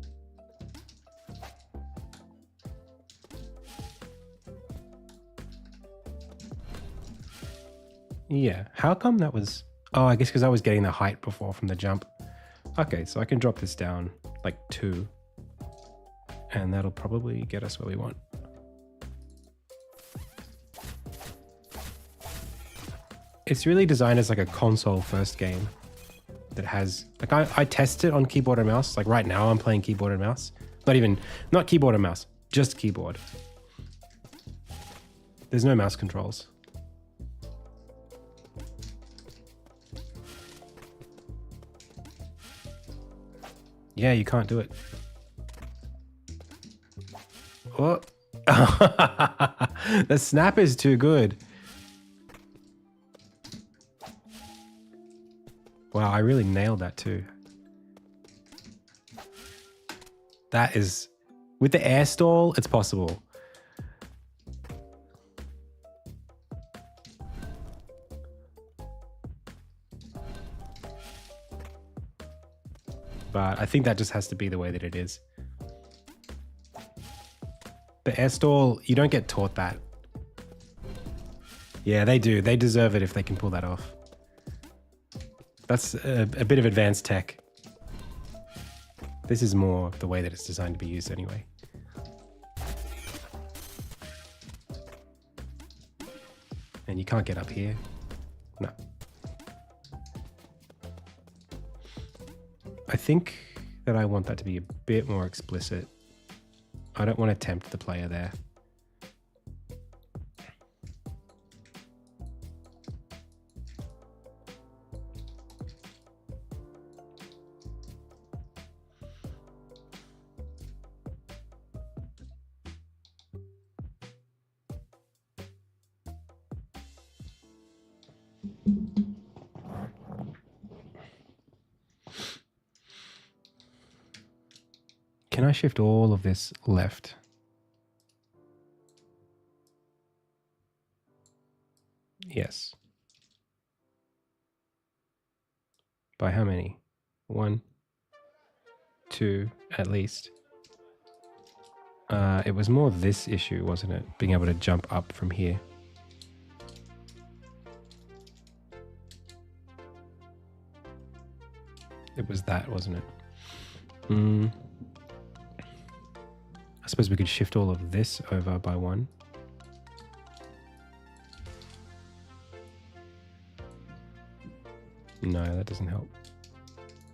Yeah, how come that was... Oh, I guess because I was getting the height before from the jump. Okay, so I can drop this down like 2. And that'll probably get us where we want. It's really designed as like a console first game that has, like I test it on keyboard and mouse. Like right now I'm playing keyboard and mouse. Not keyboard and mouse, just keyboard. There's no mouse controls. Yeah, you can't do it. Oh. The snap is too good. Wow, I really nailed that too. That is, with the air stall, it's possible. But I think that just has to be the way that it is. The air stall, you don't get taught that. Yeah, they do. They deserve it if they can pull that off. That's a bit of advanced tech. This is more the way that it's designed to be used anyway. And you can't get up here. No. I think that I want that to be a bit more explicit. I don't want to tempt the player there. Can I shift all of this left? Yes. By how many? 1, 2, at least. It was more this issue, wasn't it? Being able to jump up from here. It was that, wasn't it? I suppose we could shift all of this over by 1. No, that doesn't help.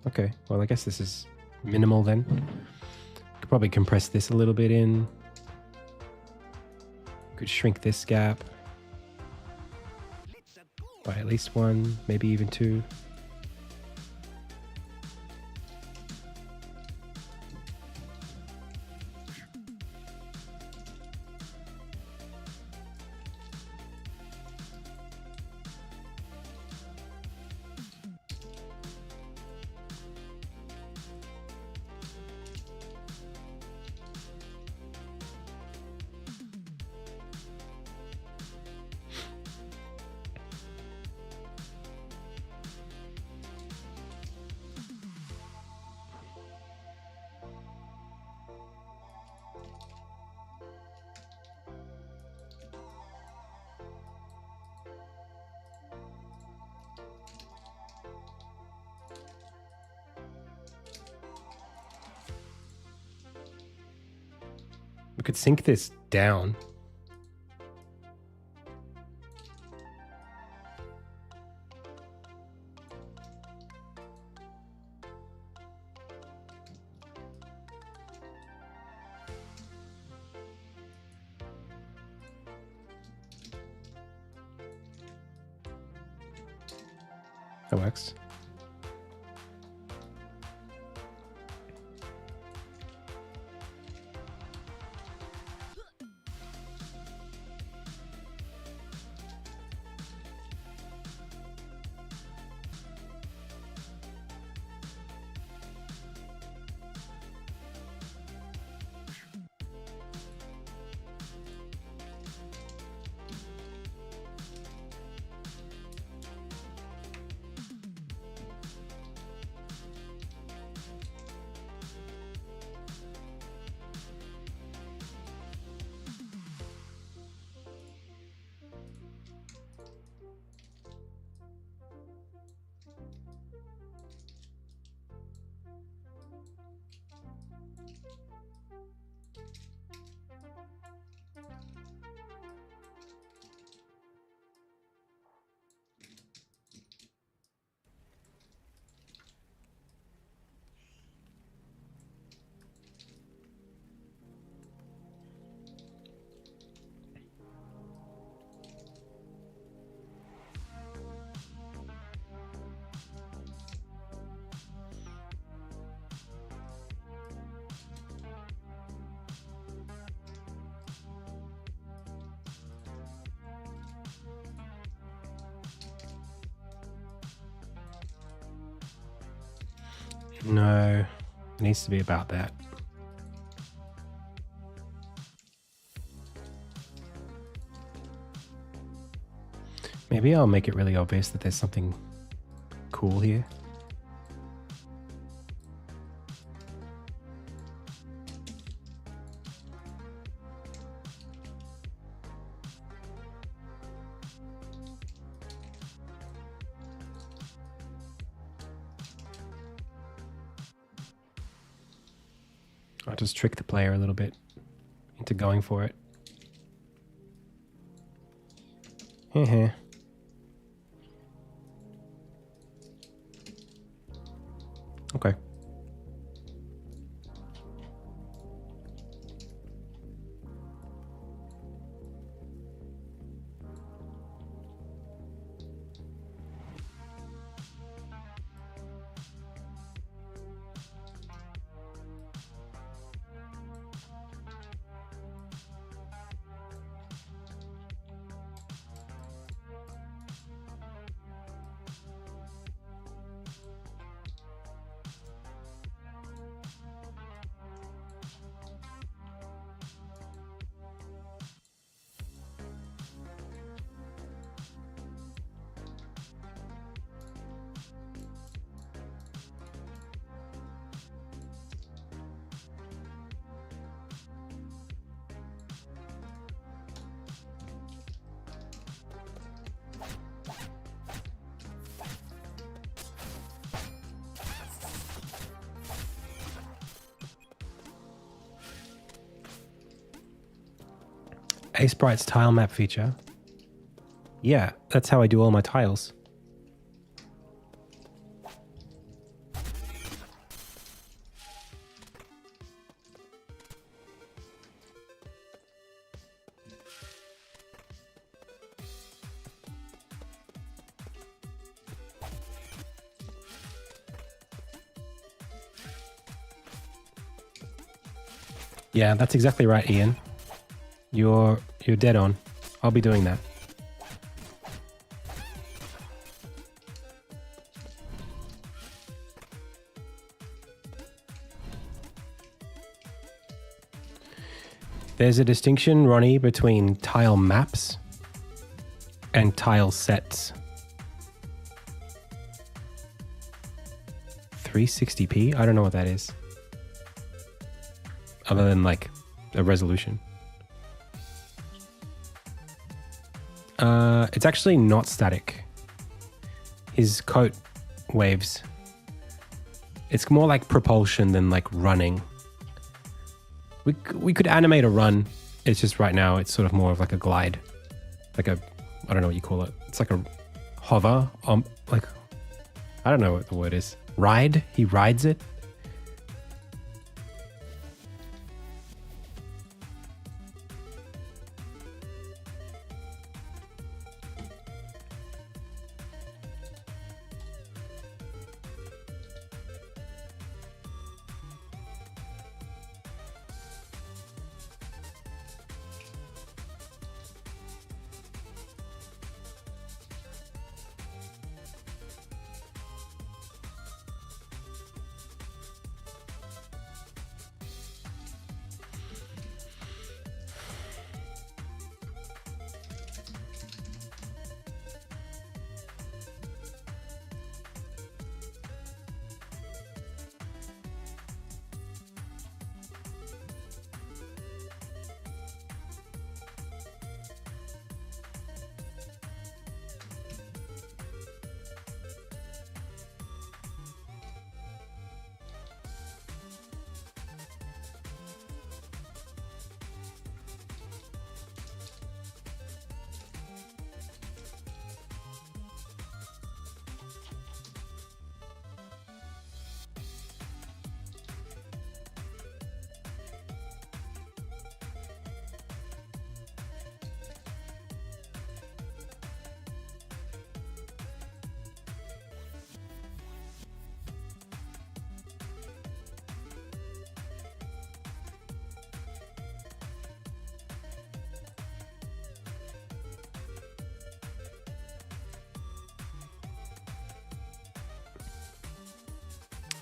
Okay, well, I guess this is minimal then. Could probably compress this a little bit in. Could shrink this gap by at least 1, maybe even 2. We could sink this down. That works. No, it needs to be about that. Maybe I'll make it really obvious that there's something cool here. I'll just trick the player a little bit into going for it. Okay. Sprite's tile map feature. Yeah, that's how I do all my tiles. Yeah, that's exactly right, Ian. You're dead on. I'll be doing that. There's a distinction, Ronnie, between tile maps and tile sets. 360p? I don't know what that is. Other than like a resolution. It's actually not static. His coat waves. It's more like propulsion than like running. We could animate a run. It's just right now it's sort of more of like a glide. Like a, I don't know what you call it. It's like a hover. Like, I don't know what the word is. Ride? He rides it?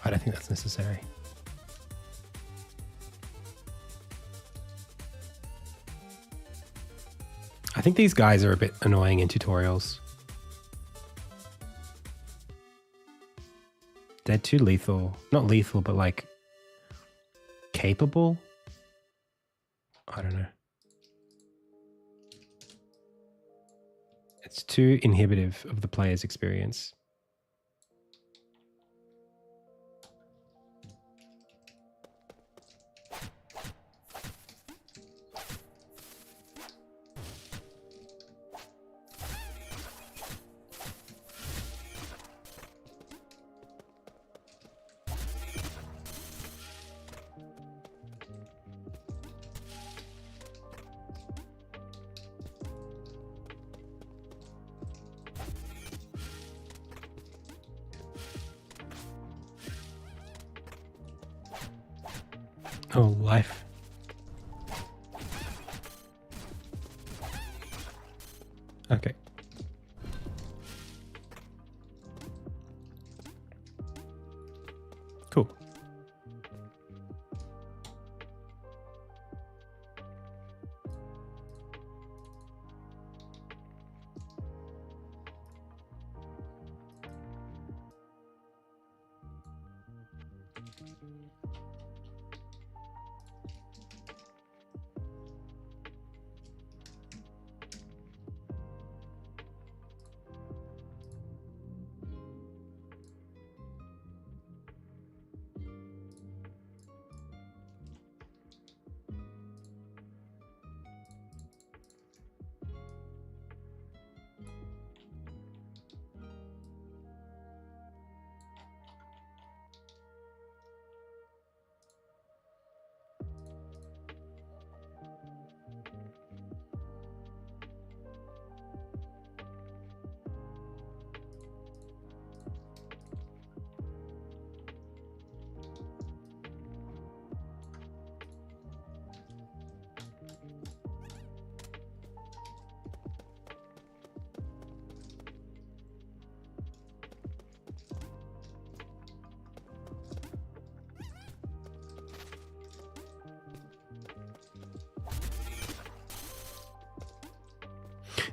I don't think that's necessary. I think these guys are a bit annoying in tutorials. they're too lethal. Not lethal, but like capable. I don't know. It's too inhibitive of the player's experience. Oh, life. Okay. Cool.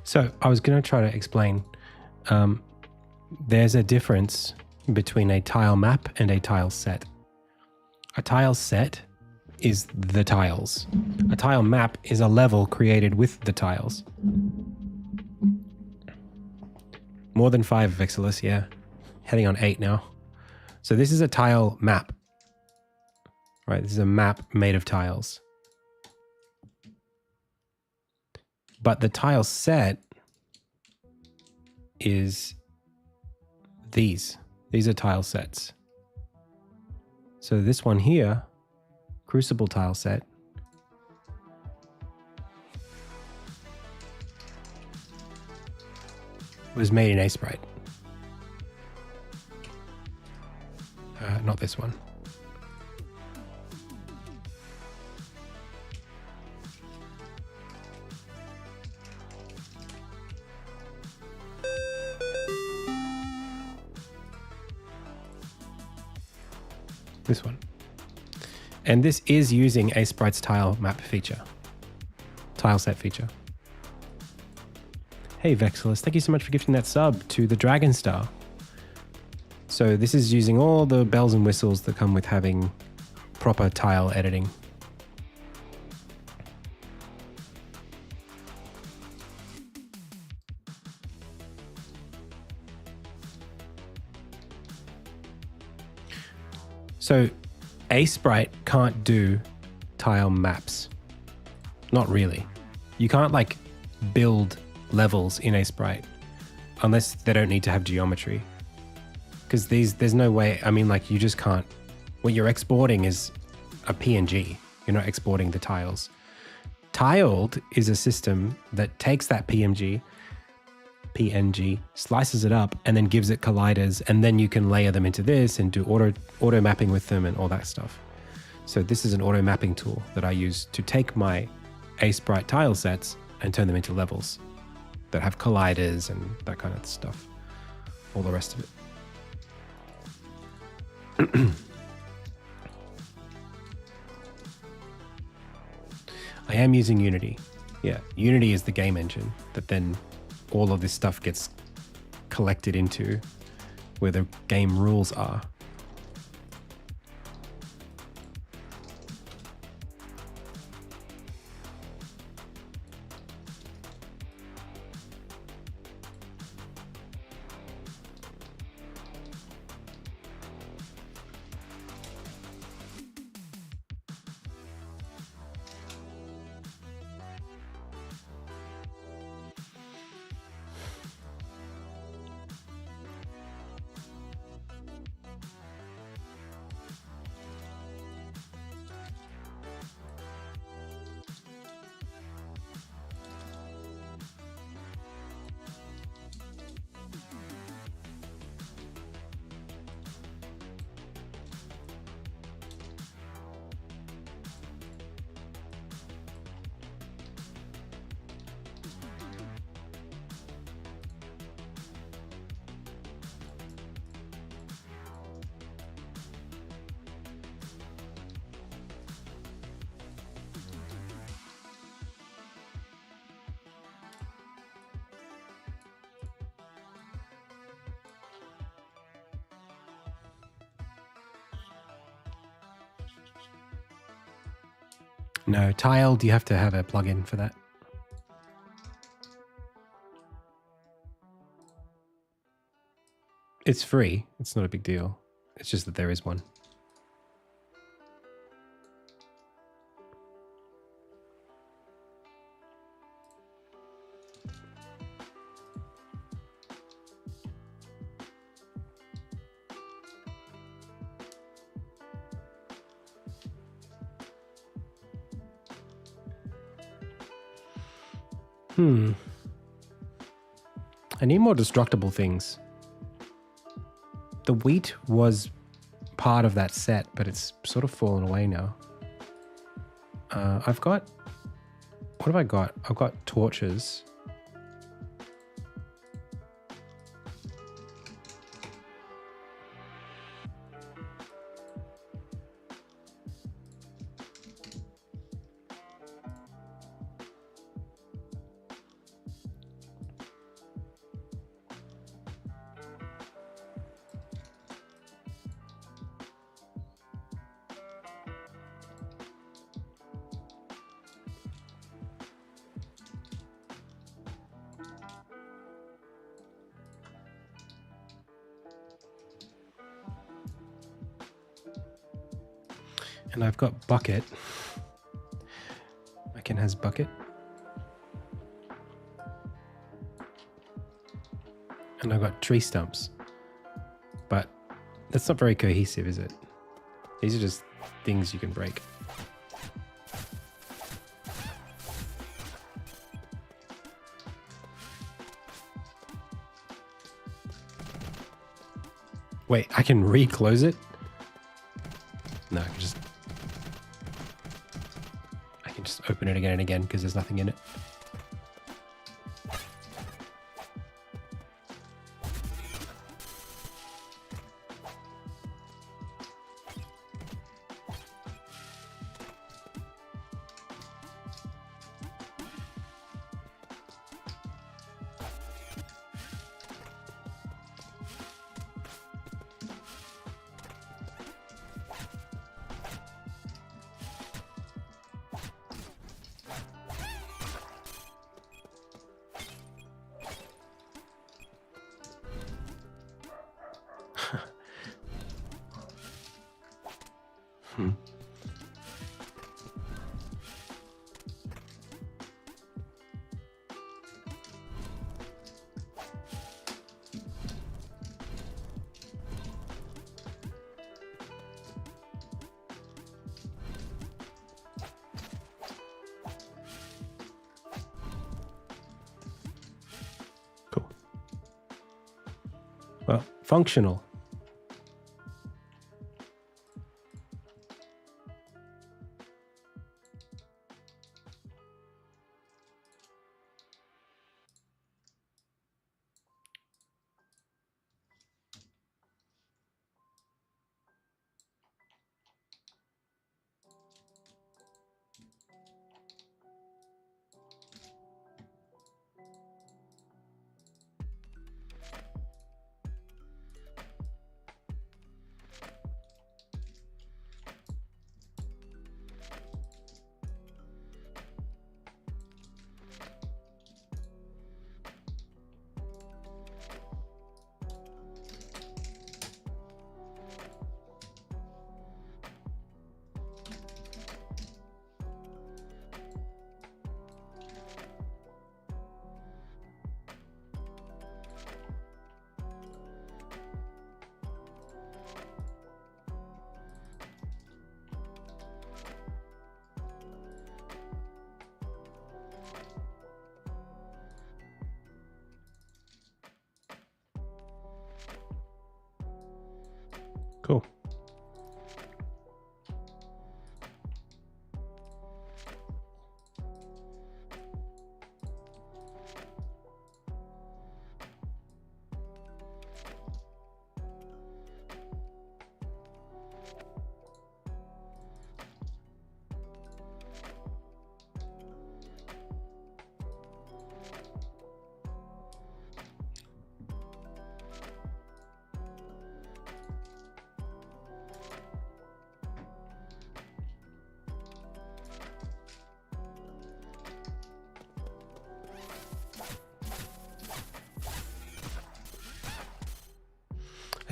So I was going to try to explain. There's a difference between a tile map and a tile set. A tile set is the tiles. A tile map is a level created with the tiles. More than 5 Vexillus, yeah. Heading on 8 now. So this is a tile map. Right, this is a map made of tiles. But the tile set is these. These are tile sets. So this one here, Crucible tile set, was made in Sprite. Not this one. This one. And this is using Sprite's tile map feature. Tile set feature. Hey Vexillus, thank you so much for gifting that sub to the Dragon Star. So this is using all the bells and whistles that come with having proper tile editing. So Sprite can't do tile maps. Not really. You can't like build levels in Sprite unless they don't need to have geometry. Because there's no way, I mean, like you just can't, what you're exporting is a PNG. You're not exporting the tiles. Tiled is a system that takes that PNG, slices it up, and then gives it colliders, and then you can layer them into this and do auto mapping with them and all that stuff. So this is an auto mapping tool that I use to take my Sprite tile sets and turn them into levels that have colliders and that kind of stuff. All the rest of it. I am using Unity. Yeah, Unity is the game engine that then all of this stuff gets collected into where the game rules are. No, tiled, you have to have a plugin for that. It's free. It's not a big deal. It's just that there is one. I need more destructible things. The wheat was part of that set, but it's sort of fallen away now. I've got... What have I got? I've got torches. And I've got bucket. Ken has bucket. And I've got tree stumps. But that's not very cohesive, is it? These are just things you can break. Wait, I can reclose it? No, I can just open it again and again because there's nothing in it. Cool. Well, functional. Cool.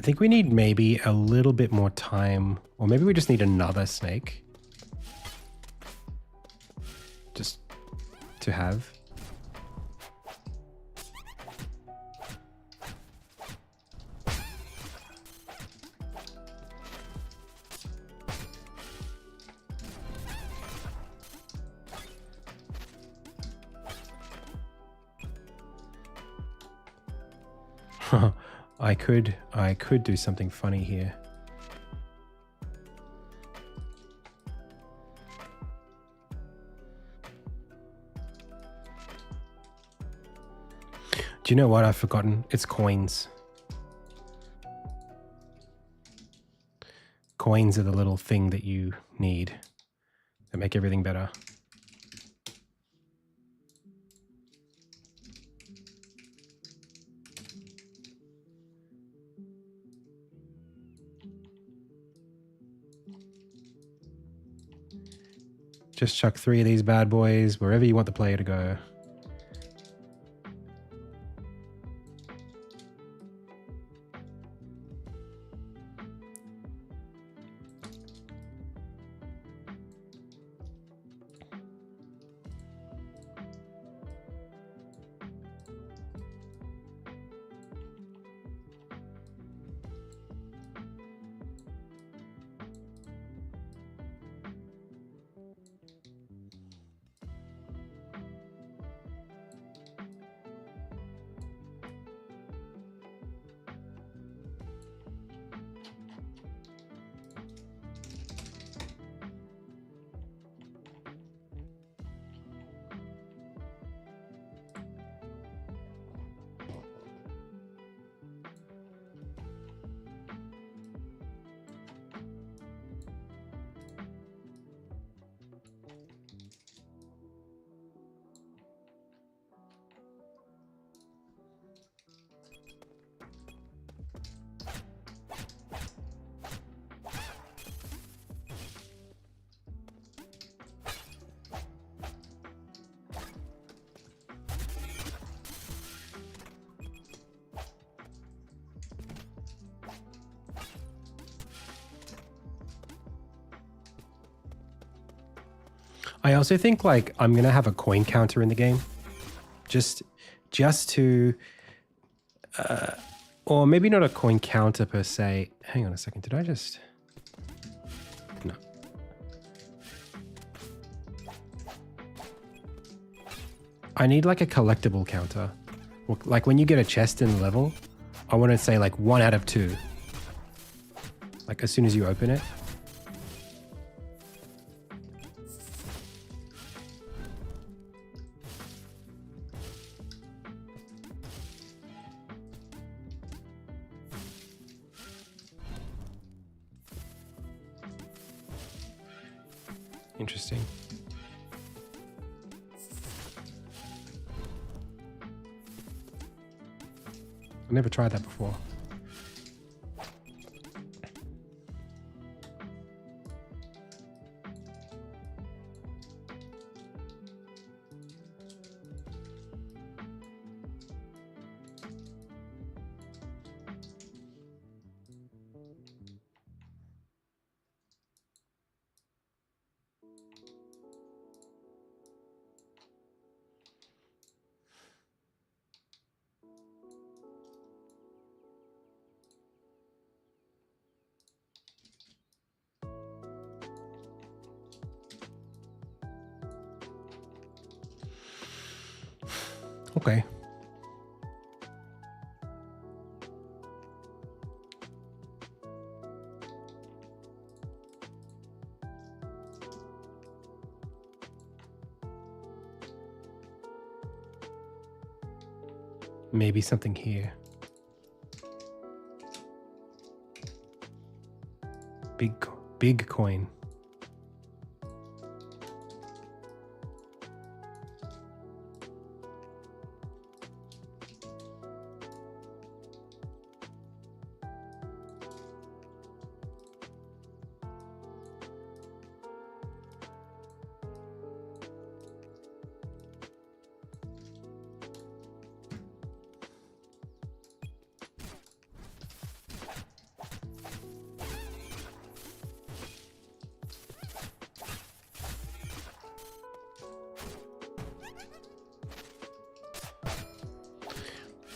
think we need maybe a little bit more time, or maybe we just need another snake. Just to have. I could do something funny here. Do you know what I've forgotten? It's coins. Coins are the little thing that you need that make everything better. Just chuck 3 of these bad boys wherever you want the player to go. I also think like I'm gonna have a coin counter in the game, just to, or maybe not a coin counter per se. Hang on a second, did I just? No. I need like a collectible counter, like when you get a chest in the level, I want to say like 1 out of 2, like as soon as you open it. Interesting. I've never tried that before. Okay. Maybe something here. Big coin.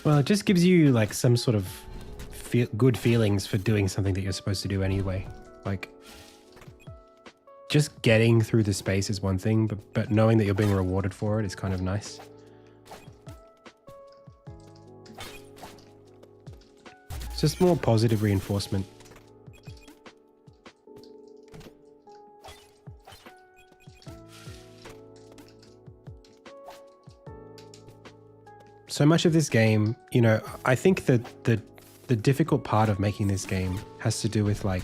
Well, it just gives you like some sort of good feelings for doing something that you're supposed to do anyway. Like, just getting through the space is one thing, but knowing that you're being rewarded for it is kind of nice. It's just more positive reinforcement. So much of this game, you know, I think that the difficult part of making this game has to do with like,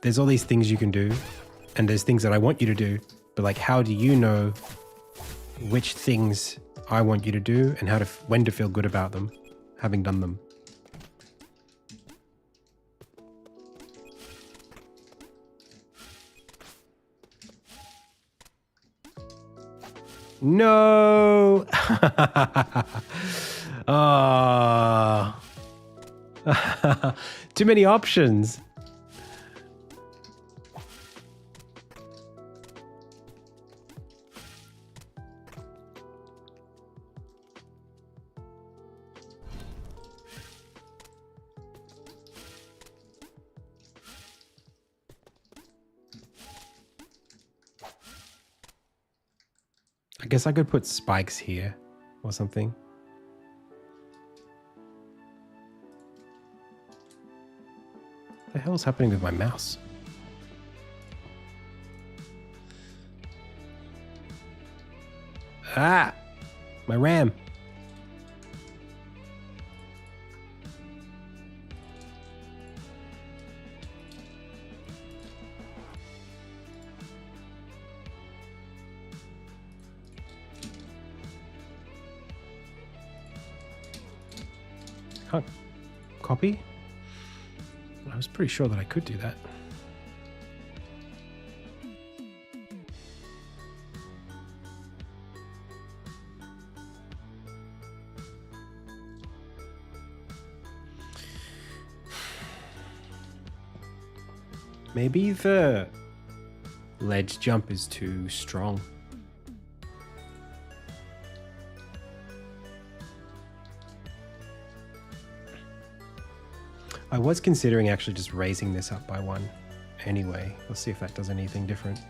there's all these things you can do, and there's things that I want you to do, but like, how do you know which things I want you to do and how to when to feel good about them, having done them? No. Oh. Too many options. I guess I could put spikes here or something. What the hell's happening with my mouse? Ah! My RAM. Can't copy? I was pretty sure that I could do that. Maybe the ledge jump is too strong. I was considering actually just raising this up by one anyway. Let's see if that does anything different.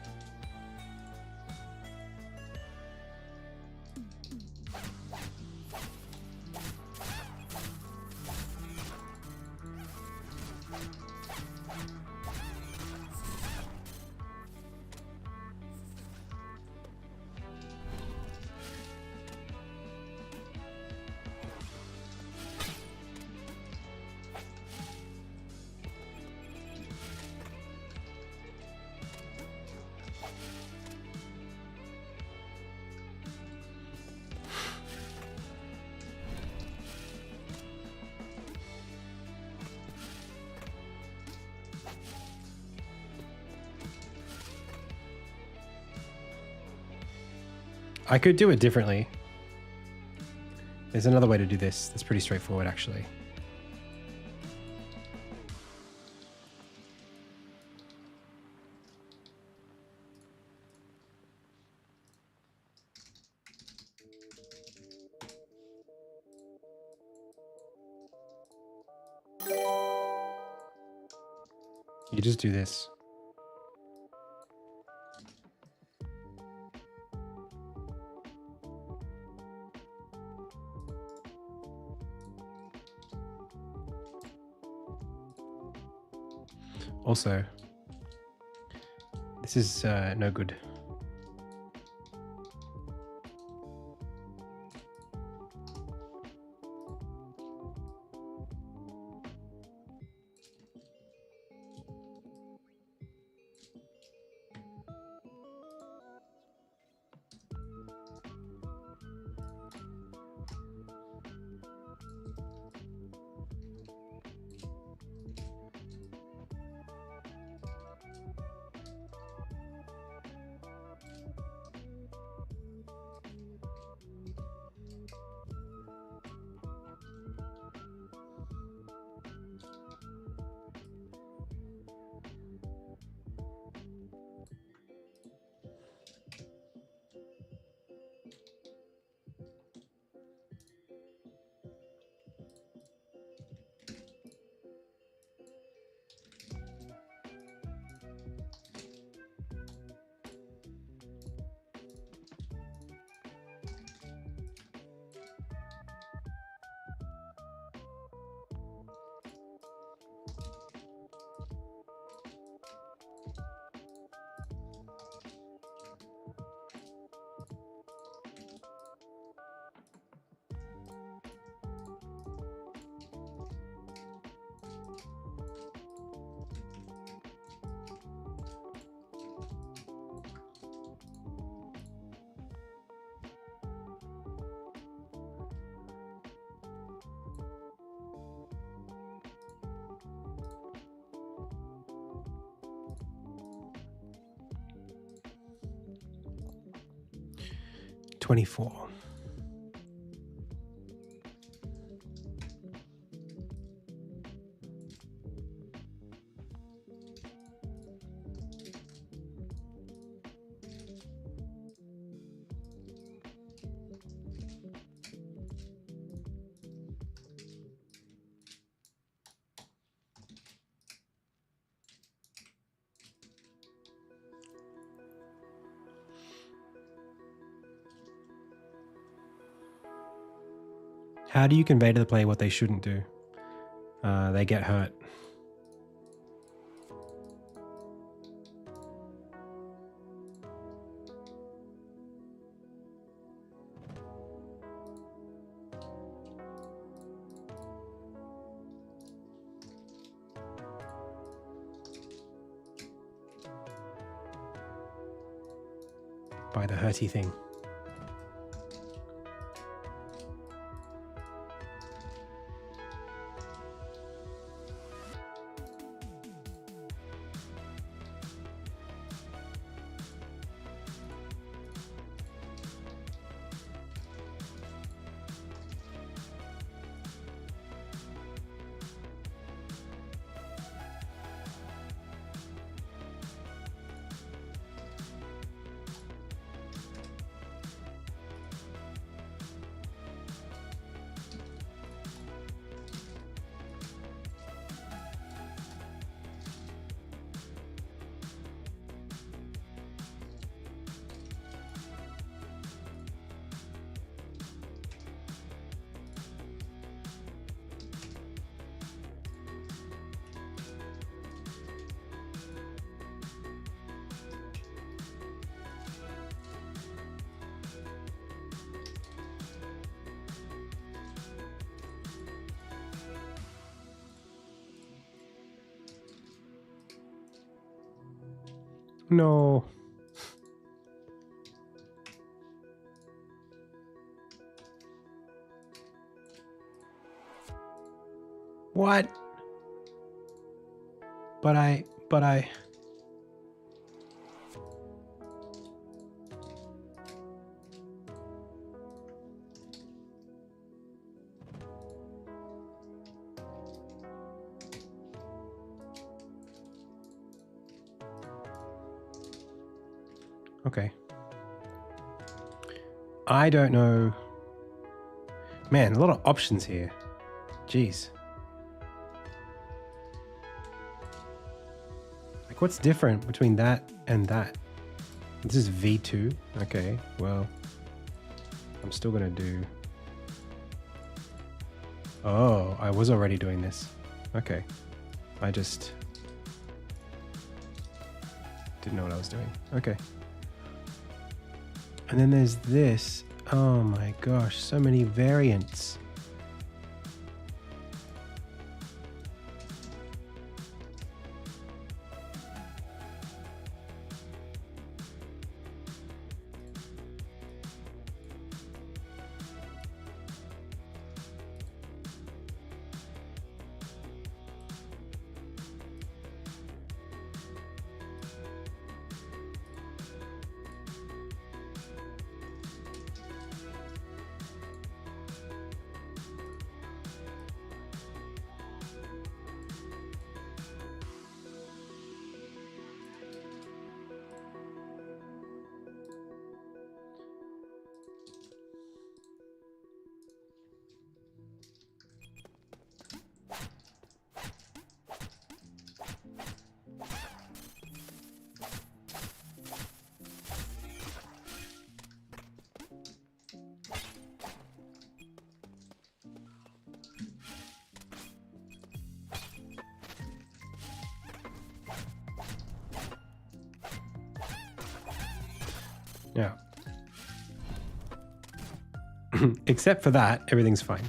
I could do it differently. There's another way to do this that's pretty straightforward, actually. You just do this. Also, this is no good. 24. How do you convey to the player what they shouldn't do? They get hurt. By the hurty thing. No. What? But I... Okay. I don't know. Man, a lot of options here. Jeez. Like, what's different between that and that? This is V2. Okay, well, I'm still gonna do... Oh, I was already doing this. Okay. I just didn't know what I was doing. Okay. And then there's this. Oh my gosh, so many variants. Yeah. Except for that, everything's fine.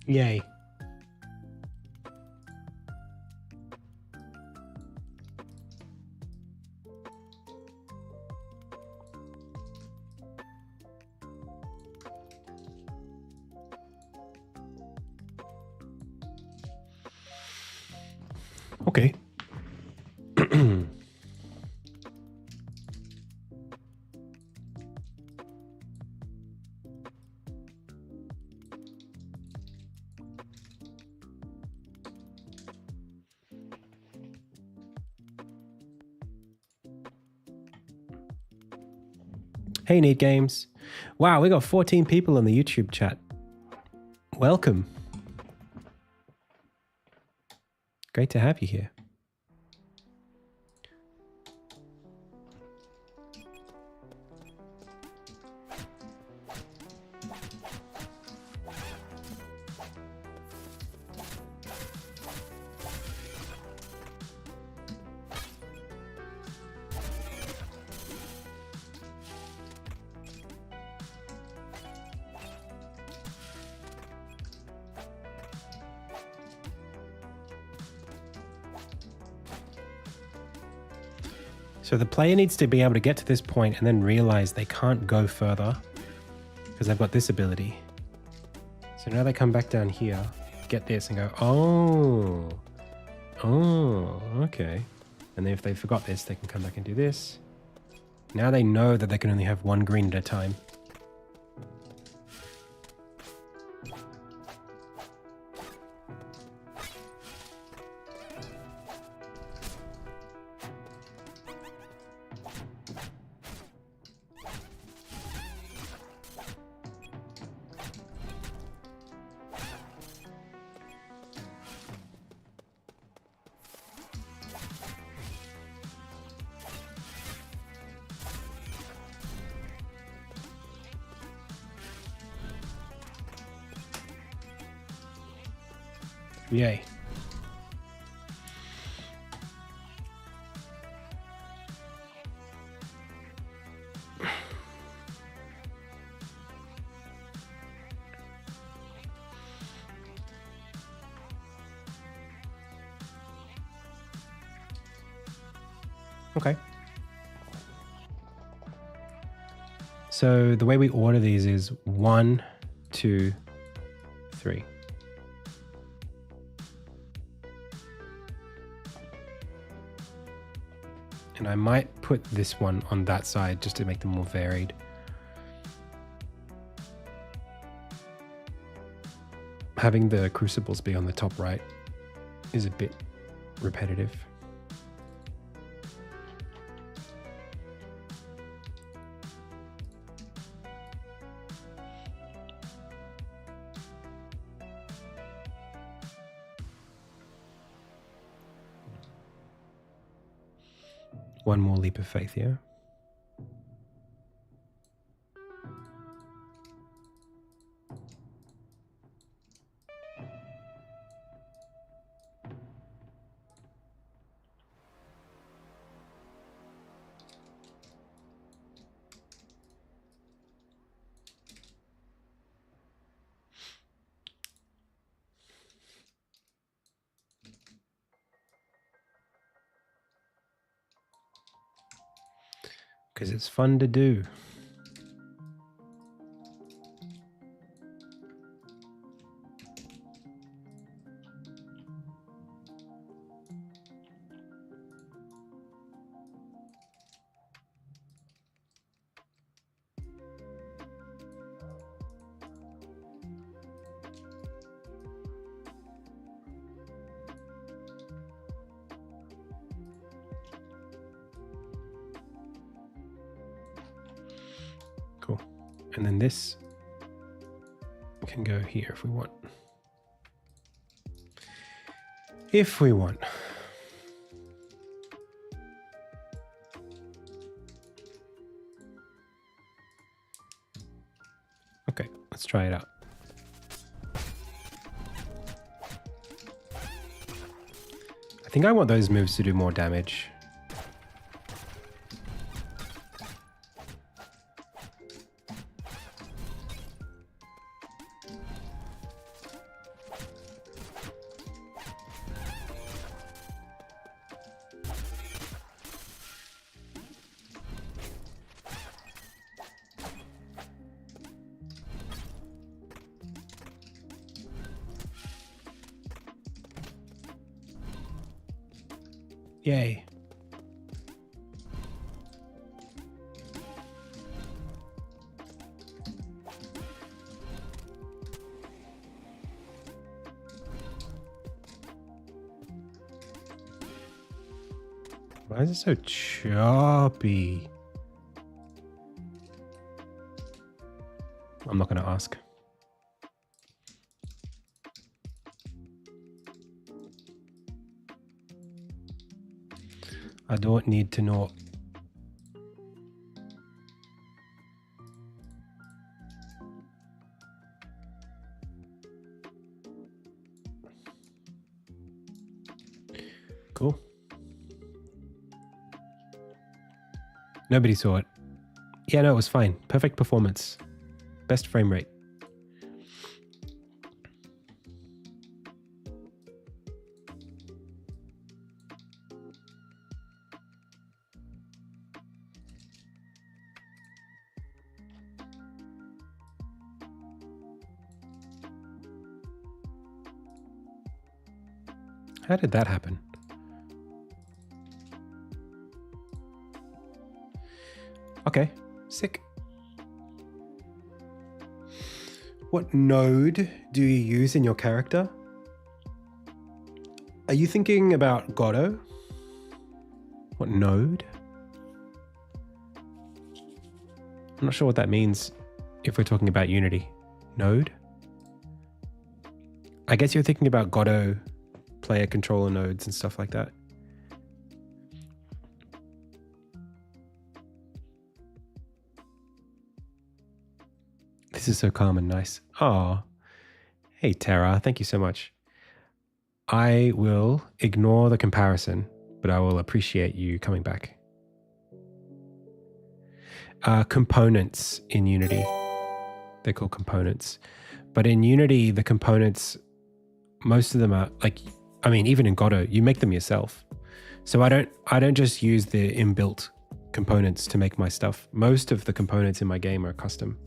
Yay. Okay. Hey, Need Games. Wow, we got 14 people in the YouTube chat. Welcome. Great to have you here. So the player needs to be able to get to this point and then realize they can't go further because they've got this ability. So now they come back down here, get this and go, oh, okay. And then if they forgot this, they can come back and do this. Now they know that they can only have one green at a time. Yay. Okay. So the way we order these is 1, 2, 3. And I might put this one on that side just to make them more varied. Having the crucibles be on the top right is a bit repetitive. One more leap of faith here. Because it's fun to do. Cool. And then this can go here if we want. If we want. Okay, let's try it out. I think I want those moves to do more damage. Yay. Why is it so choppy? I'm not going to ask. I don't need to know. Cool. Nobody saw it. Yeah, no, it was fine. Perfect performance. Best frame rate. How did that happen? Okay, sick. What node do you use in your character? Are you thinking about Godot? What node? I'm not sure what that means if we're talking about Unity. Node? I guess you're thinking about Godot player controller nodes and stuff like that. This is so calm and nice. Oh, hey Tara, thank you so much. I will ignore the comparison, but I will appreciate you coming back. Components in Unity. They're called components. But in Unity, the components, most of them are like, I mean, even in Godot, you make them yourself. So I don't just use the inbuilt components to make my stuff. Most of the components in my game are custom.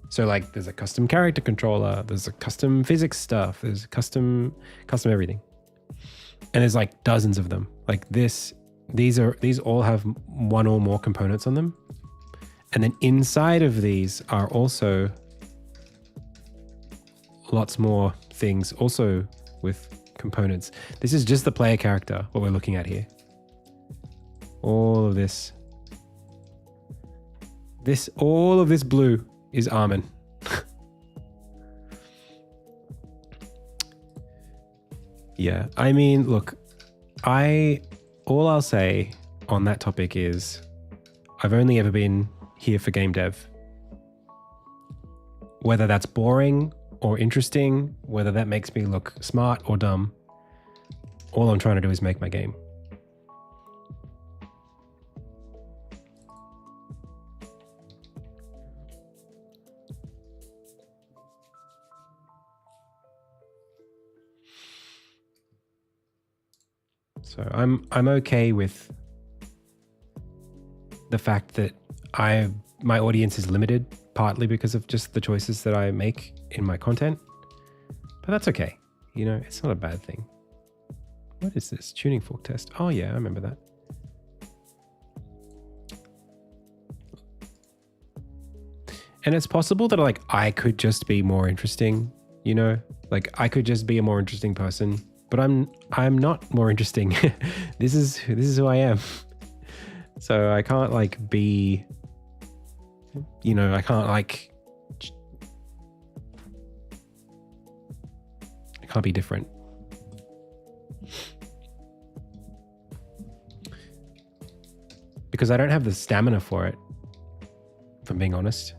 So like there's a custom character controller, there's a custom physics stuff, there's custom everything. And there's like dozens of them. Like these all have one or more components on them. And then inside of these are also lots more things also with components. This is just the player character, what we're looking at here. All of this. All of this blue is Armin. Yeah, I mean, look, all I'll say on that topic is I've only ever been here for game dev. Whether that's boring or interesting, whether that makes me look smart or dumb, all I'm trying to do is make my game. So I'm okay with the fact that my audience is limited, partly because of just the choices that I make in my content. But that's okay. You know, it's not a bad thing. What is this? Tuning fork test. Oh yeah, I remember that. And it's possible that like I could just be more interesting, you know? Like I could just be a more interesting person, but I'm not more interesting. This is who I am. So I can't like be, you know, I can't be different. Because I don't have the stamina for it, if I'm being honest.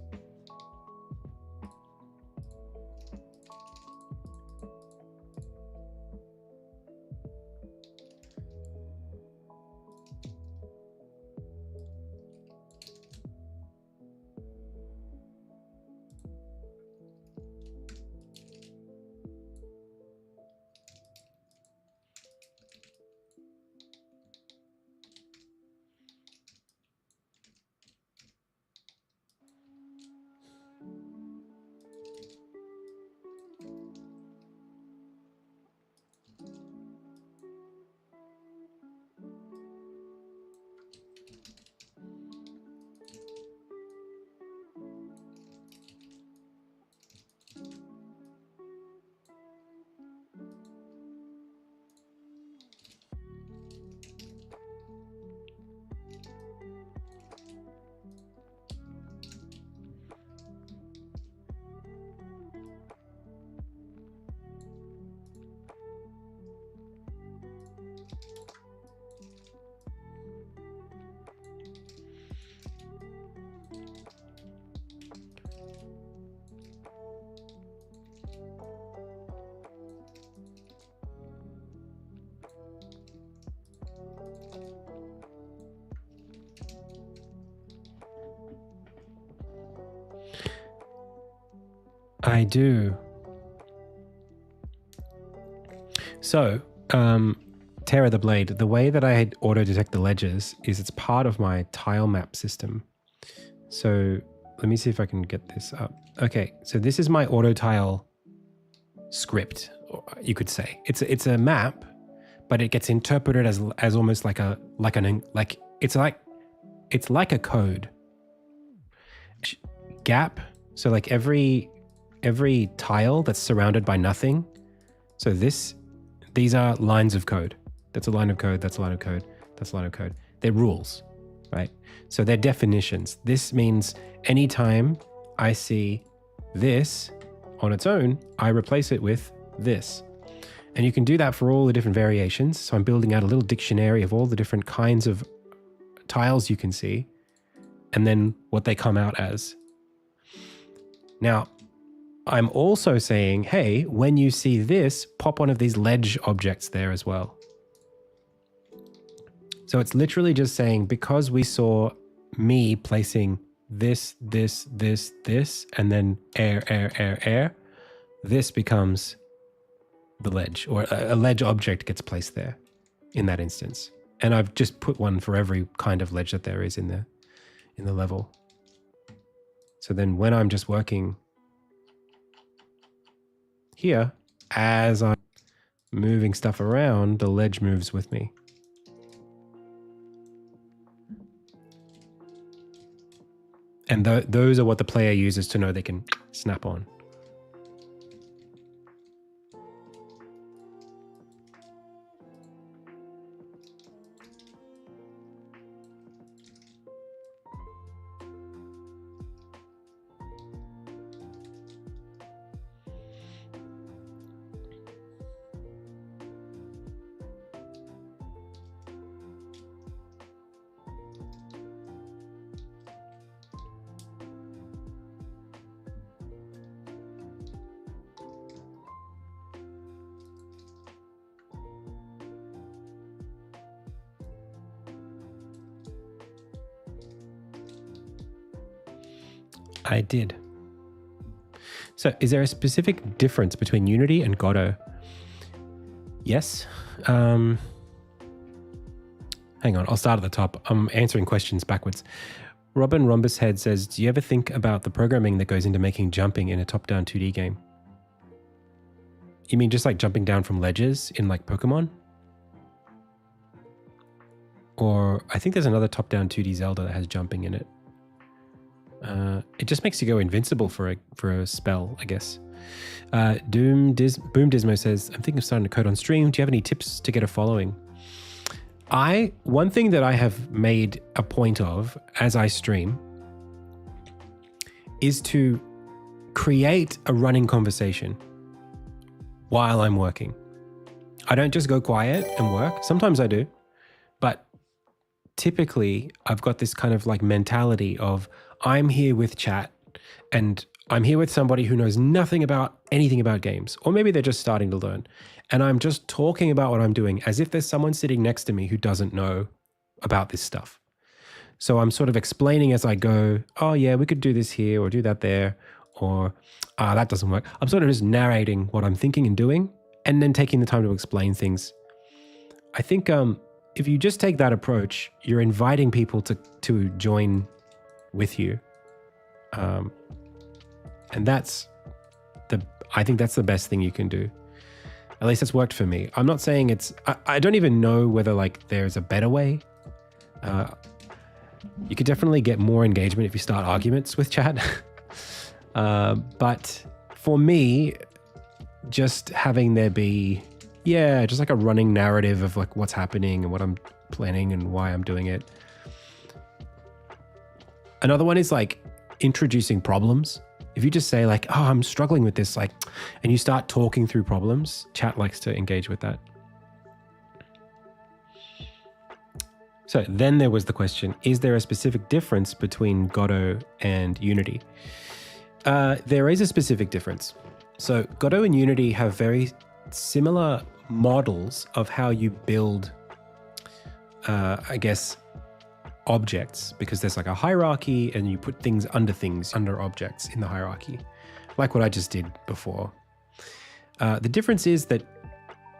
I do. So, Terra the Blade, the way that I auto-detect the ledges is it's part of my tile map system. So let me see if I can get this up. Okay, so this is my auto tile script, you could say. It's a map, but it gets interpreted as almost like it's like a code. Gap, so like every tile that's surrounded by nothing. So these are lines of code. That's a line of code, that's a line of code, that's a line of code. They're rules, right? So they're definitions. This means anytime I see this on its own, I replace it with this. And you can do that for all the different variations. So I'm building out a little dictionary of all the different kinds of tiles you can see, and then what they come out as. Now, I'm also saying, hey, when you see this, pop one of these ledge objects there as well. So it's literally just saying, because we saw me placing this, and then air, this becomes the ledge, or a ledge object gets placed there in that instance. And I've just put one for every kind of ledge that there is in the level. So then when I'm just working here, as I'm moving stuff around, the ledge moves with me. And those are what the player uses to know they can snap on. I did. So is there a specific difference between Unity and Godot? Yes. Hang on, I'll start at the top. I'm answering questions backwards. Robin Rhombushead says, do you ever think about the programming that goes into making jumping in a top-down 2D game? You mean just like jumping down from ledges in like Pokemon? Or I think there's another top-down 2D Zelda that has jumping in it. It just makes you go invincible for a spell, I guess. Boom Dismo says, I'm thinking of starting to code on stream. Do you have any tips to get a following? One thing that I have made a point of as I stream is to create a running conversation while I'm working. I don't just go quiet and work. Sometimes I do, but typically I've got this kind of like mentality of I'm here with chat and I'm here with somebody who knows nothing about anything about games, or maybe they're just starting to learn. And I'm just talking about what I'm doing as if there's someone sitting next to me who doesn't know about this stuff. So I'm sort of explaining as I go, oh yeah, we could do this here or do that there, or that doesn't work. I'm sort of just narrating what I'm thinking and doing, and then taking the time to explain things. I think if you just take that approach, you're inviting people to join with you. And I think that's the best thing you can do. At least it's worked for me. I'm not saying I don't even know whether like there's a better way. You could definitely get more engagement if you start arguments with chat. But for me, just having there be, just like a running narrative of like what's happening and what I'm planning and why I'm doing it. Another one is like introducing problems. If you just say like, oh, I'm struggling with this, like, and you start talking through problems, chat likes to engage with that. So then there was the question, is there a specific difference between Godot and Unity? There is a specific difference. So Godot and Unity have very similar models of how you build, I guess, objects, because there's like a hierarchy and you put things under objects in the hierarchy. like what I just did before. The difference is that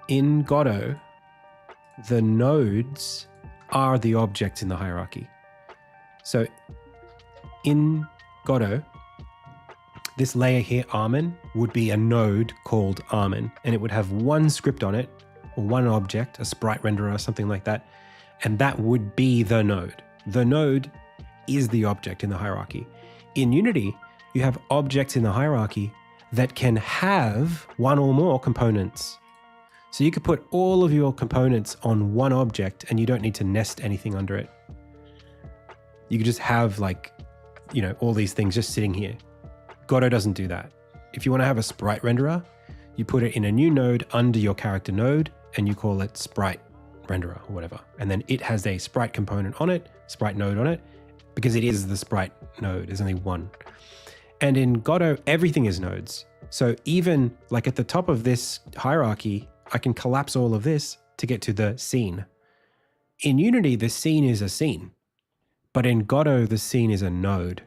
in Godot, the nodes are the objects in the hierarchy. So in Godot, this layer here, Armin, would be a node called Armin, and it would have one script on it, or one object, a sprite renderer or something like that, and that would be the node. The node is the object in the hierarchy. In Unity, you have objects in the hierarchy that can have one or more components. So you could put all of your components on one object and you don't need to nest anything under it. You could just have all these things just sitting here. Godot doesn't do that. If you want to have a sprite renderer, you put it in a new node under your character node and you call it sprite renderer or whatever. And then it has a sprite component on it, sprite node on it, because it is the sprite node. There's only one. And in Godot, everything is nodes. So even at the top of this hierarchy, I can collapse all of this to get to the scene. In Unity, the scene is a scene. But in Godot, the scene is a node.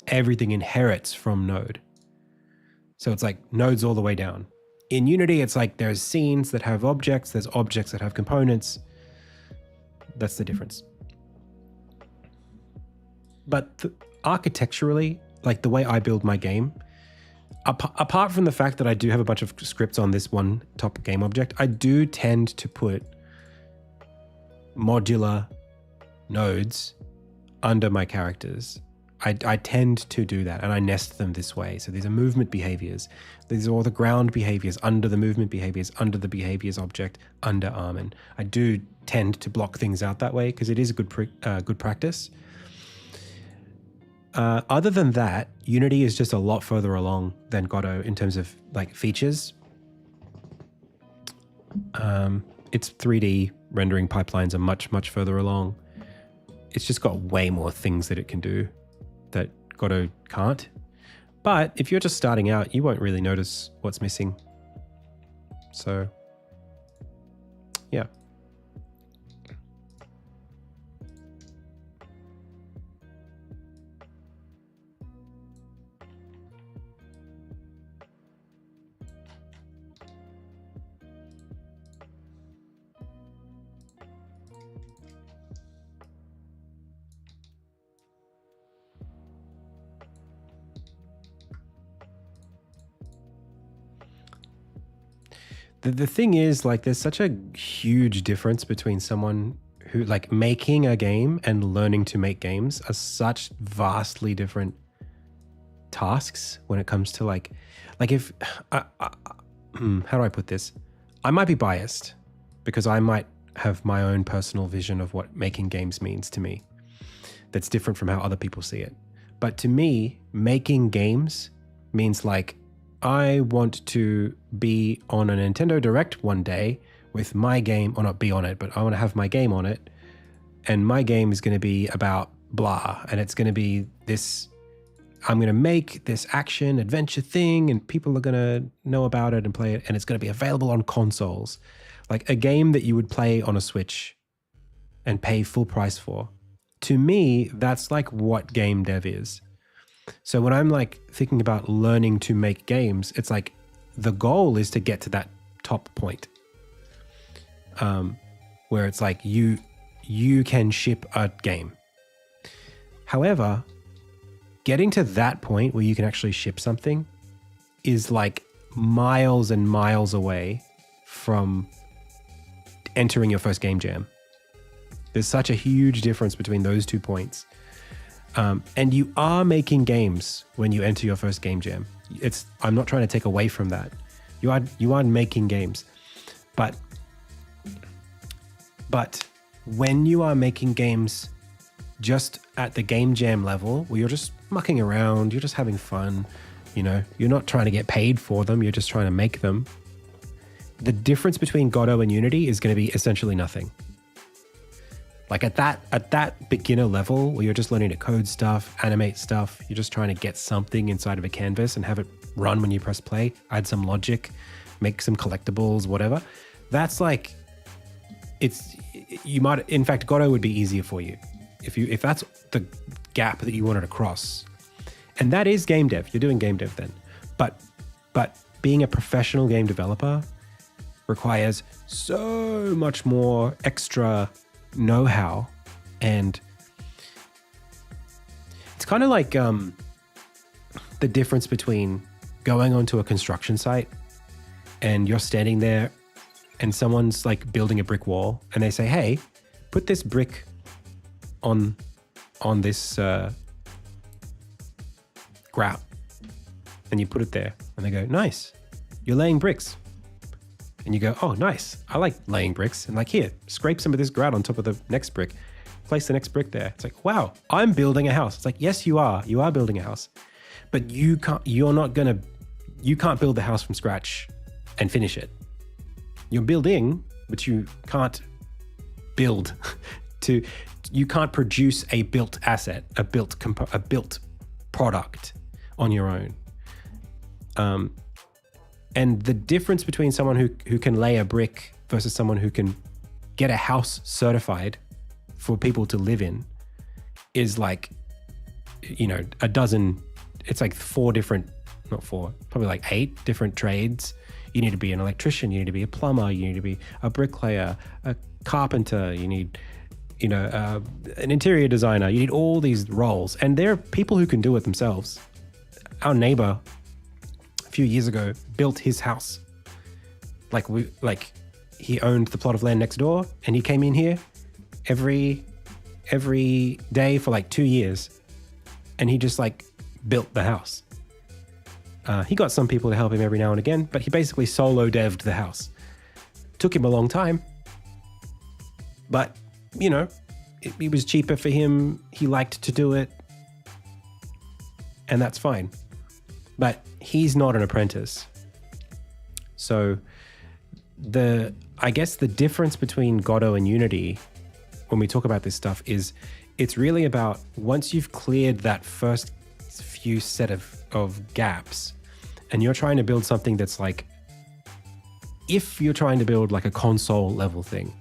Everything inherits from node. So it's like nodes all the way down. In Unity, it's like there's scenes that have objects, there's objects that have components. That's the difference. But architecturally, the way I build my game, apart from the fact that I do have a bunch of scripts on this one top game object, I do tend to put modular nodes under my characters. I tend to do that, and I nest them this way. So these are movement behaviors. These are all the ground behaviors under the movement behaviors, under the behaviors object, under Armin. I do tend to block things out that way because it is a good practice. Other than that, Unity is just a lot further along than Godot in terms of features. Its 3D rendering pipelines are much, much further along. It's just got way more things that it can do that Godot can't. But if you're just starting out, you won't really notice what's missing. So, yeah. The thing is, there's such a huge difference between someone who, making a game and learning to make games are such vastly different tasks when it comes to if, how do I put this? I might be biased because I might have my own personal vision of what making games means to me that's different from how other people see it. But to me, making games means I want to be on a Nintendo Direct one day with my game, or not be on it, but I want to have my game on it. And my game is going to be about blah. And it's going to be this, I'm going to make this action adventure thing and people are going to know about it and play it. And it's going to be available on consoles. A game that you would play on a Switch and pay full price for. To me, that's what game dev is. So when I'm thinking about learning to make games, it's the goal is to get to that top point, where it's you can ship a game. However, getting to that point where you can actually ship something is miles and miles away from entering your first game jam. There's such a huge difference between those 2 points. And you are making games when you enter your first game jam. I'm not trying to take away from that. You are making games. But when you are making games just at the game jam level, where you're just mucking around, you're just having fun, you're not trying to get paid for them, you're just trying to make them. The difference between Godot and Unity is going to be essentially nothing. At that beginner level where you're just learning to code stuff, animate stuff, you're just trying to get something inside of a canvas and have it run when you press play, add some logic, make some collectibles, whatever. That's in fact, Godot would be easier for you if that's the gap that you wanted to cross. And that is game dev. You're doing game dev then. But being a professional game developer requires so much more extra know-how, and it's kind of like the difference between going onto a construction site and you're standing there and someone's like building a brick wall and they say, hey, put this brick on this grout, and you put it there and they go, nice, you're laying bricks. And you go, oh, nice, I like laying bricks. And like, here, scrape some of this grout on top of the next brick, place the next brick there. It's like, wow, I'm building a house. It's like, yes, you are building a house, but you can't build the house from scratch and finish it. You're building, but you can't build you can't produce a built asset, a built product on your own. And the difference between someone who can lay a brick versus someone who can get a house certified for people to live in is like, it's like probably like 8 different trades. You need to be an electrician, you need to be a plumber, you need to be a bricklayer, a carpenter, you need, an interior designer, you need all these roles. And there are people who can do it themselves. Our neighbor a few years ago built his house. He owned the plot of land next door, and he came in here every day for like 2 years, and he just like built the house. He got some people to help him every now and again, but he basically solo dev'd the house. Took him a long time, but it was cheaper for him. He liked to do it, and that's fine. But he's not an apprentice. So I guess the difference between Godot and Unity when we talk about this stuff is it's really about once you've cleared that first few set of gaps and you're trying to build something that's like, if you're trying to build like a console level thing,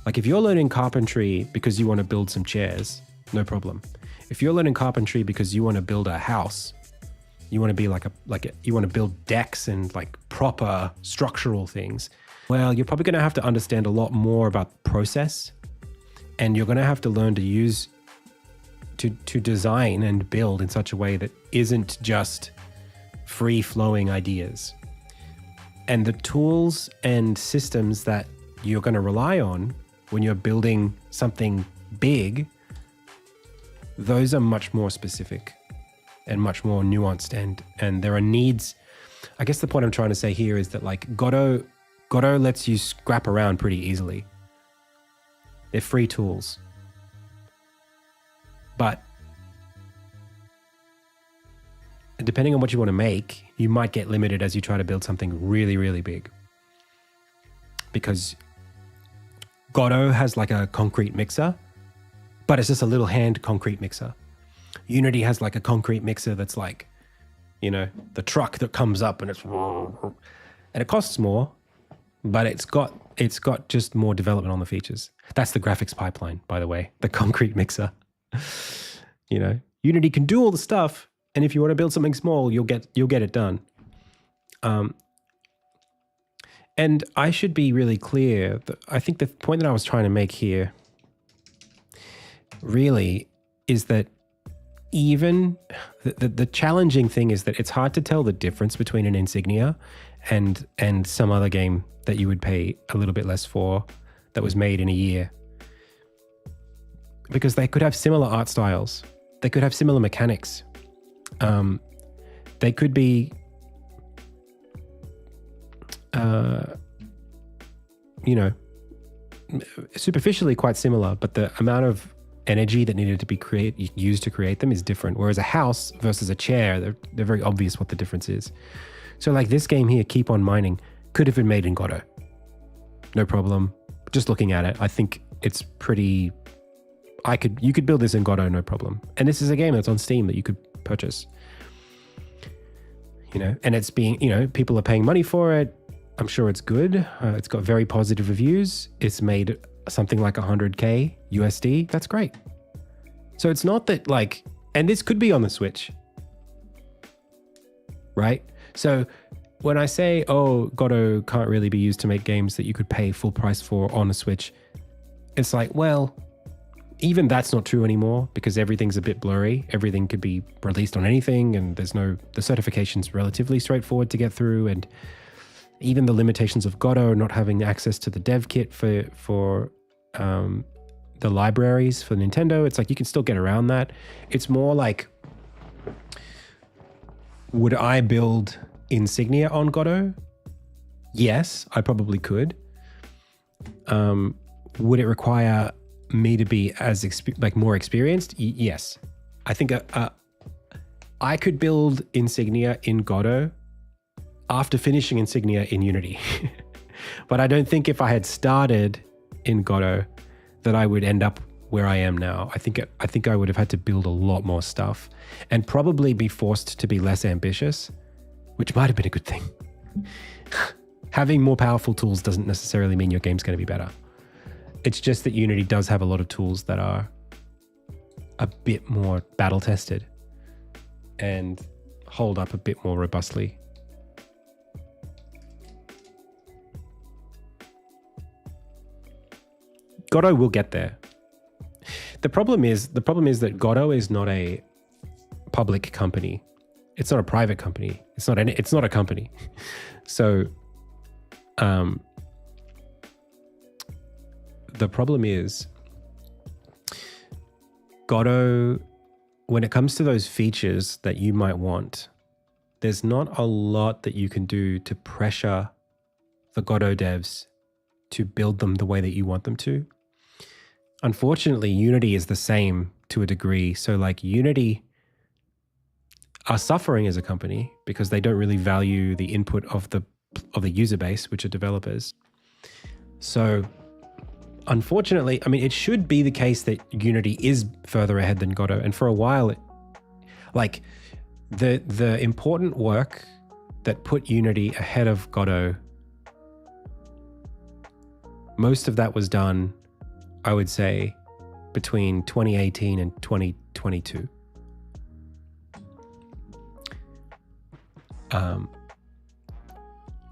like if you're learning carpentry because you want to build some chairs, no problem. If you're learning carpentry because you want to build a house, you want to be you want to build decks and like proper structural things, well, you're probably going to have to understand a lot more about process, and you're going to have to learn to use to design and build in such a way that isn't just free flowing ideas. And the tools and systems that you're going to rely on when you're building something big, those are much more specific and much more nuanced, and there are needs. I guess the point I'm trying to say here is that like Godot lets you scrap around pretty easily. They're free tools. But depending on what you want to make, you might get limited as you try to build something really, really big. Because Godot has like a concrete mixer, but it's just a little hand concrete mixer. Unity has like a concrete mixer that's like, the truck that comes up and and it costs more, but it's got just more development on the features. That's the graphics pipeline, by the way, the concrete mixer. Unity can do all the stuff, and if you want to build something small, you'll get it done. And I should be really clear that I think the point that I was trying to make here really is that even the challenging thing is that it's hard to tell the difference between an Insignia and some other game that you would pay a little bit less for that was made in a year. Because they could have similar art styles. They could have similar mechanics. They could be, superficially quite similar, but the amount of energy that needed to be used to create them is different. Whereas a house versus a chair, they're very obvious what the difference is. So like this game here, Keep On Mining, could have been made in Godot. No problem. Just looking at it, I think it's pretty... You could build this in Godot, no problem. And this is a game that's on Steam that you could purchase. And it's being, people are paying money for it. I'm sure it's good. It's got very positive reviews. It's made something like 100K USD. That's great. So it's not that like, and this could be on the Switch. right? So when I say, oh, Godot can't really be used to make games that you could pay full price for on a Switch, it's like, well, even that's not true anymore because everything's a bit blurry. Everything could be released on anything, and the certification's relatively straightforward to get through, and even the limitations of Godot not having access to the dev kit for the libraries for Nintendo, it's like you can still get around that. It's more like, would I build Insignia on Godot? Yes, I probably could. Would it require me to be as more experienced? Yes. I think I could build Insignia in Godot after finishing Insignia in Unity. But I don't think if I had started in Godot that I would end up where I am now. I think I would have had to build a lot more stuff and probably be forced to be less ambitious, which might have been a good thing. Having more powerful tools doesn't necessarily mean your game's going to be better. It's just that Unity does have a lot of tools that are a bit more battle tested and hold up a bit more robustly. Godot will get there. The problem is that Godot is not a public company. It's not a private company. It's not a company. So, the problem is Godot, when it comes to those features that you might want, there's not a lot that you can do to pressure the Godot devs to build them the way that you want them to. Unfortunately, Unity is the same to a degree. So like Unity are suffering as a company because they don't really value the input of the user base, which are developers. So unfortunately, I mean, it should be the case that Unity is further ahead than Godot. And for a while, the important work that put Unity ahead of Godot, most of that was done, I would say, between 2018 and 2022.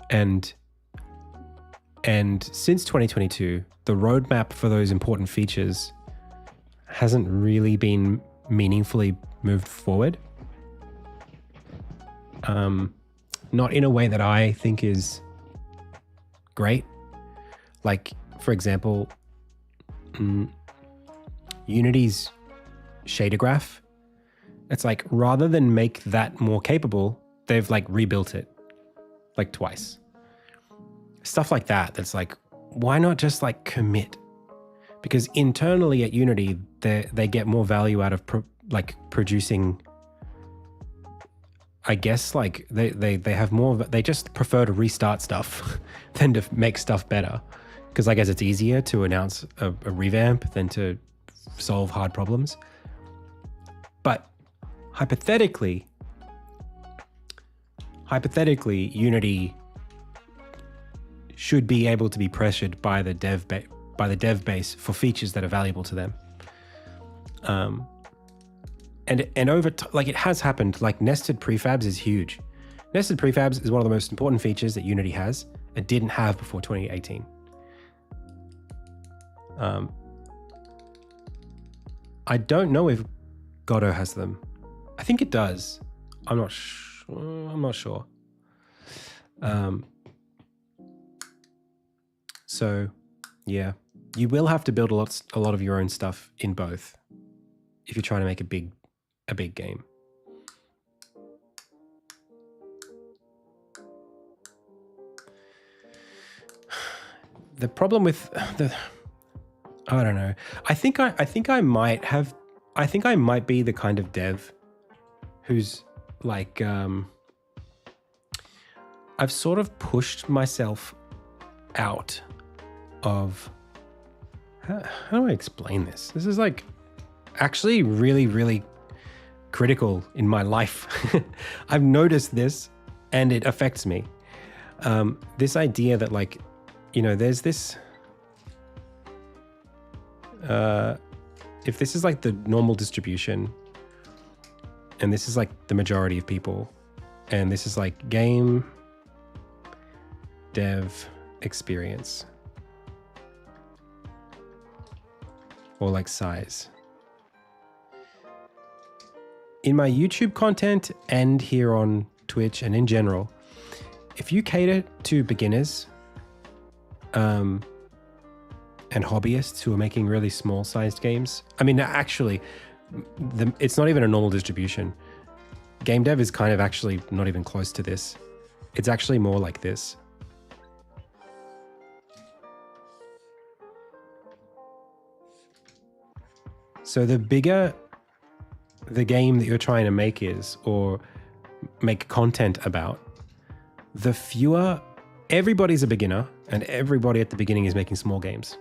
And since 2022, the roadmap for those important features hasn't really been meaningfully moved forward. Not in a way that I think is great. Like, for example, Unity's shader graph, it's like, rather than make that more capable, they've like rebuilt it like twice. Stuff like that. That's like, why not just like commit? Because internally at Unity, they get more value out of producing. I guess like they have more. They just prefer to restart stuff than to make stuff better. Because I guess it's easier to announce a revamp than to solve hard problems. But hypothetically, Unity should be able to be pressured by the dev base for features that are valuable to them. And over like it has happened. Like nested prefabs is huge. Nested prefabs is one of the most important features that Unity has and didn't have before 2018. I don't know if Godot has them. I think it does. I'm not sure. So yeah, you will have to build a lot of your own stuff in both if you're trying to make a big game. The problem with I don't know. I think I might be the kind of dev who's like, I've sort of pushed myself out of, how do I explain this? This is like actually really, really critical in my life. I've noticed this and it affects me. This idea that like, you know, there's this, if this is like the normal distribution and this is like the majority of people, And this is like game dev experience. Or like size. In my YouTube content and here on Twitch and in general, if you cater to beginners and hobbyists who are making really small sized games, I mean, actually, it's not even a normal distribution. Game dev is kind of actually not even close to this. It's actually more like this. So the bigger the game that you're trying to make is, or make content about, the fewer, everybody's a beginner and everybody at the beginning is making small games.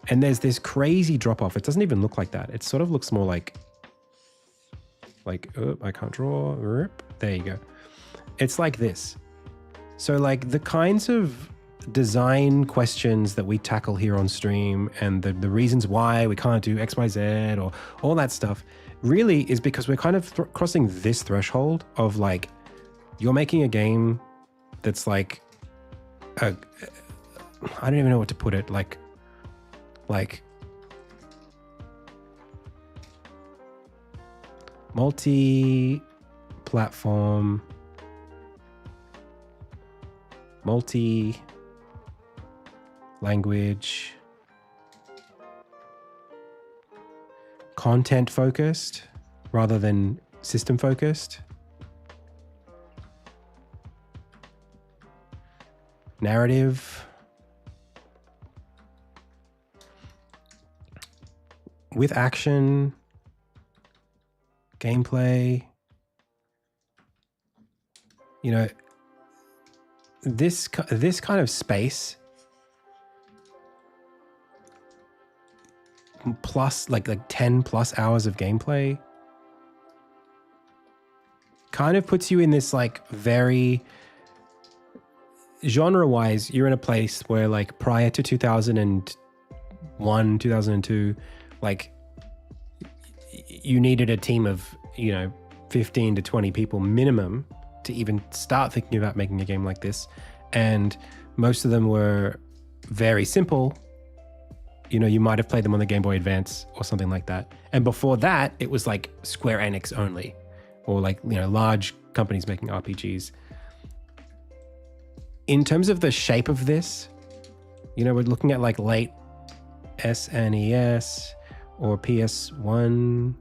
And there's this crazy drop off. It doesn't even look like that. It sort of looks more like, oh, I can't draw. There you go. It's like this. So like the kinds of design questions that we tackle here on stream and the reasons why we can't do X, Y, Z or all that stuff really is because we're kind of crossing this threshold of like, you're making a game that's like, I don't even know what to put it, like multi-platform, multi-language, content focused rather than system focused, narrative, with action, gameplay, you know, this kind of space plus like 10 plus hours of gameplay kind of puts you in this like very genre wise, you're in a place where like prior to 2001, 2002, like you needed a team of, 15 to 20 people minimum to even start thinking about making a game like this. And most of them were very simple. You might have played them on the Game Boy Advance or something like that. And before that, it was like Square Enix only, or like, large companies making RPGs. In terms of the shape of this, we're looking at like late SNES or PS1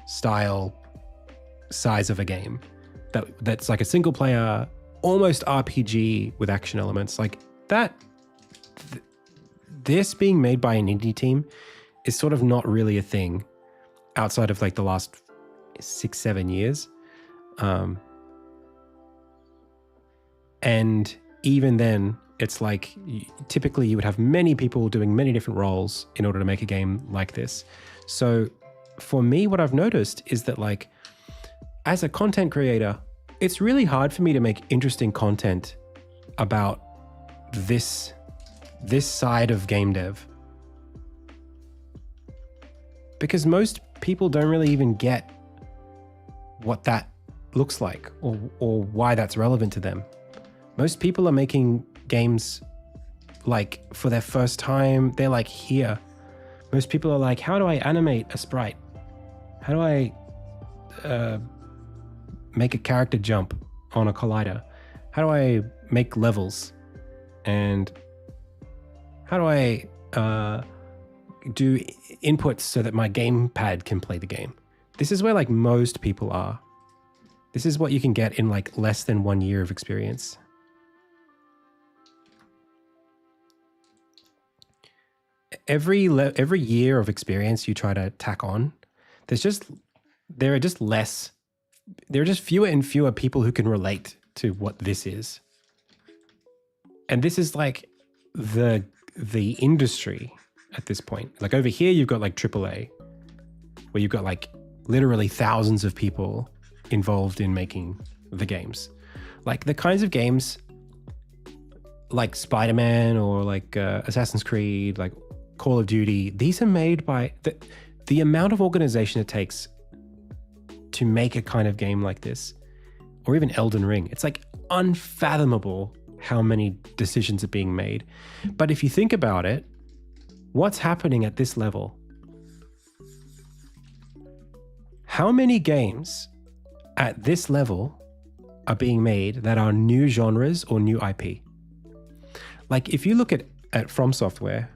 style size of a game that's like a single player, almost RPG with action elements like that. This being made by an indie team is sort of not really a thing outside of like the last 6-7 years. And even then, it's like typically you would have many people doing many different roles in order to make a game like this. So for me, what I've noticed is that like, as a content creator, it's really hard for me to make interesting content about this side of game dev. Because most people don't really even get what that looks like or why that's relevant to them. Most people are making games like for their first time. They're like here. Most people are like, how do I animate a sprite? How do I make a character jump on a collider? How do I make levels? And how do I do inputs so that my gamepad can play the game? This is where like most people are. This is what you can get in like less than 1 year of experience. Every year of experience you try to tack on, there are just fewer and fewer people who can relate to what this is. And this is like the industry at this point. Like over here, you've got like AAA, where you've got like literally thousands of people involved in making the games. Like the kinds of games like Spider-Man or like Assassin's Creed, like Call of Duty, these are made by the amount of organization it takes to make a kind of game like this or even Elden Ring. It's like unfathomable how many decisions are being made. But if you think about it, what's happening at this level? How many games at this level are being made that are new genres or new IP? Like if you look at From Software,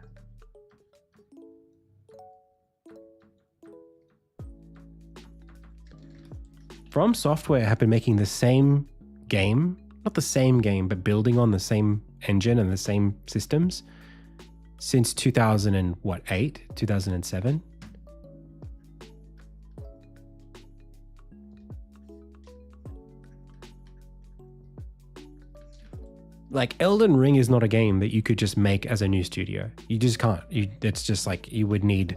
From Software have been making the same game, not the same game, but building on the same engine and the same systems since 2008, 2007. Like Elden Ring is not a game that you could just make as a new studio. You just can't. It's just like you would need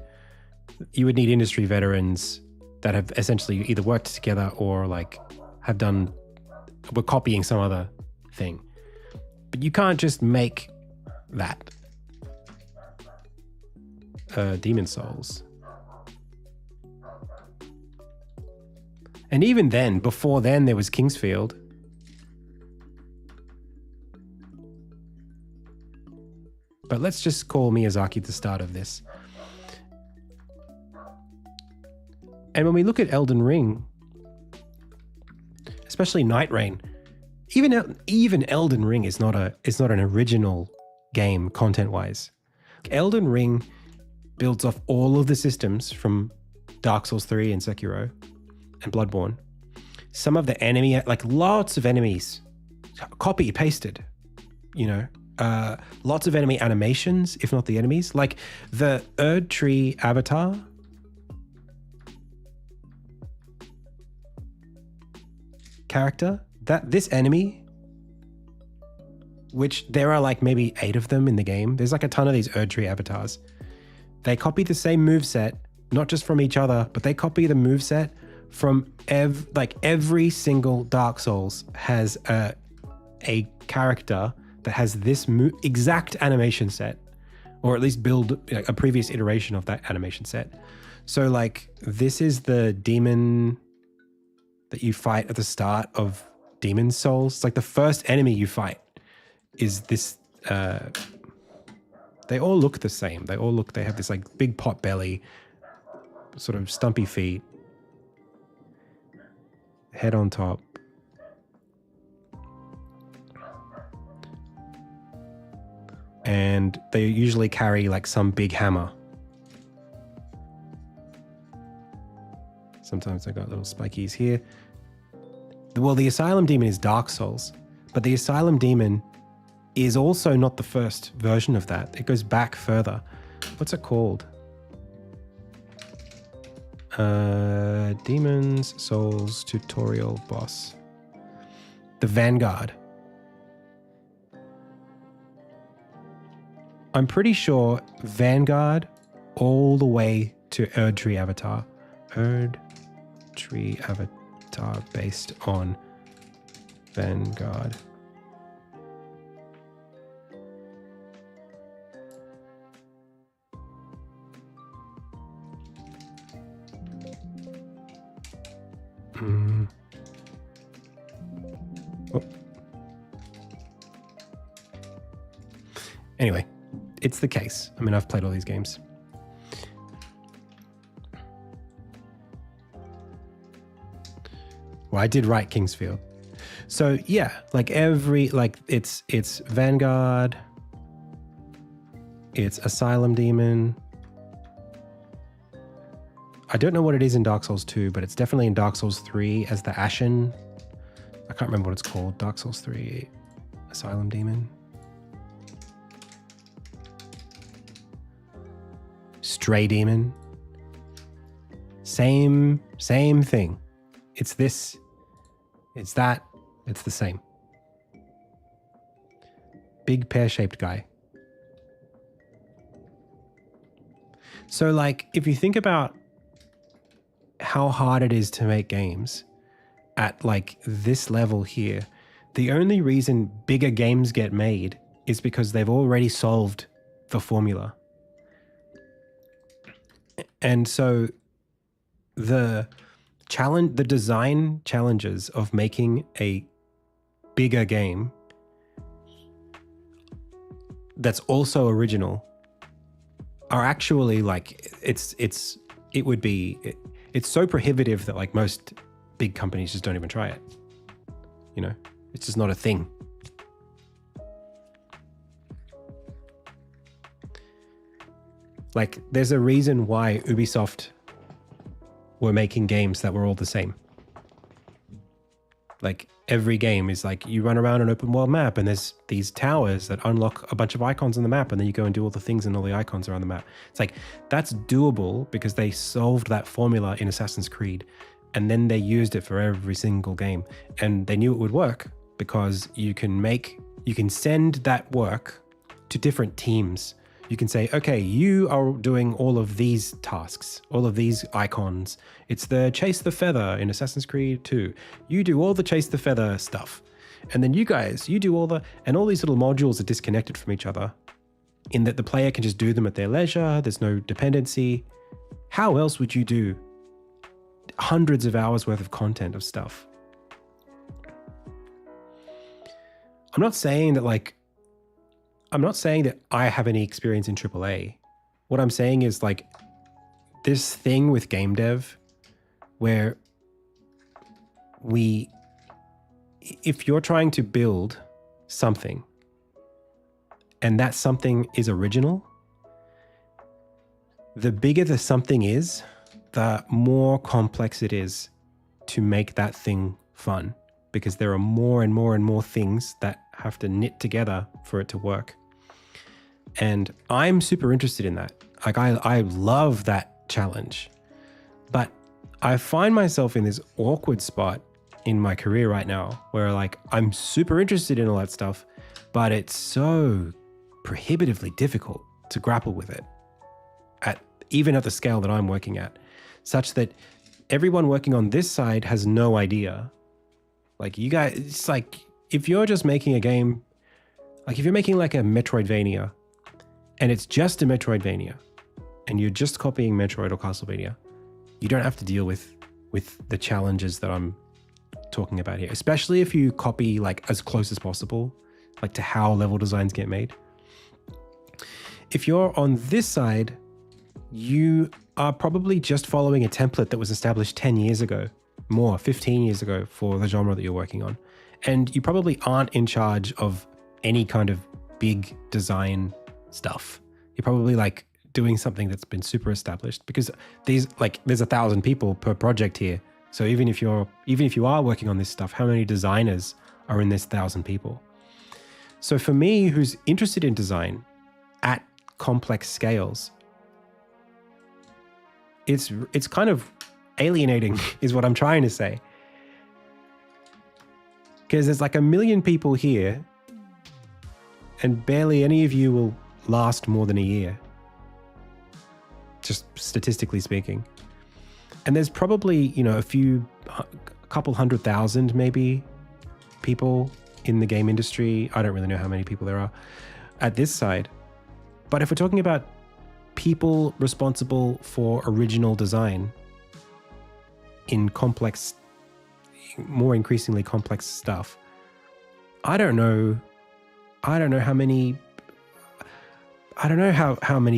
industry veterans that have essentially either worked together or like were copying some other thing. But you can't just make that. Demon Souls. And even then, before then, there was Kingsfield. But let's just call Miyazaki the start of this. And when we look at Elden Ring, especially Night Rain, even Elden Ring is not an original game content-wise. Elden Ring builds off all of the systems from Dark Souls 3 and Sekiro and Bloodborne. Some of the enemy, like lots of enemies, copy pasted, lots of enemy animations, if not the enemies, like the Erd Tree avatar. Character, this enemy, which there are like maybe 8 of them in the game. There's like a ton of these Erd Tree avatars. They copy the same moveset, not just from each other, but they copy the moveset from every single Dark Souls has a character that has this exact animation set, or at least build a previous iteration of that animation set. So like this is the demon that you fight at the start of Demon Souls. It's like the first enemy you fight is this. They all look the same. They have this like big pot belly, sort of stumpy feet, head on top. And they usually carry like some big hammer. Sometimes they got little spikies here. Well, the Asylum Demon is Dark Souls, but the Asylum Demon is also not the first version of that. It goes back further. What's it called? Demon's Souls tutorial boss. The Vanguard. I'm pretty sure Vanguard all the way to Erd Tree Avatar. Erd Tree Avatar based on Vanguard. Oh. Anyway, it's the case. I mean, I've played all these games. Well, I did write Kingsfield. So yeah, like it's Vanguard, it's Asylum Demon. I don't know what it is in Dark Souls 2, but it's definitely in Dark Souls 3 as the Ashen. I can't remember what it's called. Dark Souls 3, Asylum Demon. Stray Demon. Same thing. It's this, it's that, it's the same. Big pear-shaped guy. So like, if you think about how hard it is to make games at like this level here, the only reason bigger games get made is because they've already solved the formula. And so the the design challenges of making a bigger game that's also original are actually like it's so prohibitive that like most big companies just don't even try it. You know, it's just not a thing. Like, there's a reason why Ubisoft were making games that were all the same. Like, every game is like, you run around an open world map and there's these towers that unlock a bunch of icons on the map, and then you go and do all the things and all the icons are on the map. It's like, that's doable because they solved that formula in Assassin's Creed, and then they used it for every single game. And they knew it would work because you can send that work to different teams. You can say, okay, you are doing all of these tasks, all of these icons. It's the chase the feather in Assassin's Creed 2. You do all the chase the feather stuff. And then you guys, you do and all these little modules are disconnected from each other in that the player can just do them at their leisure. There's no dependency. How else would you do hundreds of hours worth of content of stuff? I'm not saying that I have any experience in AAA. What I'm saying is like this thing with game dev where if you're trying to build something and that something is original, the bigger the something is, the more complex it is to make that thing fun, because there are more and more and more things that have to knit together for it to work. And I'm super interested in that. Like, I love that challenge. But I find myself in this awkward spot in my career right now where like I'm super interested in all that stuff, but it's so prohibitively difficult to grapple with it even at the scale that I'm working at, such that everyone working on this side has no idea. Like, you guys, it's like if you're just making a game, like if you're making like a Metroidvania and it's just a Metroidvania and you're just copying Metroid or Castlevania, you don't have to deal with the challenges that I'm talking about here, especially if you copy like as close as possible, like to how level designs get made. If you're on this side, you are probably just following a template that was established 10 years ago, 15 years ago for the genre that you're working on. And you probably aren't in charge of any kind of big design stuff. You're probably like doing something that's been super established, because there's 1,000 people per project here. So even if you are working on this stuff, how many designers are in this 1,000 people? So for me, who's interested in design at complex scales, it's kind of alienating is what I'm trying to say. Because there's like 1 million people here and barely any of you will last more than a year, just statistically speaking. And there's probably, a couple 100,000 maybe people in the game industry. I don't really know how many people there are at this side. But if we're talking about people responsible for original design in complex, more increasingly complex stuff, I don't know how many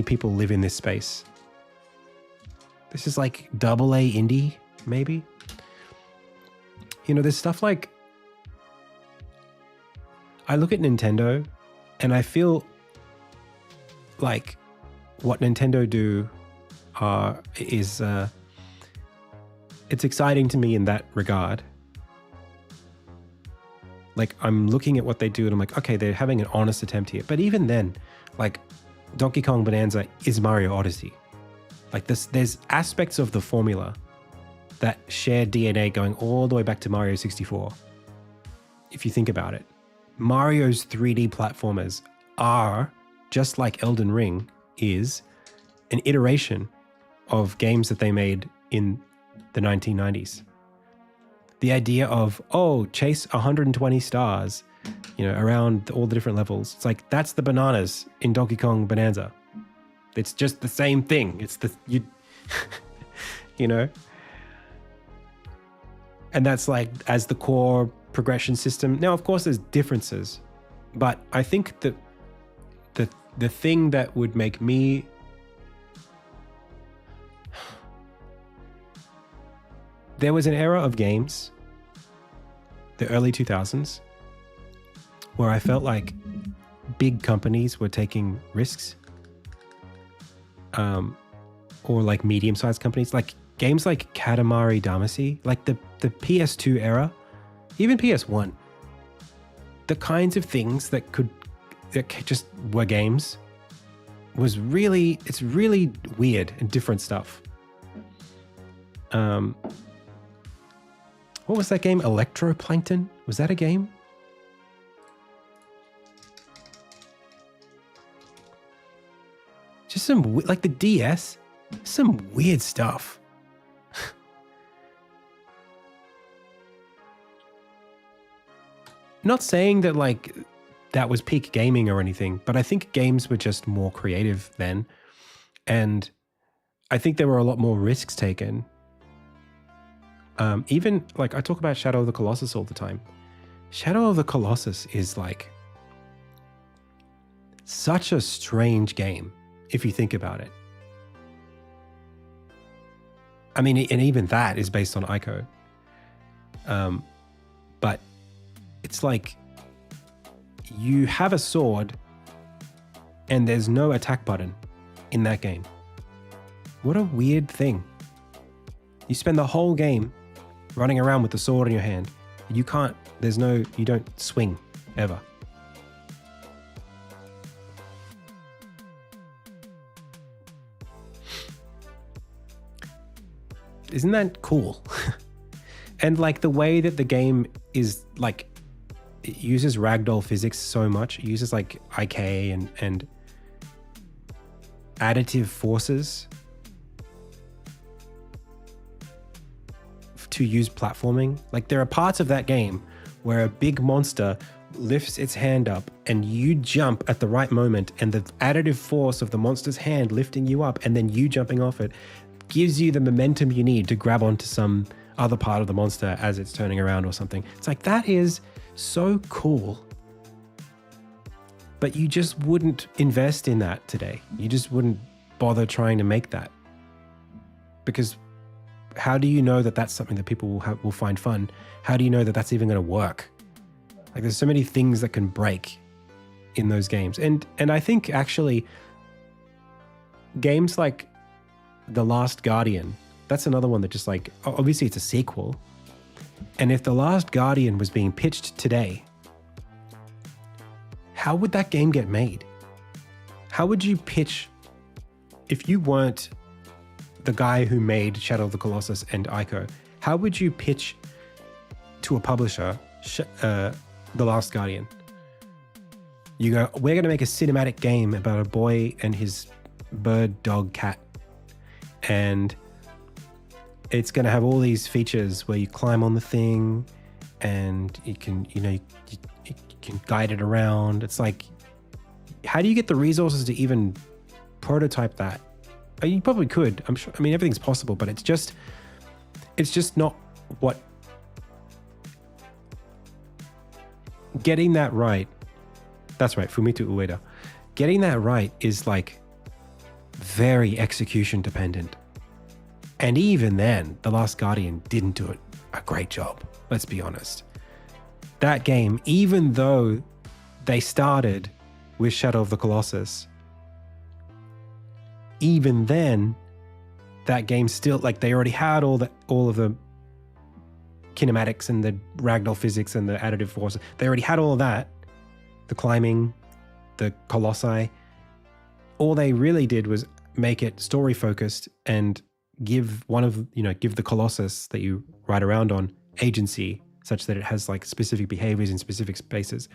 people live in this space. This is like AA indie, maybe. There's stuff like, I look at Nintendo and I feel like what Nintendo do is it's exciting to me in that regard. Like, I'm looking at what they do and I'm like, okay, they're having an honest attempt here. But even then, like, Donkey Kong Bonanza is Mario Odyssey. Like, there's aspects of the formula that share DNA going all the way back to Mario 64. If you think about it, Mario's 3D platformers are, just like Elden Ring is, an iteration of games that they made in the 1990s. The idea of, chase 120 stars, around all the different levels. It's like, that's the bananas in Donkey Kong Bonanza. It's just the same thing. It's And that's like as the core progression system. Now, of course, there's differences, but I think that the thing that would make me there was an era of games, the early 2000s, where I felt like big companies were taking risks, or like medium-sized companies, like games like Katamari Damacy, like the PS2 era, even PS1, the kinds of things that just were games it's really weird and different stuff. What was that game? Electroplankton? Was that a game? Just some, like the DS, some weird stuff. Not saying that like that was peak gaming or anything, but I think games were just more creative then. And I think there were a lot more risks taken. Even like I talk about Shadow of the Colossus all the time. Shadow of the Colossus is like such a strange game if you think about it. I mean, and even that is based on Ico. But it's like you have a sword and there's no attack button in that game. What a weird thing. You spend the whole game running around with the sword in your hand. You don't swing ever. Isn't that cool? And like the way that the game is like, it uses ragdoll physics so much. It uses like IK and additive forces to use platforming. Like there are parts of that game where a big monster lifts its hand up and you jump at the right moment, and the additive force of the monster's hand lifting you up and then you jumping off it gives you the momentum you need to grab onto some other part of the monster as it's turning around or something. It's like, that is so cool. But you just wouldn't invest in that today. You just wouldn't bother trying to make that. Because how do you know that that's something that people will find fun? How do you know that that's even going to work? Like there's so many things that can break in those games. And I think actually games like The Last Guardian, that's another one that just like, obviously it's a sequel. And if The Last Guardian was being pitched today, how would that game get made? How would you pitch, if you weren't the guy who made Shadow of the Colossus and Ico, how would you pitch to a publisher The Last Guardian? You go, we're going to make a cinematic game about a boy and his bird, dog, cat. And it's going to have all these features where you climb on the thing and you can, you can guide it around. It's like, how do you get the resources to even prototype that? You probably could. I'm sure. I mean, everything's possible, but it's just not what. Getting that right. That's right. Fumito Ueda. Getting that right is like very execution dependent. And even then, The Last Guardian didn't do a great job. Let's be honest. That game, even though they started with Shadow of the Colossus, even then, that game still, like, they already had all of the kinematics and the ragdoll physics and the additive force. They already had all of that. The climbing, the colossi. All they really did was make it story focused and give give the colossus that you ride around on agency, such that it has like specific behaviors in specific spaces.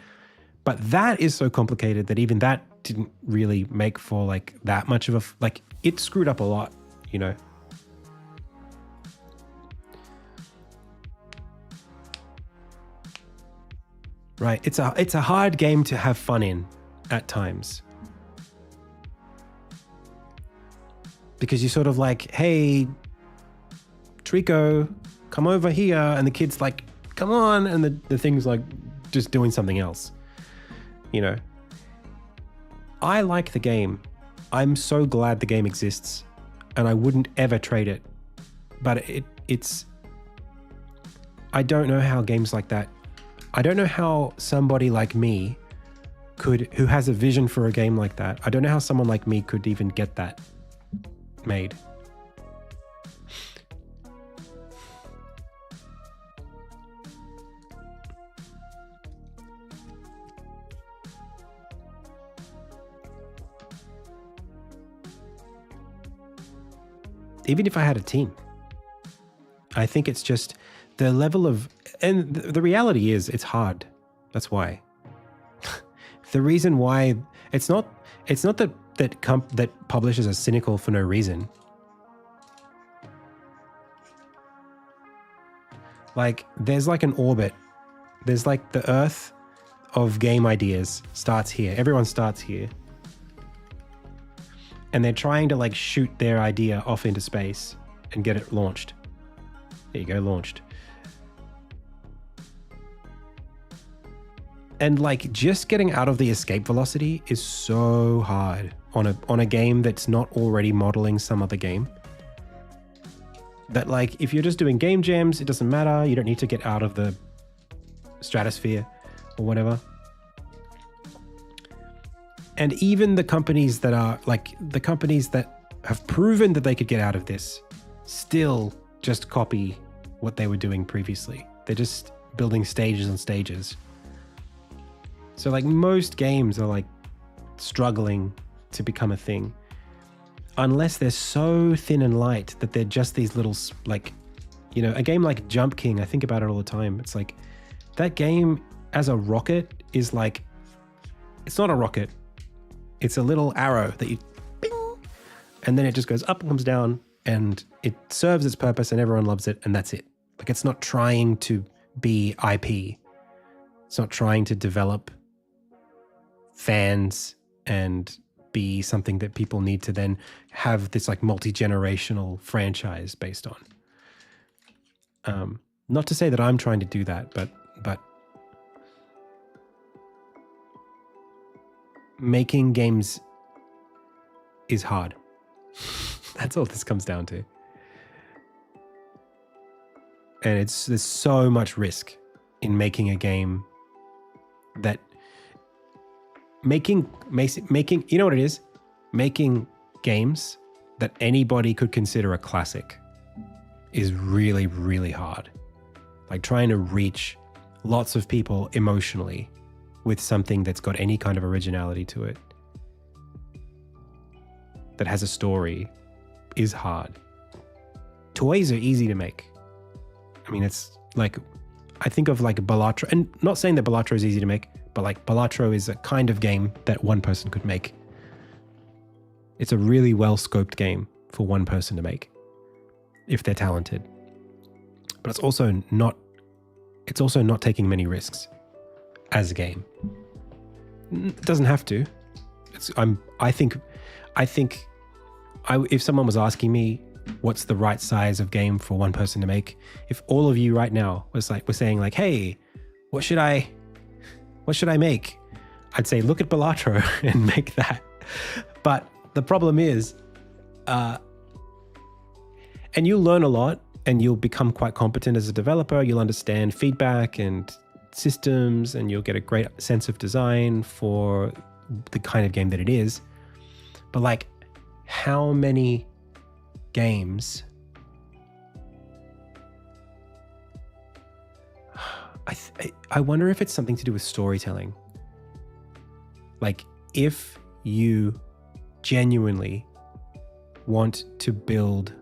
But that is so complicated that even that didn't really make for like that much of a, it screwed up a lot, Right. It's a hard game to have fun in at times. Because you're sort of like, hey, Trico, come over here. And the kid's like, come on. And the thing's like just doing something else. You know, I like the game. I'm so glad the game exists and I wouldn't ever trade it. But it's, I don't know how games like that, I don't know how somebody like me who has a vision for a game like that, I don't know how someone like me could even get that made. Even if I had a team, I think it's just the level of, and the reality is it's hard. That's why. The reason why it's not that publishers are cynical for no reason. Like there's like an orbit. There's like the Earth of game ideas starts here. Everyone starts here. And they're trying to like shoot their idea off into space and get it launched. There you go, launched. And like just getting out of the escape velocity is so hard on a game that's not already modeling some other game. That like if you're just doing game jams, it doesn't matter. You don't need to get out of the stratosphere or whatever. And even the companies that are like the companies that have proven that they could get out of this still just copy what they were doing previously. They're just building stages and stages. So like most games are like struggling to become a thing unless they're so thin and light that they're just these little, like, you know, a game like Jump King, I think about it all the time. It's like that game as a rocket is like, it's not a rocket. It's a little arrow that you, bing, and then it just goes up and comes down and it serves its purpose and everyone loves it and that's it. Like it's not trying to be IP. It's not trying to develop fans and be something that people need to then have this like multi-generational franchise based on. Not to say that I'm trying to do that, but making games is hard. That's all this comes down to. And there's so much risk in making a game that making, you know what it is? Making games that anybody could consider a classic is really, really hard. Like trying to reach lots of people emotionally with something that's got any kind of originality to it, that has a story, is hard. Toys are easy to make. I mean, it's like, I think of like Balatro, and not saying that Balatro is easy to make, but like Balatro is a kind of game that one person could make. It's a really well scoped game for one person to make, if they're talented. But it's also not taking many risks as a game. It doesn't have to. If someone was asking me what's the right size of game for one person to make, if all of you right now were saying like, hey, what should I make? I'd say look at Balatro and make that. But the problem is, and you'll learn a lot and you'll become quite competent as a developer. You'll understand feedback and systems and you'll get a great sense of design for the kind of game that it is. But like, how many games I wonder if it's something to do with storytelling. Like if you genuinely want to build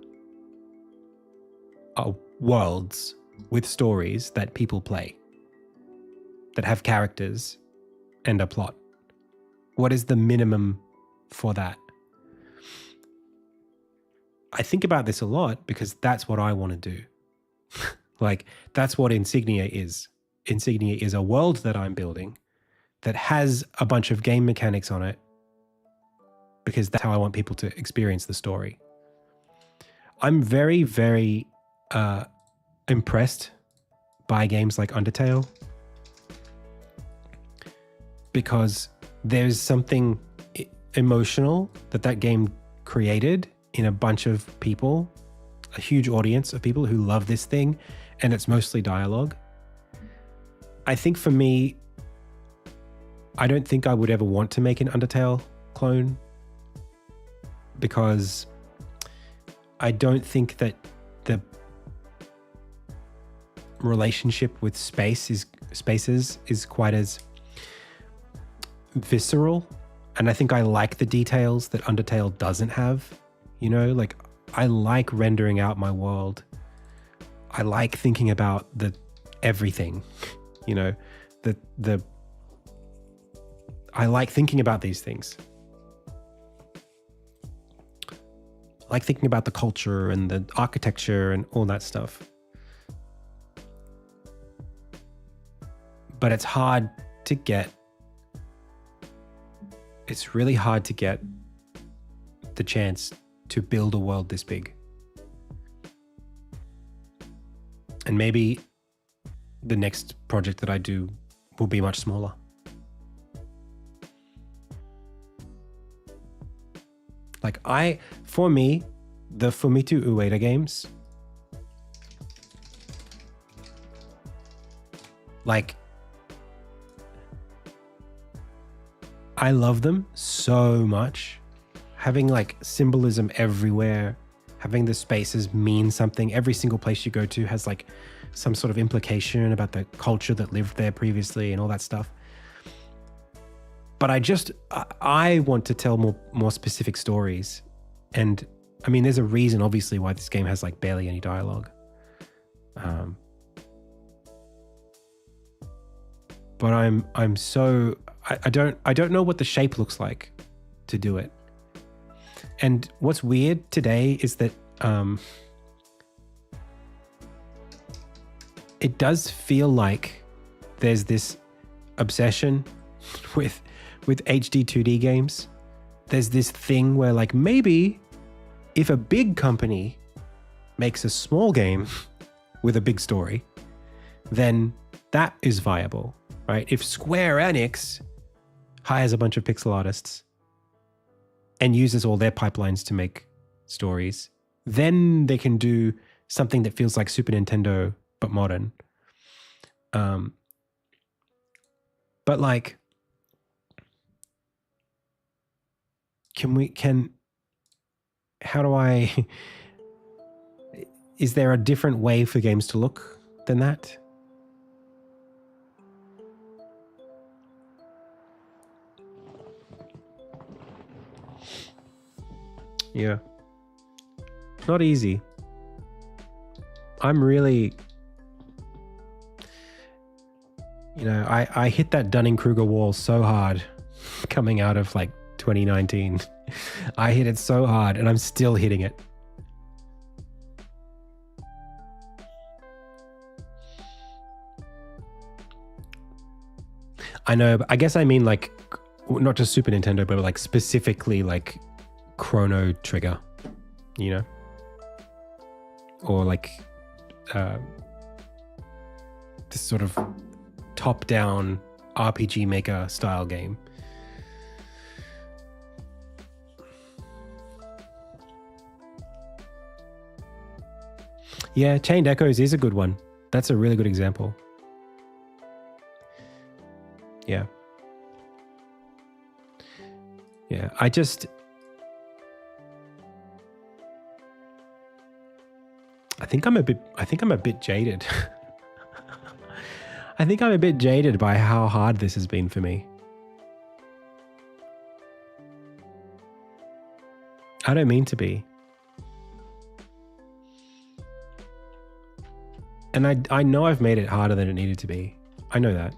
worlds with stories that people play, that have characters and a plot, what is the minimum for that? I think about this a lot because that's what I want to do. Like, that's what Insignia is. Insignia is a world that I'm building that has a bunch of game mechanics on it because that's how I want people to experience the story. I'm very, very impressed by games like Undertale because there's something emotional that game created in a bunch of people, a huge audience of people who love this thing, and it's mostly dialogue. I think for me, I don't think I would ever want to make an Undertale clone because I don't think that the relationship with spaces is quite as visceral. And I think I like the details that Undertale doesn't have, you know, like I like rendering out my world. I like thinking about everything, you know, I like thinking about these things. I like thinking about the culture and the architecture and all that stuff. But it's hard to get. It's really hard to get the chance to build a world this big. And maybe the next project that I do will be much smaller. Like for me, the Fumito Ueda games, like, I love them so much. Having like symbolism everywhere, having the spaces mean something. Every single place you go to has like some sort of implication about the culture that lived there previously and all that stuff. But I want to tell more specific stories. And I mean, there's a reason obviously why this game has like barely any dialogue. But I'm so, I don't know what the shape looks like to do it. And what's weird today is that it does feel like there's this obsession with HD 2D games. There's this thing where like maybe if a big company makes a small game with a big story, then that is viable, right? If Square Enix hires a bunch of pixel artists and uses all their pipelines to make stories, then they can do something that feels like Super Nintendo but modern. But like, is there a different way for games to look than that? Yeah. Not easy. I'm really, you know, I hit that Dunning-Kruger wall so hard coming out of like 2019. I hit it so hard and I'm still hitting it. I know, but I guess I mean like not just Super Nintendo, but like specifically like Chrono Trigger, you know? Or like this sort of top-down RPG Maker style game. Yeah, Chained Echoes is a good one. That's a really good example. Yeah. Yeah, I think I'm a bit jaded. I think I'm a bit jaded by how hard this has been for me. I don't mean to be. And I know I've made it harder than it needed to be. I know that.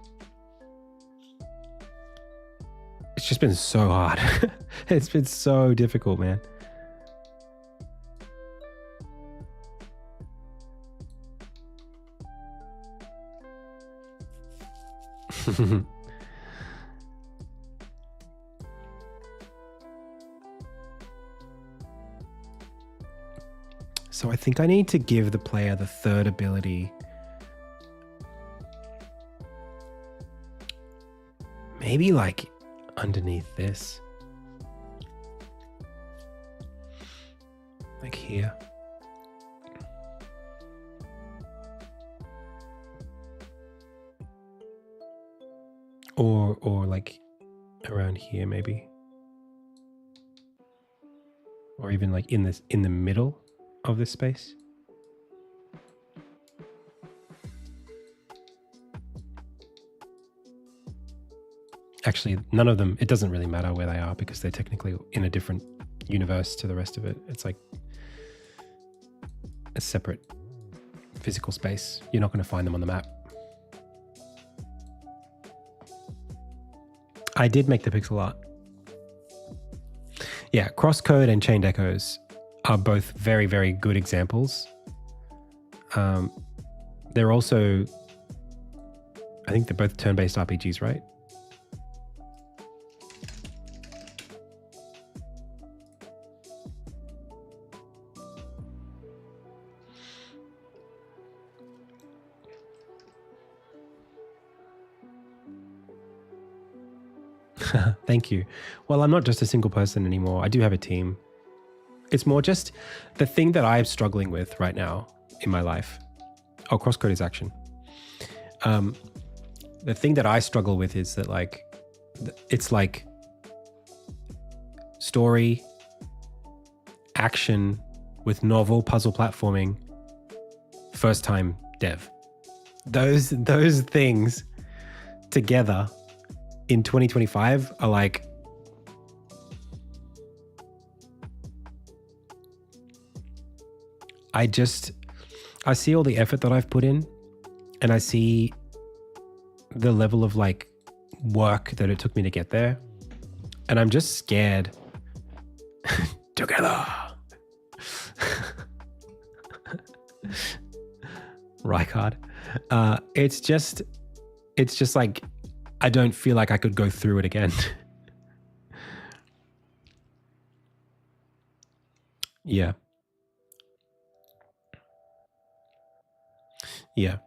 It's just been so hard. It's been so difficult, man. So I think I need to give the player the third ability. Maybe like underneath this. Like here. Or like around here maybe. Or even like in the middle of this space. Actually, none of them, it doesn't really matter where they are because they're technically in a different universe to the rest of it. It's like a separate physical space. You're not going to find them on the map. I did make the pixel art. Yeah, crosscode and chained echoes are both very, very good examples. They're also, I think they're both turn-based RPGs, right? Thank you. Well, I'm not just a single person anymore. I do have a team. It's more just the thing that I'm struggling with right now in my life. Oh, crosscode is action. The thing that I struggle with is that like, it's like story, action with novel puzzle platforming, first time dev. Those things together in 2025 are like, I see all the effort that I've put in, and I see the level of like work that it took me to get there. And I'm just scared. Together. Rykard. It's just like, I don't feel like I could go through it again. Yeah. Yeah.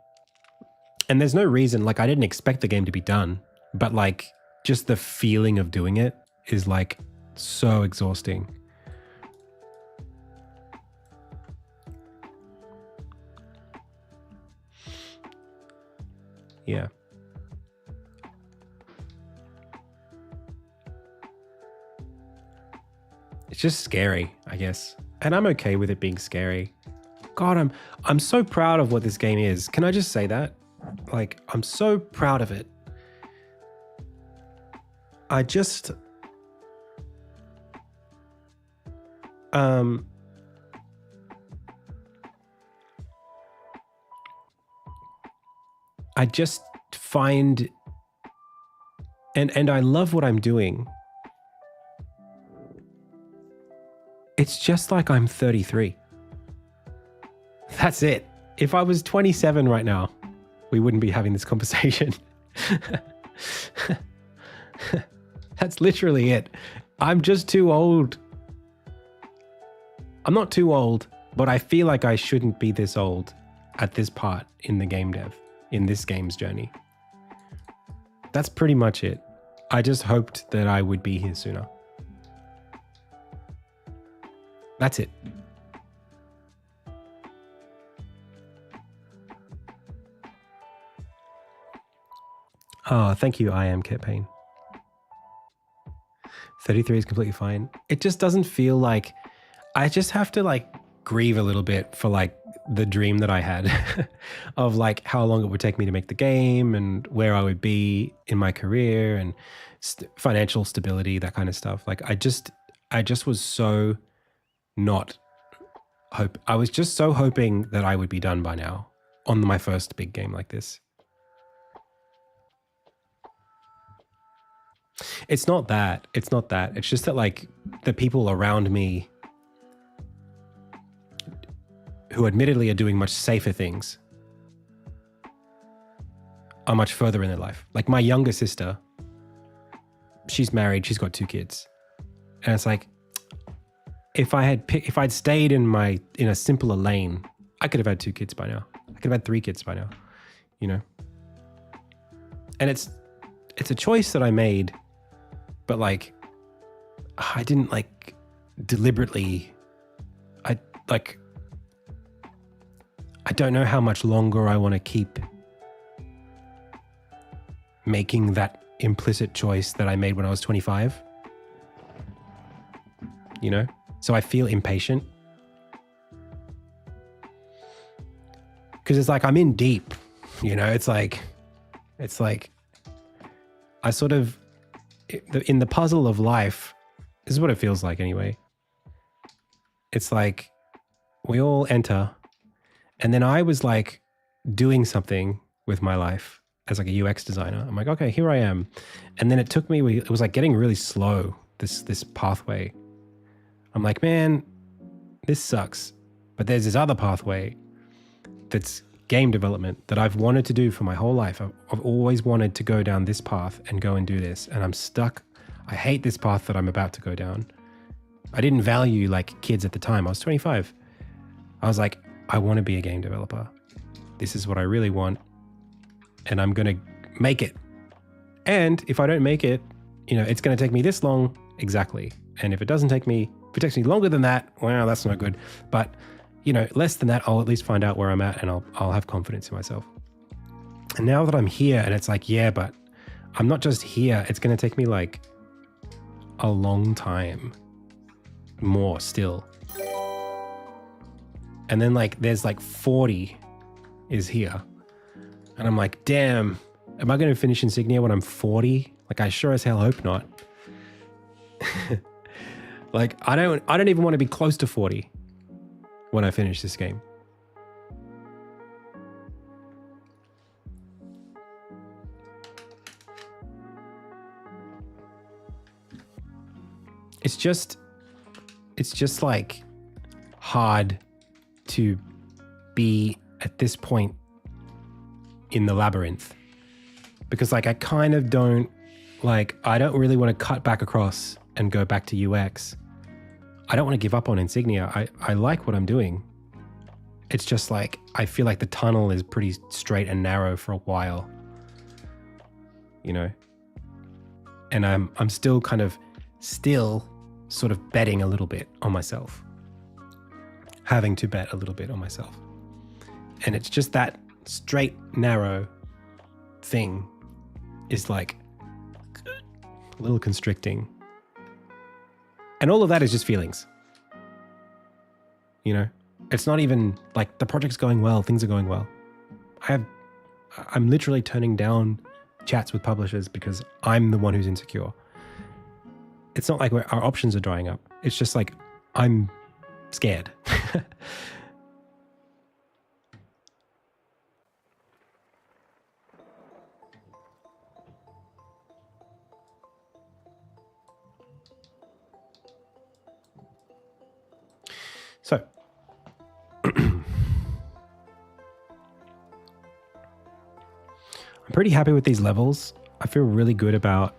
And there's no reason, like I didn't expect the game to be done, but like just the feeling of doing it is like so exhausting. Yeah. It's just scary, I guess. And I'm okay with it being scary. God, I'm so proud of what this game is. Can I just say that? Like, I'm so proud of it. I just find and I love what I'm doing. It's just like I'm 33. That's it. If I was 27 right now, we wouldn't be having this conversation. That's literally it. I'm just too old. I'm not too old, but I feel like I shouldn't be this old at this part in the game dev, in this game's journey. That's pretty much it. I just hoped that I would be here sooner. That's it. Oh, thank you, I am Kit Payne. 33 is completely fine. It just doesn't feel like, I just have to like grieve a little bit for like the dream that I had of like how long it would take me to make the game and where I would be in my career and financial stability, that kind of stuff. Like I just was so I was just so hoping that I would be done by now on my first big game like this. It's not that. It's just that like the people around me who admittedly are doing much safer things are much further in their life. Like my younger sister, she's married, she's got 2 kids. And it's like, if I'd stayed in a simpler lane, I could have had 2 kids by now. I could have had 3 kids by now, you know? And it's a choice that I made, but like, I didn't like deliberately, I don't know how much longer I want to keep making that implicit choice that I made when I was 25, you know? So I feel impatient. Because it's like I'm in deep, you know? It's like I sort of, in the puzzle of life, this is what it feels like anyway. It's like we all enter, and then I was like doing something with my life as like a UX designer. I'm like, okay, here I am. And then it took me, it was like getting really slow, this pathway. I'm like, man, this sucks. But there's this other pathway that's game development that I've wanted to do for my whole life. I've always wanted to go down this path and go and do this. And I'm stuck. I hate this path that I'm about to go down. I didn't value like kids at the time. I was 25. I was like, I want to be a game developer. This is what I really want. And I'm going to make it. And if I don't make it, you know, it's going to take me this long exactly. And if it takes me longer than that, well, that's not good. But, you know, less than that, I'll at least find out where I'm at and I'll have confidence in myself. And now that I'm here and it's like, yeah, but I'm not just here. It's going to take me like a long time more still. And then like, there's like 40 is here. And I'm like, damn, am I going to finish Insignia when I'm 40? Like, I sure as hell hope not. Like, I don't even want to be close to 40 when I finish this game. It's just like hard to be at this point in the labyrinth, because like I kind of don't like, I don't really want to cut back across and go back to UX. I don't want to give up on Insignia. I like what I'm doing. It's just like, I feel like the tunnel is pretty straight and narrow for a while, you know? And I'm still sort of betting a little bit on myself, having to bet a little bit on myself. And it's just that straight, narrow thing is like a little constricting. And all of that is just feelings. You know, it's not even like the project's going well, things are going well. I'm literally turning down chats with publishers because I'm the one who's insecure. It's not like our options are drying up. It's just like, I'm scared. So, I'm pretty happy with these levels. I feel really good about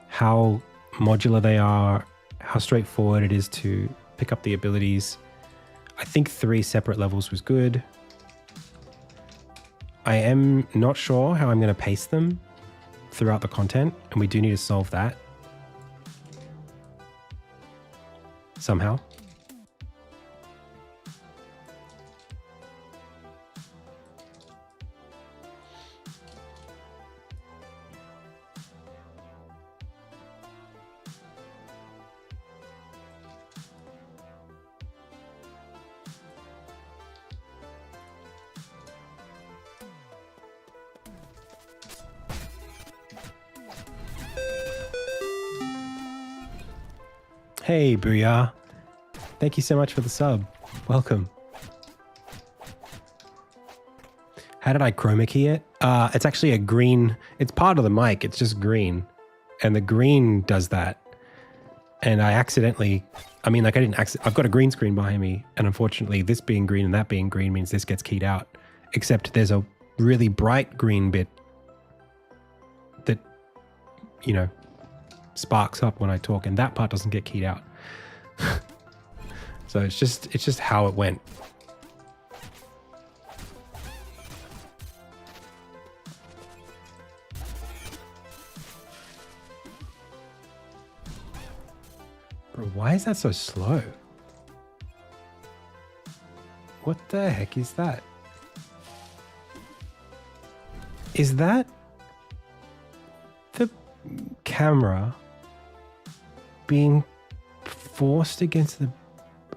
how modular they are, how straightforward it is to pick up the abilities. I think 3 separate levels was good. I am not sure how I'm going to pace them throughout the content, and we do need to solve that somehow. Hey, Booyah. Thank you so much for the sub. Welcome. How did I chroma key it? It's actually a green. It's part of the mic. It's just green. And the green does that. And I accidentally, I've got a green screen behind me. And unfortunately, this being green and that being green means this gets keyed out. Except there's a really bright green bit that, you know, sparks up when I talk, and that part doesn't get keyed out. So it's just how it went. Bro, why is that so slow? What the heck is that? Is that the camera being forced against the...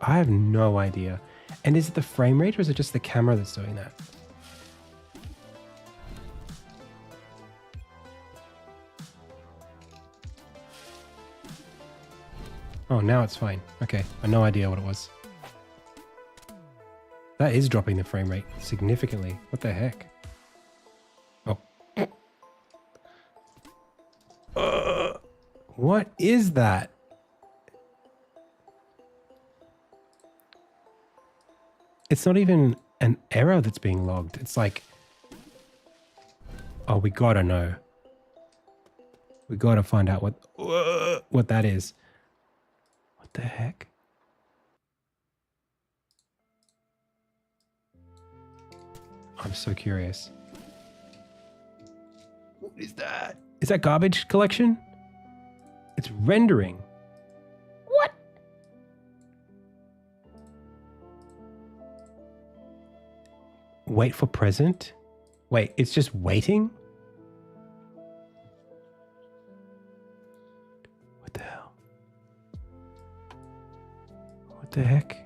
I have no idea. And is it the frame rate or is it just the camera that's doing that? Oh, now it's fine. Okay, I have no idea what it was. That is dropping the frame rate significantly. What the heck? Oh. What is that? It's not even an error that's being logged. It's like, oh, we gotta know. We gotta find out what that is. What the heck? I'm so curious. What is that? Is that garbage collection? It's rendering. What? Wait for present? Wait, it's just waiting? What the hell? What the heck?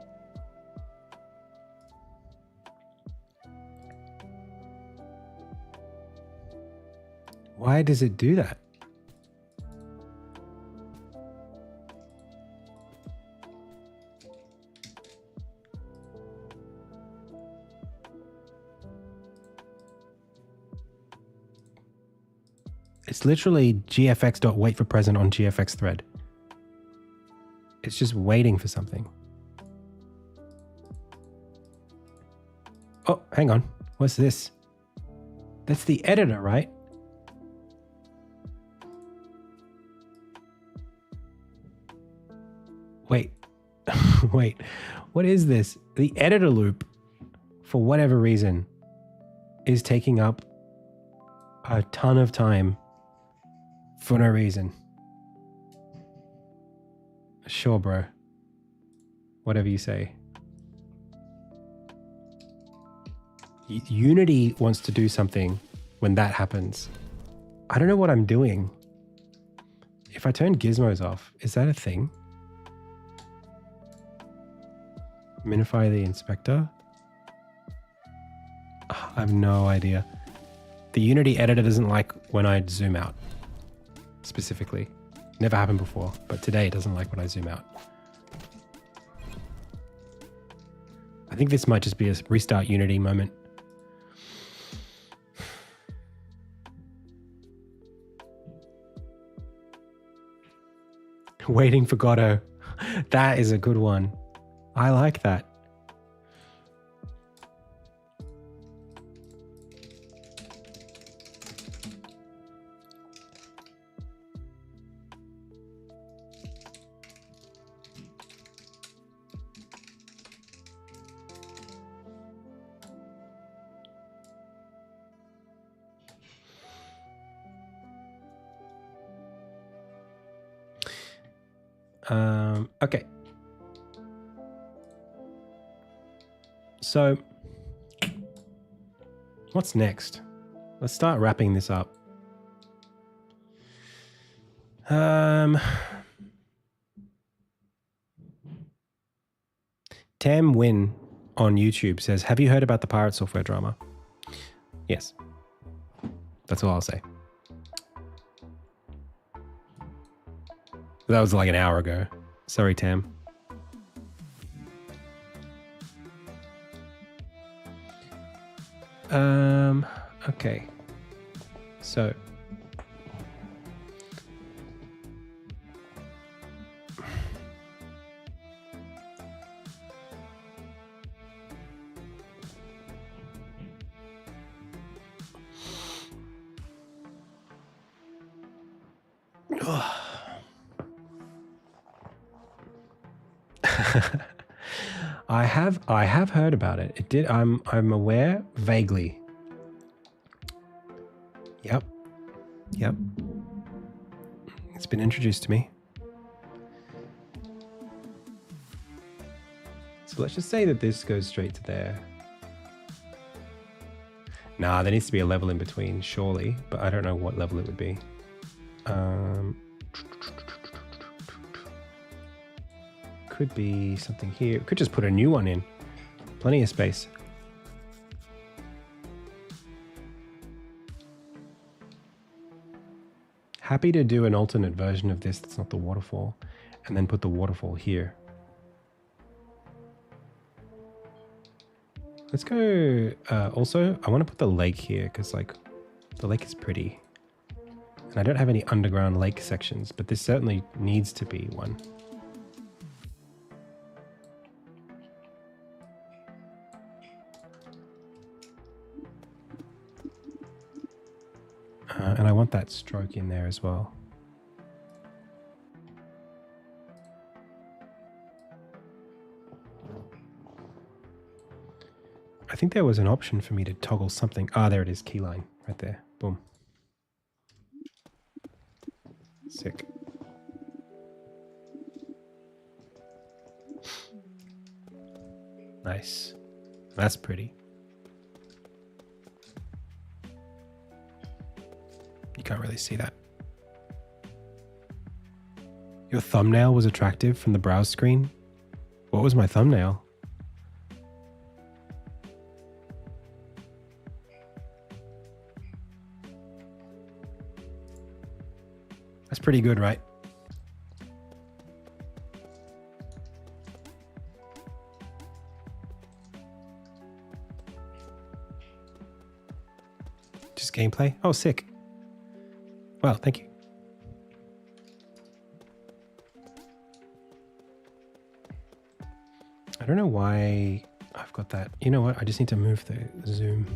Why does it do that? It's literally gfx.wait for present on gfx thread. It's just waiting for something. Oh, hang on. What's this? That's the editor, right? Wait. Wait. What is this? The editor loop, for whatever reason, is taking up a ton of time for no reason. Sure, bro. Whatever you say. Unity wants to do something when that happens. I don't know what I'm doing. If I turn gizmos off, is that a thing? Minify the inspector? I have no idea. The Unity editor doesn't like when I zoom out. Specifically. Never happened before, but today it doesn't like when I zoom out. I think this might just be a restart Unity moment. Waiting for Godot. That is a good one. I like that. Okay. So, what's next? Let's start wrapping this up. Tam Win on YouTube says, have you heard about the pirate software drama? Yes. That's all I'll say. That was like an hour ago. Sorry, Tam. Okay. So. I have heard about it. It did. I'm aware vaguely. Yep. It's been introduced to me. So let's just say that this goes straight to there. Nah, there needs to be a level in between, surely, but I don't know what level it would be. Could be something here. Could just put a new one in. Plenty of space. Happy to do an alternate version of this that's not the waterfall, and then put the waterfall here. Let's go, also, I want to put the lake here because, like, the lake is pretty. And I don't have any underground lake sections, but this certainly needs to be one. And I want that stroke in there as well. I think there was an option for me to toggle something. Ah, there it is, keyline right there. Boom. Sick. Nice. That's pretty. You can't really see that. Your thumbnail was attractive from the browse screen? What was my thumbnail? That's pretty good, right? Just gameplay? Oh, sick. Well, thank you. I don't know why I've got that. You know what? I just need to move the zoom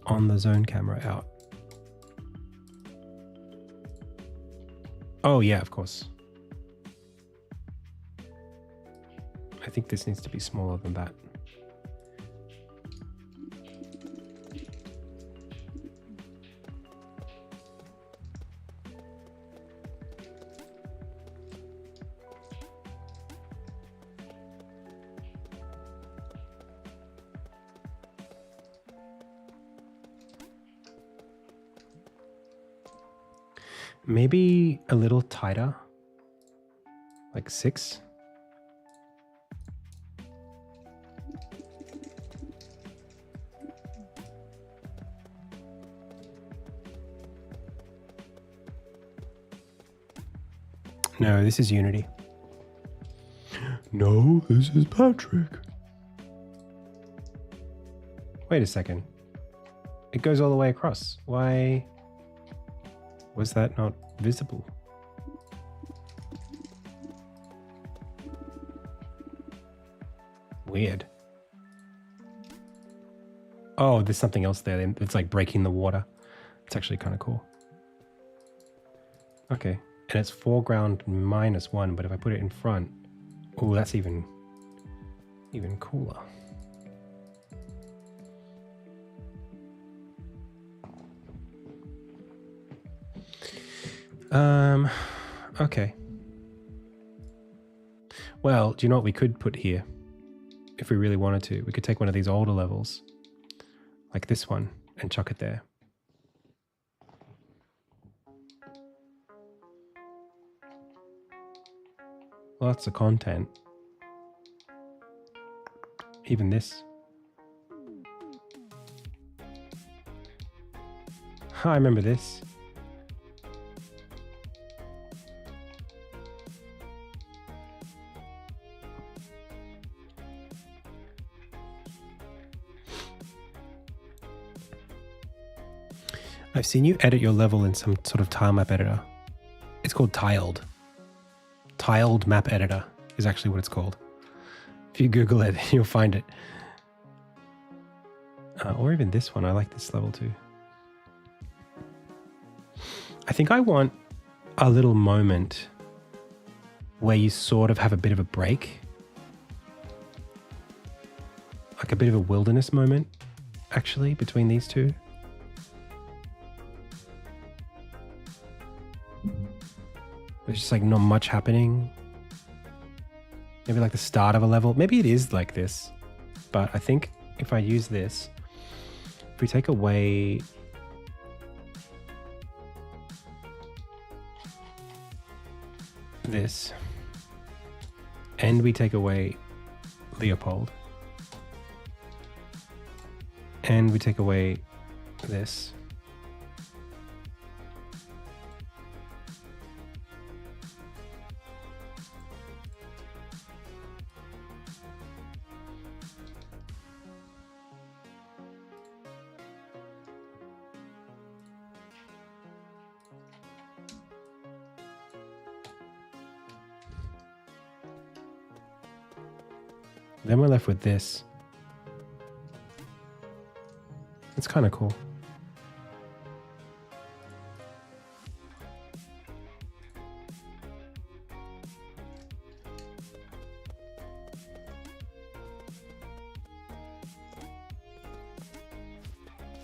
on the zone camera out. Oh, yeah, of course. I think this needs to be smaller than that. Maybe a little tighter, like 6. No, this is Unity. No, this is Patrick. Wait a second. It goes all the way across. Why was that not visible? Weird. Oh, there's something else there. It's like breaking the water. It's actually kind of cool. Okay. And it's foreground -1, but if I put it in front, oh, that's even cooler. Okay. Well, do you know what we could put here? If we really wanted to, we could take one of these older levels, like this one, and chuck it there. Lots of content. Even this. I remember this. I've seen you edit your level in some sort of tile map editor. It's called Tiled. Tiled map editor is actually what it's called. If you Google it, you'll find it. Or even this one. I like this level too. I think I want a little moment where you sort of have a bit of a break a bit of a wilderness moment, actually, between these two. There's just like not much happening. Maybe like the start of a level. Maybe it is like this. But I think if I use this, if we take away this, and we take away Leopold, and we take away this, then we're left with this. It's kind of cool.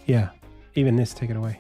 Yeah, even this, take it away.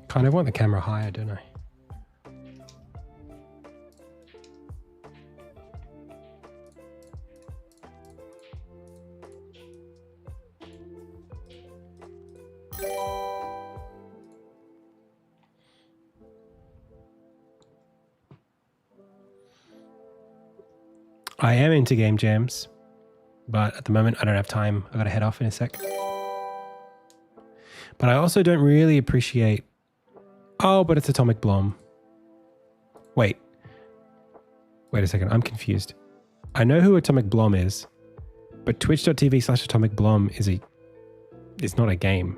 Kind of want the camera higher, don't I? I am into game jams, but at the moment I don't have time. I gotta head off in a sec. But I also don't really appreciate... Oh, but it's Atomic Blom. Wait a second, I'm confused. I know who Atomic Blom is, but twitch.tv/Atomic Blom is not a game.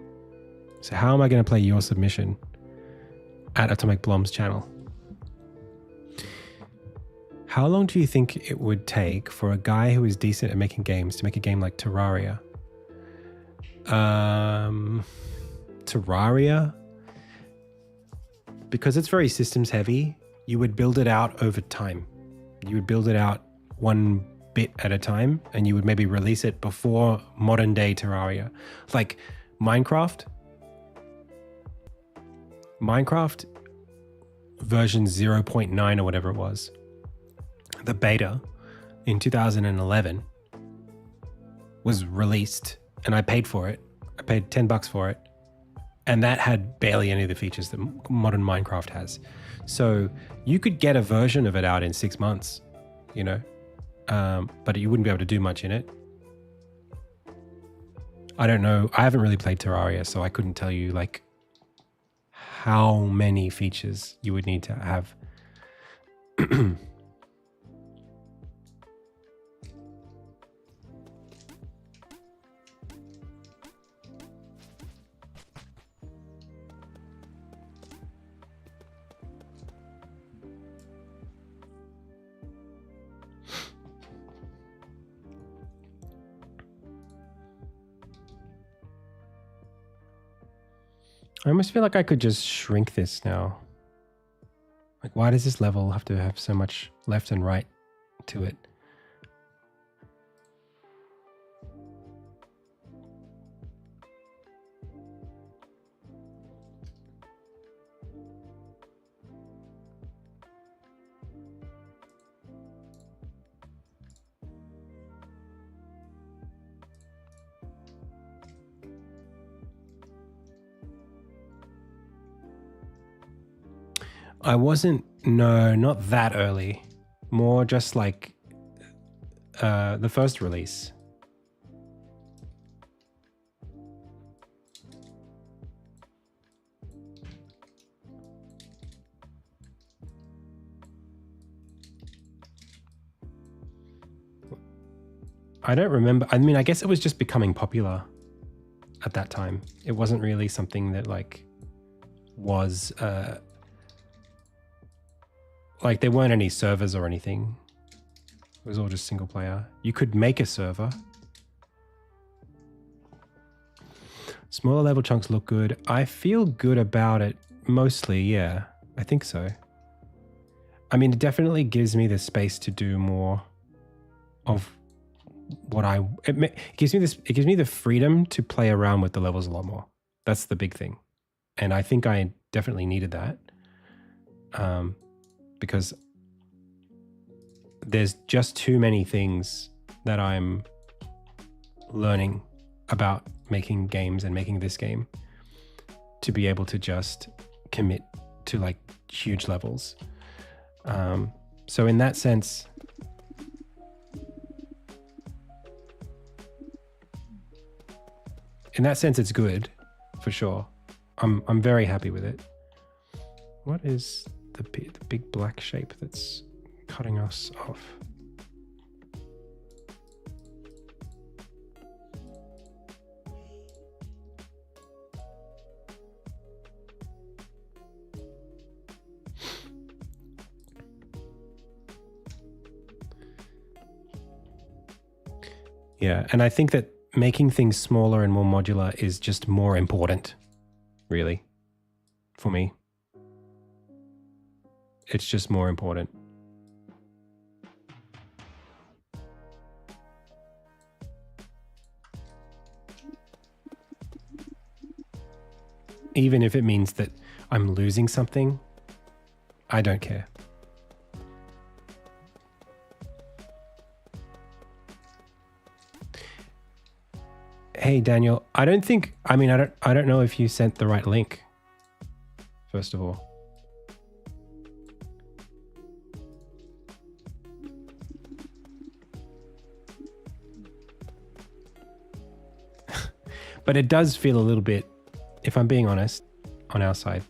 So how am I going to play your submission at Atomic Blom's channel? How long do you think it would take for a guy who is decent at making games to make a game like Terraria? Terraria? Because it's very systems heavy, you would build it out over time. You would build it out one bit at a time, and you would maybe release it before modern day Terraria. Like Minecraft version 0.9 or whatever it was, the beta in 2011 was released, and I paid for it. I paid $10 for it. And that had barely any of the features that modern Minecraft has. So you could get a version of it out in 6 months, you know, but you wouldn't be able to do much in it. I don't know. I haven't really played Terraria, so I couldn't tell you like how many features you would need to have. I almost feel like I could just shrink this now. Like, why does this level have to have so much left and right to it? I wasn't, no, not that early. More just like the first release. I don't remember. I mean, I guess it was just becoming popular at that time. It wasn't really something that like was like there weren't any servers or anything. It was all just single player. You could make a server. Smaller level chunks look good. I feel good about it mostly, yeah. I think so. I mean, it definitely gives me the space to do more of what it gives me this. It gives me the freedom to play around with the levels a lot more. That's the big thing, and I think I definitely needed that because there's just too many things that I'm learning about making games and making this game to be able to just commit to like huge levels. So in that sense, it's good for sure. I'm very happy with it. What is the big black shape that's cutting us off? Yeah, and I think that making things smaller and more modular is just more important, really, for me. It's just more important. Even if it means that I'm losing something, I don't care. Hey Daniel, I don't know if you sent the right link. First of all. But it does feel a little bit, if I'm being honest, on our side,